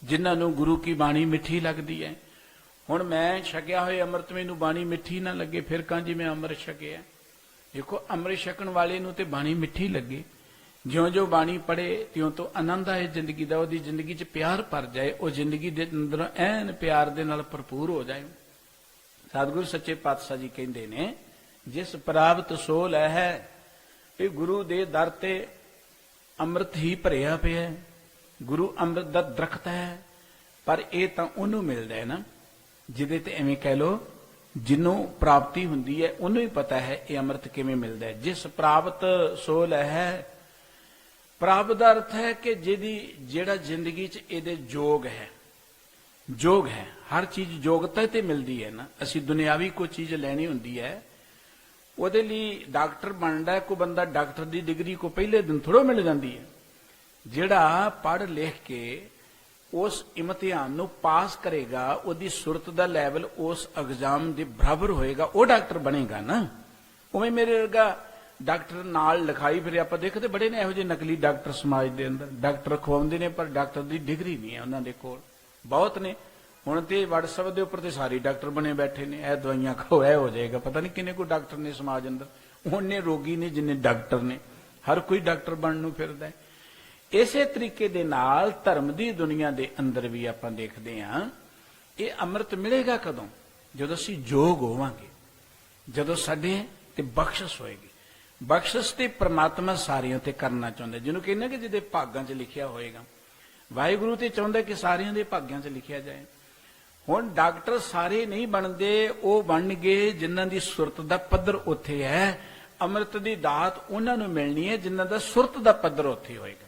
ਜਿਨ੍ਹਾਂ ਨੂੰ ਗੁਰੂ ਕੀ ਬਾਣੀ ਮਿੱਠੀ ਲੱਗਦੀ ਹੈ। ਹੁਣ ਮੈਂ ਛਕਿਆ ਹੋਏ ਅੰਮ੍ਰਿਤ ਮੈਨੂੰ ਬਾਣੀ ਮਿੱਠੀ ਨਾ ਲੱਗੇ, ਫਿਰ ਕਾਂ ਜੀ ਮੈਂ ਅੰਮ੍ਰਿਤ ਛਕਿਆ। ਦੇਖੋ, ਅੰਮ੍ਰਿਤ ਛਕਣ ਵਾਲੇ ਨੂੰ ਤੇ ਬਾਣੀ ਮਿੱਠੀ ਲੱਗੇ, ਜਿਉਂ-ਜਿਉਂ ਬਾਣੀ ਪੜ੍ਹੇ ਤਿਉਂ ਤੋਂ ਆਨੰਦ ਆਏ ਜ਼ਿੰਦਗੀ ਦਾ, ਉਹਦੀ ਜ਼ਿੰਦਗੀ 'ਚ ਪਿਆਰ ਭਰ ਜਾਏ, ਉਹ ਜ਼ਿੰਦਗੀ ਦੇ ਅੰਦਰ ਐਨ ਪਿਆਰ ਦੇ ਨਾਲ ਭਰਪੂਰ ਹੋ ਜਾਏ। ਸਤਿਗੁਰੂ ਸੱਚੇ ਪਾਤਸ਼ਾਹ ਜੀ ਕਹਿੰਦੇ ਨੇ, ਜਿਸ ਪ੍ਰਾਪਤ ਸੋ ਲੈ ਹੈ, ਇਹ ਗੁਰੂ ਦੇ ਦਰ ਤੇ ਅੰਮ੍ਰਿਤ ਹੀ ਭਰਿਆ ਪਿਆ। ਗੁਰੂ ਅੰਮ੍ਰਿਤ ਦਾ ਦਰਖਤ ਹੈ, ਪਰ ਇਹ ਤਾਂ ਉਹਨੂੰ ਮਿਲਦਾ ਹੈ ਨਾ ਜਿਹਦੇ ਤੇ ਐਵੇਂ ਕਹਿ ਲੋ, ਜਿਹਨੂੰ ਪ੍ਰਾਪਤੀ ਹੁੰਦੀ ਹੈ ਉਹਨੂੰ ਹੀ ਪਤਾ ਹੈ ਇਹ ਅੰਮ੍ਰਿਤ ਕਿਵੇਂ ਮਿਲਦਾ ਹੈ। ਜਿਸ ਪ੍ਰਾਪਤ ਸੋ ਲੈ ਹੈ, ਪ੍ਰਾਪਤ ਦਾ ਅਰਥ ਹੈ ਕਿ ਜਿਹੜਾ ਜ਼ਿੰਦਗੀ 'ਚ ਇਹਦੇ ਯੋਗ ਹੈ। ਯੋਗ ਹੈ, ਹਰ ਚੀਜ਼ ਯੋਗਤਾ ਤੇ ਮਿਲਦੀ ਹੈ ਨਾ। ਅਸੀਂ ਦੁਨਿਆਵੀ ਕੋਈ ਚੀਜ਼ ਲੈਣੀ ਹੁੰਦੀ ਹੈ, ਉਹਦੇ ਲਈ ਡਾਕਟਰ ਬਣਦਾ ਹੈ ਕੋਈ ਬੰਦਾ, ਡਾਕਟਰ ਦੀ ਡਿਗਰੀ ਕੋ ਪਹਿਲੇ ਦਿਨ ਥੋੜ੍ਹਾ ਮਿਲ ਜਾਂਦੀ ਹੈ। ਜਿਹੜਾ ਪੜ੍ਹ ਲਿਖ ਕੇ ਉਸ ਇਮਤਿਹਾਨ ਨੂੰ ਪਾਸ ਕਰੇਗਾ, ਉਹਦੀ ਸੁਰਤ ਦਾ ਲੈਵਲ ਉਸ ਐਗਜ਼ਾਮ ਦੇ ਬਰਾਬਰ ਹੋਏਗਾ, ਉਹ ਡਾਕਟਰ ਬਣੇਗਾ ਨਾ। ਉਵੇਂ ਮੇਰੇ ਵਰਗਾ ਡਾਕਟਰ ਨਾਲ ਲਿਖਾਈ ਫਿਰ ਆਪਾਂ ਦੇਖਦੇ ਬੜੇ ਨੇ ਇਹੋ ਜਿਹੇ ਨਕਲੀ ਡਾਕਟਰ ਸਮਾਜ ਦੇ ਅੰਦਰ। ਡਾਕਟਰ ਖਵਾਉਂਦੇ ਨੇ ਪਰ ਡਾਕਟਰ ਦੀ ਡਿਗਰੀ ਨਹੀਂ ਹੈ ਉਹਨਾਂ ਦੇ ਕੋਲ, ਬਹੁਤ ਨੇ। ਹੁਣ ਤੇ WhatsApp ਦੇ ਉੱਪਰ ਤੇ ਸਾਰੇ ਡਾਕਟਰ ਬਣੇ ਬੈਠੇ ਨੇ, ਇਹ ਦਵਾਈਆਂ ਖਾਓ ਇਹ ਹੋ ਜਾਏਗਾ। ਪਤਾ ਨਹੀਂ ਕਿੰਨੇ ਕੋਈ ਡਾਕਟਰ ਨੇ ਸਮਾਜ ਅੰਦਰ, ਉਹਨੇ ਰੋਗੀ ਨੇ ਜਿੰਨੇ ਡਾਕਟਰ ਨੇ, ਹਰ ਕੋਈ ਡਾਕਟਰ ਬਣਨ ਨੂੰ ਫਿਰਦਾ ਹੈ। ਇਸੇ ਤਰੀਕੇ ਦੇ ਨਾਲ ਧਰਮ ਦੀ ਦੁਨੀਆ ਦੇ ਅੰਦਰ ਵੀ ਆਪਾਂ ਦੇਖਦੇ ਹਾਂ, ਇਹ ਅੰਮ੍ਰਿਤ ਮਿਲੇਗਾ ਕਦੋਂ? ਜਦੋਂ ਅਸੀਂ ਯੋਗ ਹੋਵਾਂਗੇ, ਜਦੋਂ ਸਾਡੇ ਤੇ ਬਖਸ਼ਿਸ਼ ਹੋਏਗੀ। ਬਖਸ਼ਿਸ਼ ਤੇ ਪ੍ਰਮਾਤਮਾ ਸਾਰਿਆਂ ਤੇ ਕਰਨਾ ਚਾਹੁੰਦਾ, ਜਿਹਨੂੰ ਕਹਿੰਦੇ ਕਿ ਜਿਹਦੇ ਭਾਗਾਂ 'ਚ ਲਿਖਿਆ ਹੋਏਗਾ। ਵਾਹਿਗੁਰੂ ਤੇ ਚਾਹੁੰਦਾ ਕਿ ਸਾਰਿਆਂ ਦੇ ਭਾਗਾਂ 'ਚ ਲਿਖਿਆ ਜਾਏ। ਹੁਣ ਡਾਕਟਰ ਸਾਰੇ ਨਹੀਂ ਬਣਦੇ, ਉਹ ਬਣਨਗੇ ਜਿਨ੍ਹਾਂ ਦੀ ਸੁਰਤ ਦਾ ਪੱਧਰ ਉੱਥੇ ਹੈ। ਅੰਮ੍ਰਿਤ ਦੀ ਦਾਤ ਉਹਨਾਂ ਨੂੰ ਮਿਲਣੀ ਹੈ ਜਿਨ੍ਹਾਂ ਦਾ ਸੁਰਤ ਦਾ ਪੱਧਰ ਉੱਥੇ ਹੋਏਗਾ।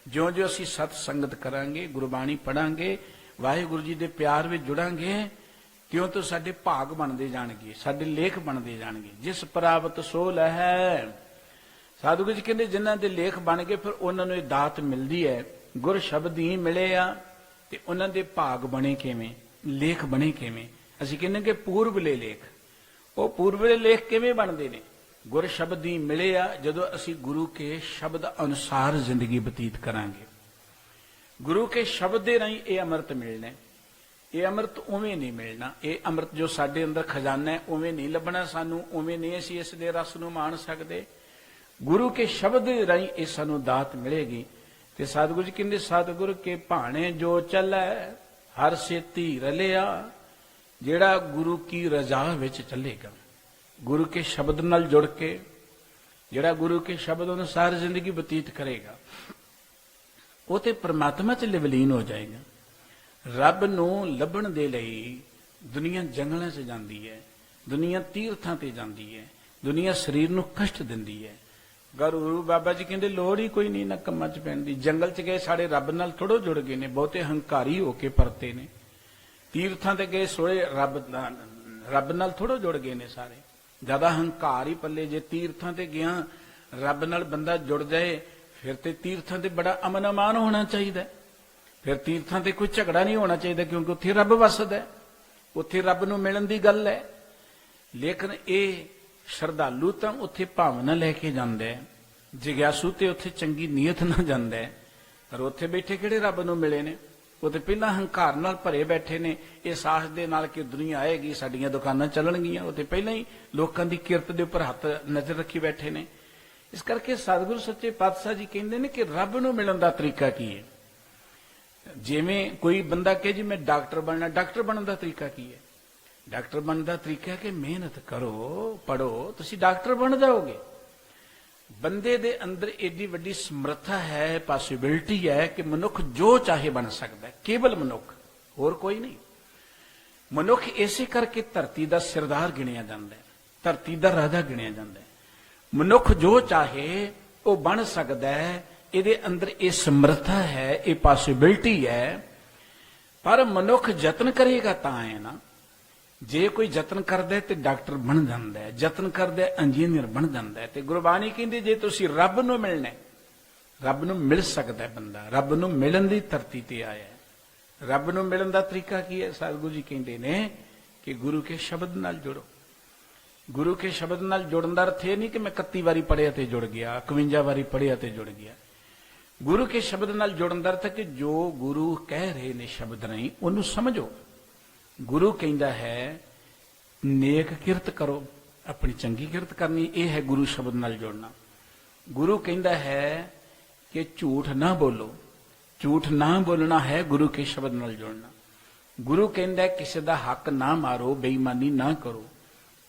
ਜਿਉਂ-ਜਿਉਂ ਅਸੀਂ ਸਤ ਸੰਗਤ ਕਰਾਂਗੇ, ਗੁਰਬਾਣੀ ਪੜਾਂਗੇ, ਵਾਹਿਗੁਰੂ ਜੀ ਦੇ ਪਿਆਰ ਵਿੱਚ ਜੁੜਾਂਗੇ, ਤਿਉਂ ਤੋਂ ਸਾਡੇ ਭਾਗ ਬਣਦੇ ਜਾਣਗੇ, ਸਾਡੇ ਲੇਖ ਬਣਦੇ ਜਾਣਗੇ। ਜਿਸ ਪ੍ਰਾਪਤ ਸੋ ਲਹੈ, ਸਾਧੂ ਜੀ ਕਹਿੰਦੇ ਜਿਨ੍ਹਾਂ ਦੇ ਲੇਖ ਬਣ ਗਏ, ਫਿਰ ਉਹਨਾਂ ਨੂੰ ਇਹ ਦਾਤ ਮਿਲਦੀ ਹੈ। ਗੁਰ ਸ਼ਬਦ ਹੀ ਮਿਲੇ ਆ, ਤੇ ਉਹਨਾਂ ਦੇ ਭਾਗ ਬਣੇ ਕਿਵੇਂ, ਲੇਖ ਬਣੇ ਕਿਵੇਂ? ਅਸੀਂ ਕਹਿੰਦੇ ਕਿ ਪੂਰਬਲੇ ਲੇਖ। ਉਹ ਪੂਰਬਲੇ ਲੇਖ ਕਿਵੇਂ ਬਣਦੇ ਨੇ? ਗੁਰ ਸ਼ਬਦ ਹੀ ਮਿਲੇ ਆ, ਜਦੋਂ ਅਸੀਂ ਗੁਰੂ ਕੇ ਸ਼ਬਦ ਅਨੁਸਾਰ ਜ਼ਿੰਦਗੀ ਬਤੀਤ ਕਰਾਂਗੇ। ਗੁਰੂ ਕੇ ਸ਼ਬਦ ਦੇ ਰਾਹੀਂ ਇਹ ਅੰਮ੍ਰਿਤ ਮਿਲਣਾ। ਇਹ ਅੰਮ੍ਰਿਤ ਉਵੇਂ ਨਹੀਂ ਮਿਲਣਾ। ਇਹ ਅੰਮ੍ਰਿਤ ਜੋ ਸਾਡੇ ਅੰਦਰ ਖਜ਼ਾਨਾ ਹੈ ਉਵੇਂ ਨਹੀਂ ਲੱਭਣਾ ਸਾਨੂੰ, ਉਵੇਂ ਨਹੀਂ ਅਸੀਂ ਇਸ ਦੇ ਰਸ ਨੂੰ ਮਾਣ ਸਕਦੇ। ਗੁਰੂ ਕੇ ਸ਼ਬਦ ਦੇ ਰਾਹੀਂ ਇਹ ਸਾਨੂੰ ਦਾਤ ਮਿਲੇਗੀ। ਤੇ ਸਤਿਗੁਰੂ ਜੀ ਕਹਿੰਦੇ, ਸਤਿਗੁਰ ਕੇ ਭਾਣੇ ਜੋ ਚੱਲੈ ਹਰ ਸੇਤੀ ਰਲਿਆ। ਜਿਹੜਾ ਗੁਰੂ ਕੀ ਰਜ਼ਾ ਵਿੱਚ ਚੱਲੇਗਾ, ਗੁਰੂ ਕੇ ਸ਼ਬਦ ਨਾਲ ਜੁੜ ਕੇ, ਜਿਹੜਾ ਗੁਰੂ ਕੇ ਸ਼ਬਦ ਅਨੁਸਾਰ ਜ਼ਿੰਦਗੀ ਬਤੀਤ ਕਰੇਗਾ, ਉਹ ਤੇ ਪ੍ਰਮਾਤਮਾ 'ਚ ਲਿਵਲੀਨ ਹੋ ਜਾਏਗਾ। ਰੱਬ ਨੂੰ ਲੱਭਣ ਦੇ ਲਈ ਦੁਨੀਆ ਜੰਗਲਾਂ 'ਚ ਜਾਂਦੀ ਹੈ, ਦੁਨੀਆ ਤੀਰਥਾਂ ਤੇ ਜਾਂਦੀ ਹੈ, ਦੁਨੀਆ ਸਰੀਰ ਨੂੰ ਕਸ਼ਟ ਦਿੰਦੀ ਹੈ। ਗੁਰੂ ਬਾਬਾ ਜੀ ਕਹਿੰਦੇ ਲੋੜ ਹੀ ਕੋਈ ਨਹੀਂ ਨਾ ਕੰਮਾਂ 'ਚ ਪੈਣ ਦੀ। ਜੰਗਲ 'ਚ ਗਏ ਸਾਡੇ ਰੱਬ ਨਾਲ ਥੋੜੋ ਜੁੜ ਗਏ ਨੇ, ਬਹੁਤੇ ਹੰਕਾਰੀ ਹੋ ਕੇ ਪਰਤੇ ਨੇ। ਤੀਰਥਾਂ ਤੇ ਗਏ ਸੋਏ ਰੱਬ ਰੱਬ ਨਾਲ ਥੋੜੋ ਜੁੜ ਗਏ ਨੇ ਸਾਰੇ। ਜ਼ਿਆਦਾ ਹੰਕਾਰ ਹੀ ਪੱਲੇ, ਜੇ ਤੀਰਥਾਂ ਤੇ ਗਿਆ ਰੱਬ ਨਾਲ ਬੰਦਾ ਜੁੜ ਜਾਏ ਫਿਰ ਤੇ ਤੀਰਥਾਂ ਤੇ ਬੜਾ ਅਮਨ ਅਮਾਨ ਹੋਣਾ ਚਾਹੀਦਾ, ਫਿਰ ਤੀਰਥਾਂ ਤੇ ਕੋਈ ਝਗੜਾ ਨਹੀਂ ਹੋਣਾ ਚਾਹੀਦਾ, ਕਿਉਂਕਿ ਉੱਥੇ ਰੱਬ ਵਸਦਾ, ਉੱਥੇ ਰੱਬ ਨੂੰ ਮਿਲਣ ਦੀ ਗੱਲ ਹੈ। ਲੇਕਿਨ ਇਹ ਸ਼ਰਧਾਲੂ ਤਾਂ ਉੱਥੇ ਭਾਵਨਾ ਲੈ ਕੇ ਜਾਂਦਾ ਹੈ, ਜਿਗਿਆਸੂ ਤੇ ਉੱਥੇ ਚੰਗੀ ਨੀਅਤ ਨਾਲ ਜਾਂਦਾ ਹੈ, ਪਰ ਉੱਥੇ ਬੈਠੇ ਕਿਹੜੇ ਰੱਬ ਨੂੰ ਮਿਲੇ ਨੇ? ਉਹ ਤੇ ਪਹਿਲਾਂ ਹੰਕਾਰ ਨਾਲ ਭਰੇ ਬੈਠੇ ਨੇ, ਇਹ ਸਾਹਸ ਦੇ ਨਾਲ ਕਿ ਦੁਨੀਆ ਆਏਗੀ, ਸਾਡੀਆਂ ਦੁਕਾਨਾਂ ਚੱਲਣਗੀਆਂ। ਉਹ ਤੇ ਪਹਿਲਾਂ ਹੀ ਲੋਕਾਂ ਦੀ ਕਿਰਤ ਦੇ ਉੱਪਰ ਹੱਥ ਨਜ਼ਰ ਰੱਖੀ ਬੈਠੇ ਨੇ। ਇਸ ਕਰਕੇ ਸਤਿਗੁਰੂ ਸੱਚੇ ਪਾਤਸ਼ਾਹ ਜੀ ਕਹਿੰਦੇ ਨੇ ਕਿ ਰੱਬ ਨੂੰ ਮਿਲਣ ਦਾ ਤਰੀਕਾ ਕੀ ਹੈ। ਜਿਵੇਂ ਕੋਈ ਬੰਦਾ ਕਹੇ ਜੀ ਮੈਂ ਡਾਕਟਰ ਬਣਨਾ, ਡਾਕਟਰ ਬਣਨ ਦਾ ਤਰੀਕਾ ਕੀ ਹੈ? ਡਾਕਟਰ ਬਣਨ ਦਾ ਤਰੀਕਾ ਹੈ ਕਿ ਮਿਹਨਤ ਕਰੋ, ਪੜੋ, ਤੁਸੀਂ ਡਾਕਟਰ ਬਣ ਜਾਓਗੇ। ਬੰਦੇ ਦੇ ਅੰਦਰ ਏਡੀ ਵੱਡੀ ਸਮਰੱਥਾ ਹੈ, ਪੋਸਿਬਿਲਿਟੀ ਹੈ ਕਿ ਮਨੁੱਖ ਜੋ ਚਾਹੇ ਬਣ ਸਕਦਾ ਹੈ, ਕੇਵਲ ਮਨੁੱਖ, ਹੋਰ ਕੋਈ ਨਹੀਂ। ਮਨੁੱਖ ਇਸੇ ਕਰਕੇ ਧਰਤੀ ਦਾ ਸਿਰਦਾਰ ਗਿਣਿਆ ਜਾਂਦਾ ਹੈ, ਧਰਤੀ ਦਾ ਰਾਜਾ ਗਿਣਿਆ ਜਾਂਦਾ ਹੈ। ਮਨੁੱਖ ਜੋ ਚਾਹੇ ਉਹ ਬਣ ਸਕਦਾ ਹੈ, ਇਹਦੇ ਅੰਦਰ ਇਹ ਸਮਰੱਥਾ ਹੈ, ਇਹ ਪੋਸਿਬਿਲਿਟੀ ਹੈ। ਪਰ ਮਨੁੱਖ ਯਤਨ ਕਰੇਗਾ ਤਾਂ ਹੈ ਨਾ। ਜੇ ਕੋਈ ਯਤਨ ਕਰਦਾ ਤੇ ਡਾਕਟਰ ਬਣ ਜਾਂਦਾ ਹੈ, ਯਤਨ ਕਰਦਾ ਇੰਜੀਨੀਅਰ ਬਣ ਜਾਂਦਾ ਹੈ। ਤੇ ਗੁਰਬਾਣੀ ਕਹਿੰਦੀ ਜੇ ਤੁਸੀਂ ਰੱਬ ਨੂੰ ਮਿਲਣਾ, ਰੱਬ ਨੂੰ ਮਿਲ ਸਕਦਾ ਬੰਦਾ, ਰੱਬ ਨੂੰ ਮਿਲਣ ਦੀ ਧਰਤੀ ਤੇ ਆਇਆ ਹੈ। ਰੱਬ ਨੂੰ ਮਿਲਣ ਦਾ ਤਰੀਕਾ ਕੀ ਹੈ? ਸਤਿਗੁਰੂ ਜੀ ਕਹਿੰਦੇ ਨੇ ਕਿ ਗੁਰੂ ਕੇ ਸ਼ਬਦ ਨਾਲ ਜੁੜੋ। ਗੁਰੂ ਕੇ ਸ਼ਬਦ ਨਾਲ ਜੁੜਨ ਦਾ ਅਰਥ ਇਹ ਨਹੀਂ ਕਿ ਮੈਂ 31 ਵਾਰੀ ਪੜ੍ਹਿਆ ਤੇ ਜੁੜ ਗਿਆ, 51 ਵਾਰੀ ਪੜ੍ਹਿਆ ਤੇ ਜੁੜ ਗਿਆ। ਗੁਰੂ ਕੇ ਸ਼ਬਦ ਨਾਲ ਜੁੜਨ ਦਾ ਅਰਥ ਹੈ ਕਿ ਜੋ ਗੁਰੂ ਕਹਿ ਰਹੇ ਨੇ ਸ਼ਬਦ ਨਹੀਂ, ਉਹਨੂੰ ਸਮਝੋ। ਗੁਰੂ ਕਹਿੰਦਾ ਹੈ ਨੇਕ ਕਿਰਤ ਕਰੋ, ਆਪਣੀ ਚੰਗੀ ਕਿਰਤ ਕਰਨੀ, ਇਹ ਹੈ ਗੁਰੂ ਸ਼ਬਦ ਨਾਲ ਜੁੜਨਾ। ਗੁਰੂ ਕਹਿੰਦਾ ਹੈ ਕਿ ਝੂਠ ਨਾ ਬੋਲੋ, ਝੂਠ ਨਾ ਬੋਲਣਾ ਹੈ ਗੁਰੂ ਕੇ ਸ਼ਬਦ ਨਾਲ ਜੁੜਨਾ। ਗੁਰੂ ਕਹਿੰਦਾ ਕਿਸੇ ਦਾ ਹੱਕ ਨਾ ਮਾਰੋ, ਬੇਈਮਾਨੀ ਨਾ ਕਰੋ,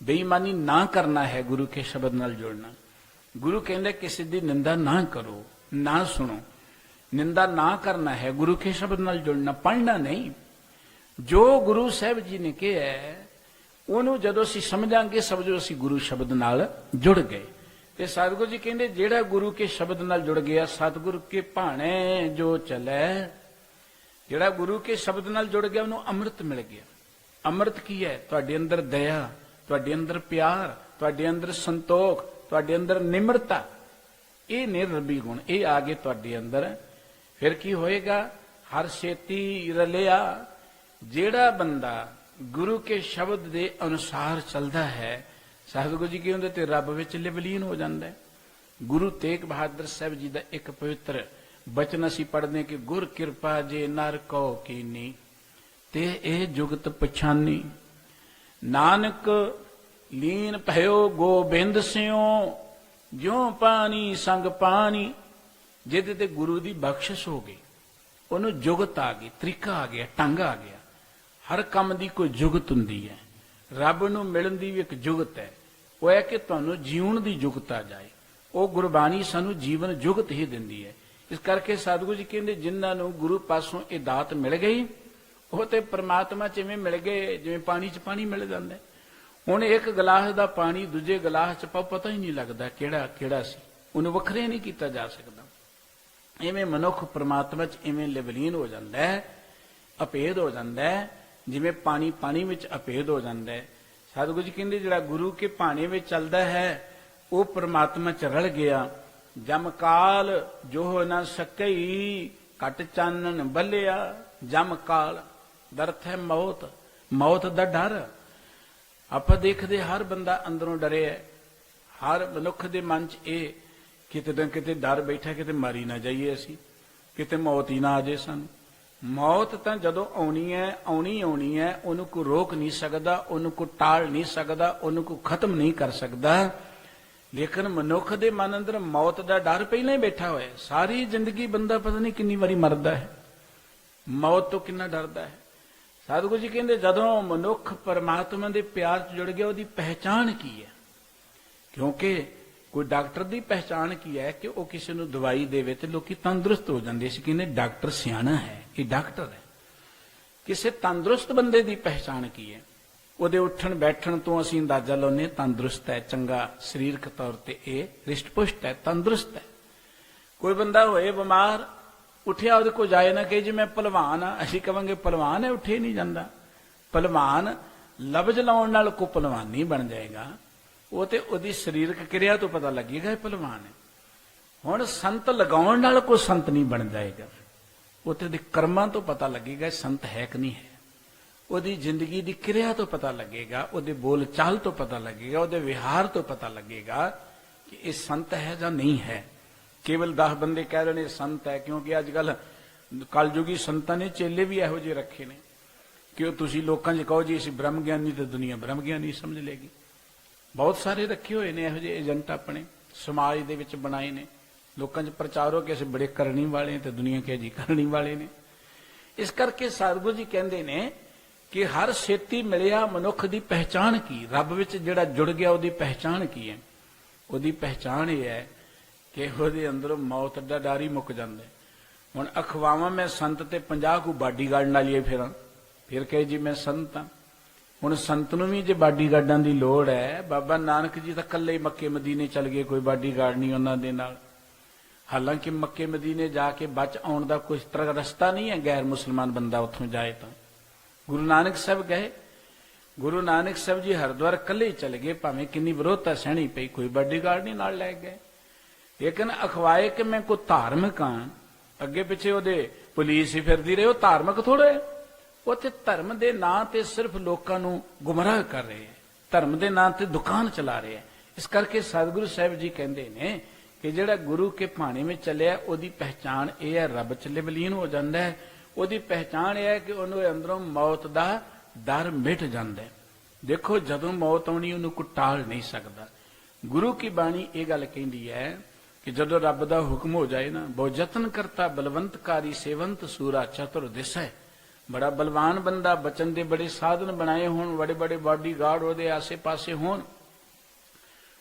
ਬੇਈਮਾਨੀ ਨਾ ਕਰਨਾ ਹੈ ਗੁਰੂ ਕੇ ਸ਼ਬਦ ਨਾਲ ਜੁੜਨਾ। ਗੁਰੂ ਕਹਿੰਦਾ ਕਿਸੇ ਦੀ ਨਿੰਦਾ ਨਾ ਕਰੋ, ਨਾ ਸੁਣੋ, ਨਿੰਦਾ ਨਾ ਕਰਨਾ ਹੈ ਗੁਰੂ ਕੇ ਸ਼ਬਦ ਨਾਲ ਜੁੜਨਾ, ਪੜ੍ਹਨਾ ਨਹੀਂ। ਜੋ ਗੁਰੂ ਸਾਹਿਬ ਜੀ ਨੇ ਕਿਹਾ ਉਹਨੂੰ ਜਦੋਂ ਅਸੀਂ ਸਮਝਾਂਗੇ, ਸਮਝੋ ਅਸੀਂ ਗੁਰੂ ਸ਼ਬਦ ਨਾਲ ਜੁੜ ਗਏ। ਤੇ ਸਤਿਗੁਰੂ ਜੀ ਕਹਿੰਦੇ ਜਿਹੜਾ ਗੁਰੂ ਕੇ ਸ਼ਬਦ ਨਾਲ ਜੁੜ ਗਿਆ, ਸਤਿਗੁਰੂ ਕੇ ਭਾਣੇ ਜੋ ਚਲੇ, ਜਿਹੜਾ ਗੁਰੂ ਕੇ ਸ਼ਬਦ ਨਾਲ ਜੁੜ ਗਿਆ ਉਹਨੂੰ ਅੰਮ੍ਰਿਤ ਮਿਲ ਗਿਆ। ਅੰਮ੍ਰਿਤ ਕੀ ਹੈ? ਤੁਹਾਡੇ ਅੰਦਰ ਦਇਆ, ਤੁਹਾਡੇ ਅੰਦਰ ਪਿਆਰ, ਤੁਹਾਡੇ ਅੰਦਰ ਸੰਤੋਖ, ਤੁਹਾਡੇ ਅੰਦਰ ਨਿਮਰਤਾ, ਇਹ ਨੇ ਰੱਬੀ ਗੁਣ, ਇਹ ਆ ਗਏ ਤੁਹਾਡੇ ਅੰਦਰ। ਫਿਰ ਕੀ ਹੋਏਗਾ? ਹਰ ਛੇਤੀ ਰਲਿਆ। ਜਿਹੜਾ ਬੰਦਾ ਗੁਰੂ ਕੇ ਸ਼ਬਦ ਦੇ ਅਨੁਸਾਰ ਚੱਲਦਾ ਹੈ, ਸਤਿਗੁਰੂ ਜੀ ਕਹਿੰਦੇ ਤੇ ਰੱਬ ਵਿੱਚ ਲਿਵਲੀਨ ਹੋ ਜਾਂਦਾ ਹੈ। ਗੁਰੂ ਤੇਗ ਬਹਾਦਰ ਸਾਹਿਬ ਜੀ ਦਾ ਇੱਕ ਪਵਿੱਤਰ ਬਚਨ ਅਸੀਂ ਪੜ੍ਹਦੇ ਕਿ ਗੁਰ ਕਿਰਪਾ ਜੇ ਨਰ ਕੋ ਕੀਨੀ ਤੇ ਇਹ ਜੁਗਤ ਪਛਾਨੀ, ਨਾਨਕ ਲੀਨ ਭਇਓ ਗੋਬਿੰਦ ਸਿਓ, ਜਿਉ ਪਾਣੀ ਸੰਗ ਪਾਣੀ। ਜਿਹਦੇ ਤੇ ਗੁਰੂ ਦੀ ਬਖਸ਼ਿਸ਼ ਹੋ ਗਈ, ਉਹਨੂੰ ਜੁਗਤ ਆ ਗਈ, ਤਰੀਕਾ ਆ ਗਿਆ, ਢੰਗ ਆ ਗਿਆ। ਹਰ ਕੰਮ ਦੀ ਕੋਈ ਜੁਗਤ ਹੁੰਦੀ ਹੈ। ਰੱਬ ਨੂੰ ਮਿਲਣ ਦੀ ਵੀ ਇੱਕ ਜੁਗਤ ਹੈ, ਉਹ ਹੈ ਕਿ ਤੁਹਾਨੂੰ ਜੀਉਣ ਦੀ ਜੁਗਤ ਆ ਜਾਏ। ਉਹ ਗੁਰਬਾਣੀ ਸਾਨੂੰ ਜੀਵਨ ਜੁਗਤ ਹੀ ਦਿੰਦੀ ਹੈ। ਇਸ ਕਰਕੇ ਸਤਿਗੁਰੂ ਜੀ ਕਹਿੰਦੇ ਜਿਨ੍ਹਾਂ ਨੂੰ ਗੁਰੂ ਪਾਸੋਂ ਇਹ ਦਾਤ ਮਿਲ ਗਈ, ਉਹ ਤੇ ਪ੍ਰਮਾਤਮਾ ਚ ਇਵੇਂ ਮਿਲ ਗਏ ਜਿਵੇਂ ਪਾਣੀ ਚ ਪਾਣੀ ਮਿਲ ਜਾਂਦਾ। ਹੁਣ ਇੱਕ ਗਲਾਸ ਦਾ ਪਾਣੀ ਦੂਜੇ ਗਲਾਸ ਚ ਪਤਾ ਹੀ ਨਹੀਂ ਲੱਗਦਾ ਕਿਹੜਾ ਕਿਹੜਾ ਸੀ, ਉਹਨੂੰ ਵੱਖਰੇ ਨਹੀਂ ਕੀਤਾ ਜਾ ਸਕਦਾ। ਇਵੇਂ ਮਨੁੱਖ ਪ੍ਰਮਾਤਮਾ ਚ ਇਵੇਂ ਲਿਵਲੀਨ ਹੋ ਜਾਂਦਾ ਹੈ, ਅਭੇਦ ਹੋ ਜਾਂਦਾ ਹੈ, ਜਿਵੇਂ ਪਾਣੀ ਪਾਣੀ ਵਿੱਚ ਅਭੇਦ ਹੋ ਜਾਂਦਾ ਹੈ। ਸਤਿਗੁਰੂ ਜੀ ਕਹਿੰਦੇ ਜਿਹੜਾ ਗੁਰੂ ਕੇ ਭਾਣੇ ਵਿੱਚ ਚੱਲਦਾ ਹੈ ਉਹ ਪ੍ਰਮਾਤਮਾ ਚ ਰਲ ਗਿਆ। ਜਮ ਕਾਲ ਜੋ ਨਾ ਸਕਈ, ਘਟ ਚਾਨਣ ਬੱਲਿਆ। ਜਮ ਕਾਲ ਦਰਥ ਹੈ ਮੌਤ, ਮੌਤ ਦਾ ਡਰ। ਆਪਾਂ ਦੇਖਦੇ ਹਰ ਬੰਦਾ ਅੰਦਰੋਂ ਡਰਿਆ, ਹਰ ਮਨੁੱਖ ਦੇ ਮਨ ਚ ਇਹ ਕਿਤੇ ਨਾ ਕਿਤੇ ਡਰ ਬੈਠਾ, ਕਿਤੇ ਮਾਰੀ ਨਾ ਜਾਈਏ ਅਸੀਂ, ਕਿਤੇ ਮੌਤ ਹੀ ਨਾ ਆ ਜਾਏ ਸਾਨੂੰ। ਮੌਤ ਤਾਂ ਜਦੋਂ ਆਉਣੀ ਹੈ, ਆਉਣੀ ਆਉਣੀ ਹੈ, ਉਹਨੂੰ ਕੋਈ ਰੋਕ ਨਹੀਂ ਸਕਦਾ, ਉਹਨੂੰ ਕੋਈ ਟਾਲ ਨਹੀਂ ਸਕਦਾ, ਉਹਨੂੰ ਕੋਈ ਖਤਮ ਨਹੀਂ ਕਰ ਸਕਦਾ। ਲੇਕਿਨ ਮਨੁੱਖ ਦੇ ਮਨ ਅੰਦਰ ਮੌਤ ਦਾ ਡਰ ਪਹਿਲਾਂ ਹੀ ਬੈਠਾ ਹੋਇਆ। ਸਾਰੀ ਜ਼ਿੰਦਗੀ ਬੰਦਾ ਪਤਾ ਨਹੀਂ ਕਿੰਨੀ ਵਾਰੀ ਮਰਦਾ ਹੈ, ਮੌਤ ਤੋਂ ਕਿੰਨਾ ਡਰਦਾ ਹੈ। ਸਤਿਗੁਰੂ ਜੀ ਕਹਿੰਦੇ ਜਦੋਂ ਮਨੁੱਖ ਪਰਮਾਤਮਾ ਦੇ ਪਿਆਰ 'ਚ ਜੁੜ ਗਿਆ, ਉਹਦੀ ਪਹਿਚਾਣ ਕੀ ਹੈ? ਕਿਉਂਕਿ ਕੋਈ ਡਾਕਟਰ ਦੀ ਪਹਿਚਾਣ ਕੀ ਹੈ ਕਿ ਉਹ ਕਿਸੇ ਨੂੰ ਦਵਾਈ ਦੇਵੇ ਤੇ ਲੋਕੀ ਤੰਦਰੁਸਤ ਹੋ ਜਾਂਦੇ ਸੀ, ਕਹਿੰਦੇ ਡਾਕਟਰ ਸਿਆਣਾ ਹੈ, ਇਹ ਡਾਕਟਰ ਹੈ। ਕਿਸੇ ਤੰਦਰੁਸਤ ਬੰਦੇ ਦੀ ਪਹਿਚਾਣ ਕੀ ਹੈ? ਉਹਦੇ ਉੱਠਣ ਬੈਠਣ ਤੋਂ ਅਸੀਂ ਅੰਦਾਜ਼ਾ ਲਾਉਂਦੇ ਤੰਦਰੁਸਤ ਹੈ, ਚੰਗਾ ਸਰੀਰਕ ਤੌਰ ਤੇ ਇਹ ਰਿਸ਼ਟ-ਪੁਸ਼ਟ ਹੈ, ਤੰਦਰੁਸਤ ਹੈ। ਕੋਈ ਬੰਦਾ ਹੋਏ ਬਿਮਾਰ, ਉੱਠਿਆ ਉਹਦੇ ਕੋਲ ਜਾਏ ਨਾ ਕਹੇ ਜੀ ਮੈਂ ਭਲਵਾਨ ਆ, ਅਸੀਂ ਕਹਾਂਗੇ ਭਲਵਾਨ ਹੈ, ਉੱਠੇ ਨਹੀਂ ਜਾਂਦਾ। ਭਲਵਾਨ ਲਫ਼ਜ਼ ਲਾਉਣ ਨਾਲ ਕੋਈ ਭਲਵਾਨ ਨਹੀਂ ਬਣ ਜਾਏਗਾ, ਉਹ ਤੇ ਉਹਦੀ ਸਰੀਰਕ ਕਿਰਿਆ ਤੋਂ ਪਤਾ ਲੱਗੇਗਾ ਇਹ ਭਲਵਾਨ ਹੈ। ਹੁਣ ਸੰਤ ਲਗਾਉਣ ਨਾਲ ਕੋਈ ਸੰਤ ਨਹੀਂ ਬਣ ਜਾਏਗਾ, ਉਹ ਤੇ ਉਹਦੇ ਕਰਮਾਂ ਤੋਂ ਪਤਾ ਲੱਗੇਗਾ ਇਹ ਸੰਤ ਹੈ ਕਿ ਨਹੀਂ ਹੈ। ਉਹਦੀ ਜ਼ਿੰਦਗੀ ਦੀ ਕਿਰਿਆ ਤੋਂ ਪਤਾ ਲੱਗੇਗਾ, ਉਹਦੇ ਬੋਲ ਚਾਲ ਤੋਂ ਪਤਾ ਲੱਗੇਗਾ, ਉਹਦੇ ਵਿਹਾਰ ਤੋਂ ਪਤਾ ਲੱਗੇਗਾ ਕਿ ਇਹ ਸੰਤ ਹੈ ਜਾਂ ਨਹੀਂ ਹੈ। ਕੇਵਲ 10 ਬੰਦੇ ਕਹਿ ਰਹੇ ਨੇ ਸੰਤ ਹੈ, ਕਿਉਂਕਿ ਅੱਜ ਕੱਲ ਕਲਯੁਗੀ ਸੰਤਾਂ ਨੇ ਚੇਲੇ ਵੀ ਇਹੋ ਜਿਹੇ ਰੱਖੇ ਨੇ ਕਿ ਉਹ ਤੁਸੀਂ ਲੋਕਾਂ 'ਚ ਕਹੋ ਜੀ ਅਸੀਂ ਬ੍ਰਹਮ ਗਿਆਨੀ ਤੇ ਦੁਨੀਆ ਬ੍ਰਹਮ ਗਿਆਨੀ ਸਮਝ ਲੇਗੀ। ਬਹੁਤ ਸਾਰੇ ਰੱਖੇ ਹੋਏ ਨੇ ਇਹੋ ਜਿਹੇ ਏਜੰਟ ਆਪਣੇ ਸਮਾਜ ਦੇ ਵਿੱਚ ਬਣਾਏ ਨੇ, ਲੋਕਾਂ 'ਚ ਪ੍ਰਚਾਰ ਹੋ ਕੇ ਅਸੀਂ ਬੜੇ ਕਰਨੀ ਵਾਲੇ ਤੇ ਦੁਨੀਆ ਕਹੇ ਜੀ ਕਰਨੀ ਵਾਲੇ ਨੇ। ਇਸ ਕਰਕੇ ਸਤਿਗੁਰੂ ਜੀ ਕਹਿੰਦੇ ਨੇ ਕਿ ਹਰ ਛੇਤੀ ਮਿਲਿਆ ਮਨੁੱਖ ਦੀ ਪਹਿਚਾਣ ਕੀ, ਰੱਬ ਵਿੱਚ ਜਿਹੜਾ ਜੁੜ ਗਿਆ ਉਹਦੀ ਪਹਿਚਾਣ ਕੀ ਹੈ। ਉਹਦੀ ਪਹਿਚਾਣ ਇਹ ਹੈ ਕਿ ਉਹਦੇ ਅੰਦਰੋਂ ਮੌਤ ਦਾ ਡਰ ਹੀ ਮੁੱਕ ਜਾਂਦਾ। ਹੁਣ ਅਖਵਾਵਾਂ ਮੈਂ ਸੰਤ ਤੇ 50 ਕੋ ਬਾਡੀਗਾਰਡ ਨਾਲ ਹੀ ਫਿਰਾਂ, ਫਿਰ ਕਹੇ ਜੀ ਮੈਂ ਸੰਤ ਹਾਂ। ਹੁਣ ਸੰਤ ਨੂੰ ਵੀ ਜੇ ਬਾਡੀਗਾਰਡਾਂ ਦੀ ਲੋੜ ਹੈ, ਬਾਬਾ ਨਾਨਕ ਜੀ ਤਾਂ ਇਕੱਲੇ ਮੱਕੇ ਮਦੀਨੇ ਚਲ ਗਏ, ਕੋਈ ਬਾਡੀਗਾਰਡ ਨਹੀਂ ਉਹਨਾਂ ਦੇ ਨਾਲ। ਹਾਲਾਂਕਿ ਮੱਕੇ ਮਦੀਨੇ ਜਾ ਕੇ ਬਚ ਆਉਣ ਦਾ ਕੋਈ ਤਰ੍ਹਾਂ ਰਸਤਾ ਨਹੀਂ ਹੈ, ਗੈਰ ਮੁਸਲਮਾਨ ਬੰਦਾ ਉੱਥੋਂ ਜਾਏ ਤਾਂ। ਗੁਰੂ ਨਾਨਕ ਸਾਹਿਬ ਗਏ, ਗੁਰੂ ਨਾਨਕ ਸਾਹਿਬ ਜੀ ਹਰਿਦੁਆਰ ਇਕੱਲੇ ਚਲੇ ਗਏ, ਭਾਵੇਂ ਕਿੰਨੀ ਵਿਰੋਧਤਾ ਸਹਿਣੀ ਪਈ, ਕੋਈ ਬਾਡੀਗਾਰਡ ਨਹੀਂ ਨਾਲ ਲੈ ਗਏ। ਲੇਕਿਨ ਅਖਵਾਏ ਕਿ ਮੈਂ ਕੋਈ ਧਾਰਮਿਕ ਹਾਂ, ਅੱਗੇ ਪਿੱਛੇ ਉਹਦੇ ਪੁਲਿਸ ਹੀ ਫਿਰਦੀ ਰਹੇ, ਉਹ ਧਾਰਮਿਕ ਥੋੜੇ। ਉਹ ਤੇ ਧਰਮ ਦੇ ਨਾਂ ਤੇ ਸਿਰਫ ਲੋਕਾਂ ਨੂੰ ਗੁੰਮਰਾਹ ਕਰ ਰਹੇ ਹੈ, ਧਰਮ ਦੇ ਨਾਂ ਤੇ ਦੁਕਾਨ ਚਲਾ ਰਹੇ ਹੈ। ਇਸ ਕਰਕੇ ਸਤਿਗੁਰੂ ਸਾਹਿਬ ਜੀ ਕਹਿੰਦੇ ਨੇ ਕਿ ਜਿਹੜਾ ਗੁਰੂ ਕੇ ਭਾਣੇ ਵਿੱਚ ਚੱਲਿਆ ਉਹਦੀ ਪਹਿਚਾਣ ਇਹ ਹੈ, ਰੱਬ ਚ ਵਿਲੀਨ ਹੋ ਜਾਂਦਾ ਹੈ। ਉਹਦੀ ਪਹਿਚਾਣ ਇਹ ਹੈ ਕਿ ਉਹਨੂੰ ਅੰਦਰੋਂ ਮੌਤ ਦਾ ਡਰ ਮਿਟ ਜਾਂਦਾ ਹੈ। ਦੇਖੋ ਜਦੋਂ ਮੌਤ ਆਉਣੀ ਉਹਨੂੰ ਕੋਈ ਟਾਲ ਨਹੀਂ ਸਕਦਾ। ਗੁਰੂ ਕੀ ਬਾਣੀ ਇਹ ਗੱਲ ਕਹਿੰਦੀ ਹੈ ਕਿ ਜਦੋਂ ਰੱਬ ਦਾ ਹੁਕਮ ਹੋ ਜਾਏ ਨਾ, ਬਹੁ ਯਤਨ ਕਰਤਾ ਬਲਵੰਤਕਾਰੀ ਸੇਵੰਤ ਸੂਰਾ ਚਤੁਰ ਦਿਸੈ। ਬੜਾ ਬਲਵਾਨ ਬੰਦਾ, ਬਚਨ ਦੇ ਬੜੇ ਸਾਧਨ ਬਣਾਏ ਹੋਣ, ਬੜੇ ਬੜੇ ਬਾਡੀਗਾਰਡ ਉਹਦੇ ਆਸੇ ਪਾਸੇ ਹੋਣ।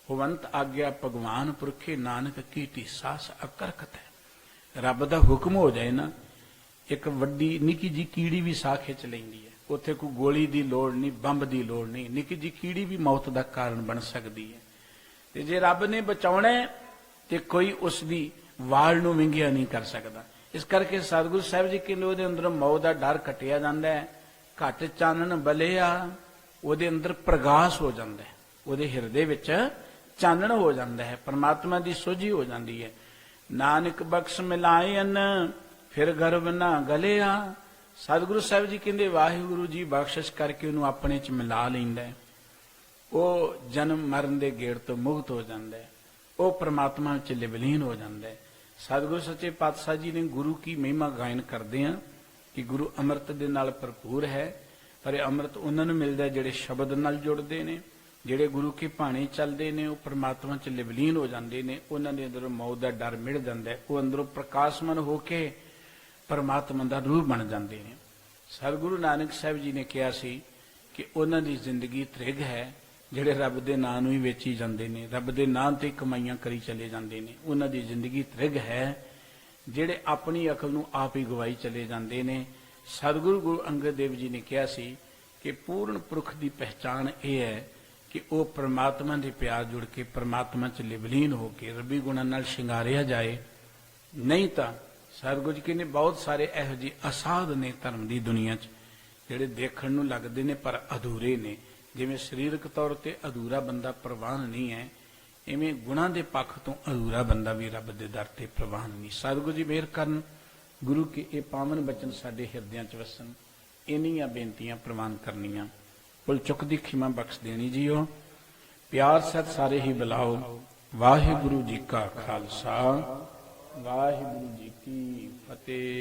ਹੁਵੰਤ ਆਗਿਆ ਭਗਵਾਨ ਪੁਰਖੇ ਨਾਨਕ ਕੀਟੀ ਸਾਸ ਅਕਰਖਤ ਹੈ। ਰੱਬ ਦਾ ਹੁਕਮ ਹੋ ਜਾਏ ਨਾ, ਇੱਕ ਵੱਡੀ ਨਿੱਕੀ ਜੀ ਕੀੜੀ ਵੀ ਸਾਹ ਖਿੱਚ ਲੈਂਦੀ ਹੈ। ਉੱਥੇ ਕੋਈ ਗੋਲੀ ਦੀ ਲੋੜ ਨਹੀਂ, ਬੰਬ ਦੀ ਲੋੜ ਨਹੀਂ, ਨਿੱਕੀ ਜੀ ਕੀੜੀ ਵੀ ਮੌਤ ਦਾ ਕਾਰਨ ਬਣ ਸਕਦੀ ਹੈ। ਤੇ ਜੇ ਰੱਬ ਨੇ ਬਚਾਉਣਾ ਤੇ ਕੋਈ ਉਸ ਦੀ ਵਾਲ ਨੂੰ ਵਿੰਗਿਆ ਨਹੀਂ ਕਰ ਸਕਦਾ। ਇਸ ਕਰਕੇ ਸਤਿਗੁਰੂ ਸਾਹਿਬ ਜੀ ਕਹਿੰਦੇ ਉਹਦੇ ਅੰਦਰ ਮੌਤ ਦਾ ਡਰ ਕੱਟਿਆ ਜਾਂਦਾ ਹੈ। ਘੱਟ ਚਾਨਣ ਬਲਿਆ, ਉਹਦੇ ਅੰਦਰ ਪ੍ਰਗਾਸ ਹੋ ਜਾਂਦਾ ਹੈ, ਉਹਦੇ ਹਿਰਦੇ ਵਿੱਚ ਚਾਨਣ ਹੋ ਜਾਂਦਾ ਹੈ, ਪਰਮਾਤਮਾ ਦੀ ਸੋਝੀ ਹੋ ਜਾਂਦੀ ਹੈ। ਨਾਨਕ ਬਖਸ਼ ਮਿਲਾਇਨ ਫਿਰ ਗਰਭ ਨਾ ਗਲਿਆ। ਸਤਿਗੁਰੂ ਸਾਹਿਬ ਜੀ ਕਹਿੰਦੇ ਵਾਹਿਗੁਰੂ ਜੀ ਬਖਸ਼ਿਸ਼ ਕਰਕੇ ਉਹਨੂੰ ਆਪਣੇ ਚ ਮਿਲਾ ਲੈਂਦਾ ਹੈ। ਉਹ ਜਨਮ ਮਰਨ ਦੇ ਗੇੜ ਤੋਂ ਮੁਕਤ ਹੋ ਜਾਂਦਾ ਹੈ, ਉਹ ਪਰਮਾਤਮਾ ਵਿੱਚ ਵਿਲੀਨ ਹੋ ਜਾਂਦਾ ਹੈ। ਸਤਿਗੁਰੂ ਸੱਚੇ ਪਾਤਸ਼ਾਹ ਜੀ ਨੇ ਗੁਰੂ ਕੀ ਮਹਿਮਾ ਗਾਇਨ ਕਰਦੇ ਆ ਕਿ ਗੁਰੂ ਅੰਮ੍ਰਿਤ ਦੇ ਨਾਲ ਭਰਪੂਰ ਹੈ, ਪਰ ਇਹ ਅੰਮ੍ਰਿਤ ਉਹਨਾਂ ਨੂੰ ਮਿਲਦਾ ਜਿਹੜੇ ਸ਼ਬਦ ਨਾਲ ਜੁੜਦੇ ਨੇ, ਜਿਹੜੇ ਗੁਰੂ ਕੀ ਬਾਣੀ ਚੱਲਦੇ ਨੇ, ਉਹ ਪਰਮਾਤਮਾ ਚ ਵਿਲੀਨ ਹੋ ਜਾਂਦੇ ਨੇ। ਉਹਨਾਂ ਦੇ ਅੰਦਰੋਂ ਮੌਤ ਦਾ ਡਰ ਮਿਟ ਜਾਂਦਾ ਹੈ, ਉਹ ਅੰਦਰੋਂ ਪ੍ਰਕਾਸ਼ਮਨ ਹੋ ਕੇ ਪਰਮਾਤਮਾ ਦਾ ਰੂਪ ਬਣ ਜਾਂਦੇ ਨੇ। ਸਤਿਗੁਰੂ ਨਾਨਕ ਸਾਹਿਬ ਜੀ ਨੇ ਕਿਹਾ ਸੀ ਕਿ ਉਹਨਾਂ ਦੀ ਜ਼ਿੰਦਗੀ ਤ੍ਰਿਗ ਹੈ, ਜਿਹੜੇ ਰੱਬ ਦੇ ਨਾਂ ਨੂੰ ਹੀ ਵੇਚੀ ਜਾਂਦੇ ਨੇ, ਰੱਬ ਦੇ ਨਾਂ ਤੇ ਕਮਾਈਆਂ ਕਰੀ ਚਲੇ ਜਾਂਦੇ ਨੇ। ਉਹਨਾਂ ਦੀ ਜ਼ਿੰਦਗੀ ਤ੍ਰਿਗ ਹੈ, ਜਿਹੜੇ ਆਪਣੀ ਅਕਲ ਨੂੰ ਆਪ ਹੀ ਗਵਾਈ ਚਲੇ ਜਾਂਦੇ ਨੇ। ਸਤਿਗੁਰੂ ਗੁਰੂ ਅੰਗਦ ਦੇਵ ਜੀ ਨੇ ਕਿਹਾ ਸੀ ਕਿ ਪੂਰਨ ਪੁਰਖ ਦੀ ਪਹਿਚਾਣ ਇਹ ਹੈ ਕਿ ਉਹ ਪਰਮਾਤਮਾ ਦੇ ਪਿਆਰ ਜੁੜ ਕੇ ਪਰਮਾਤਮਾ ਚ ਵਿਲੀਨ ਹੋ ਕੇ ਰੱਬੀ ਗੁਣਾਂ ਨਾਲ ਸ਼ਿੰਗਾਰਿਆ ਜਾਏ। ਨਹੀਂ ਤਾਂ ਸਤਿਗੁਰੂ ਜੀ ਕਹਿੰਦੇ ਬਹੁਤ ਸਾਰੇ ਇਹੋ ਜਿਹੇ ਅਸਾਧ ਨੇ ਧਰਮ ਦੀ ਦੁਨੀਆ 'ਚ, ਜਿਹੜੇ ਦੇਖਣ ਨੂੰ ਲੱਗਦੇ ਨੇ ਪਰ ਅਧੂਰੇ ਨੇ। ਜਿਵੇਂ ਸਰੀਰਕ ਤੌਰ ਤੇ ਅਧੂਰਾ ਬੰਦਾ ਪ੍ਰਵਾਨ ਨਹੀਂ ਹੈ, ਇਵੇਂ ਗੁਣਾਂ ਦੇ ਪੱਖ ਤੋਂ ਅਧੂਰਾ ਬੰਦਾ ਵੀ ਰੱਬ ਦੇ ਦਰ ਤੇ ਪ੍ਰਵਾਨ ਨਹੀਂ। ਸਤਿਗੁਰੂ ਜੀ ਮਿਹਰ ਕਰਨ, ਗੁਰੂ ਕੇ ਇਹ ਪਾਵਨ ਬਚਨ ਸਾਡੇ ਹਿਰਦਿਆਂ 'ਚ ਵਸਣ। ਇੰਨੀਆਂ ਬੇਨਤੀਆਂ ਪ੍ਰਵਾਨ ਕਰਨੀਆਂ, ਭੁੱਲ ਚੁੱਕ ਦੀ ਖਿਮਾ ਬਖਸ਼ ਦੇਣੀ ਜੀਓ। ਪਿਆਰ ਸਤ ਸਾਰੇ ਹੀ ਬੁਲਾਓ। ਵਾਹਿਗੁਰੂ ਜੀ ਕਾ ਖਾਲਸਾ, ਵਾਹਿਗੁਰੂ ਜੀ ਕੀ ਫਤਿਹ।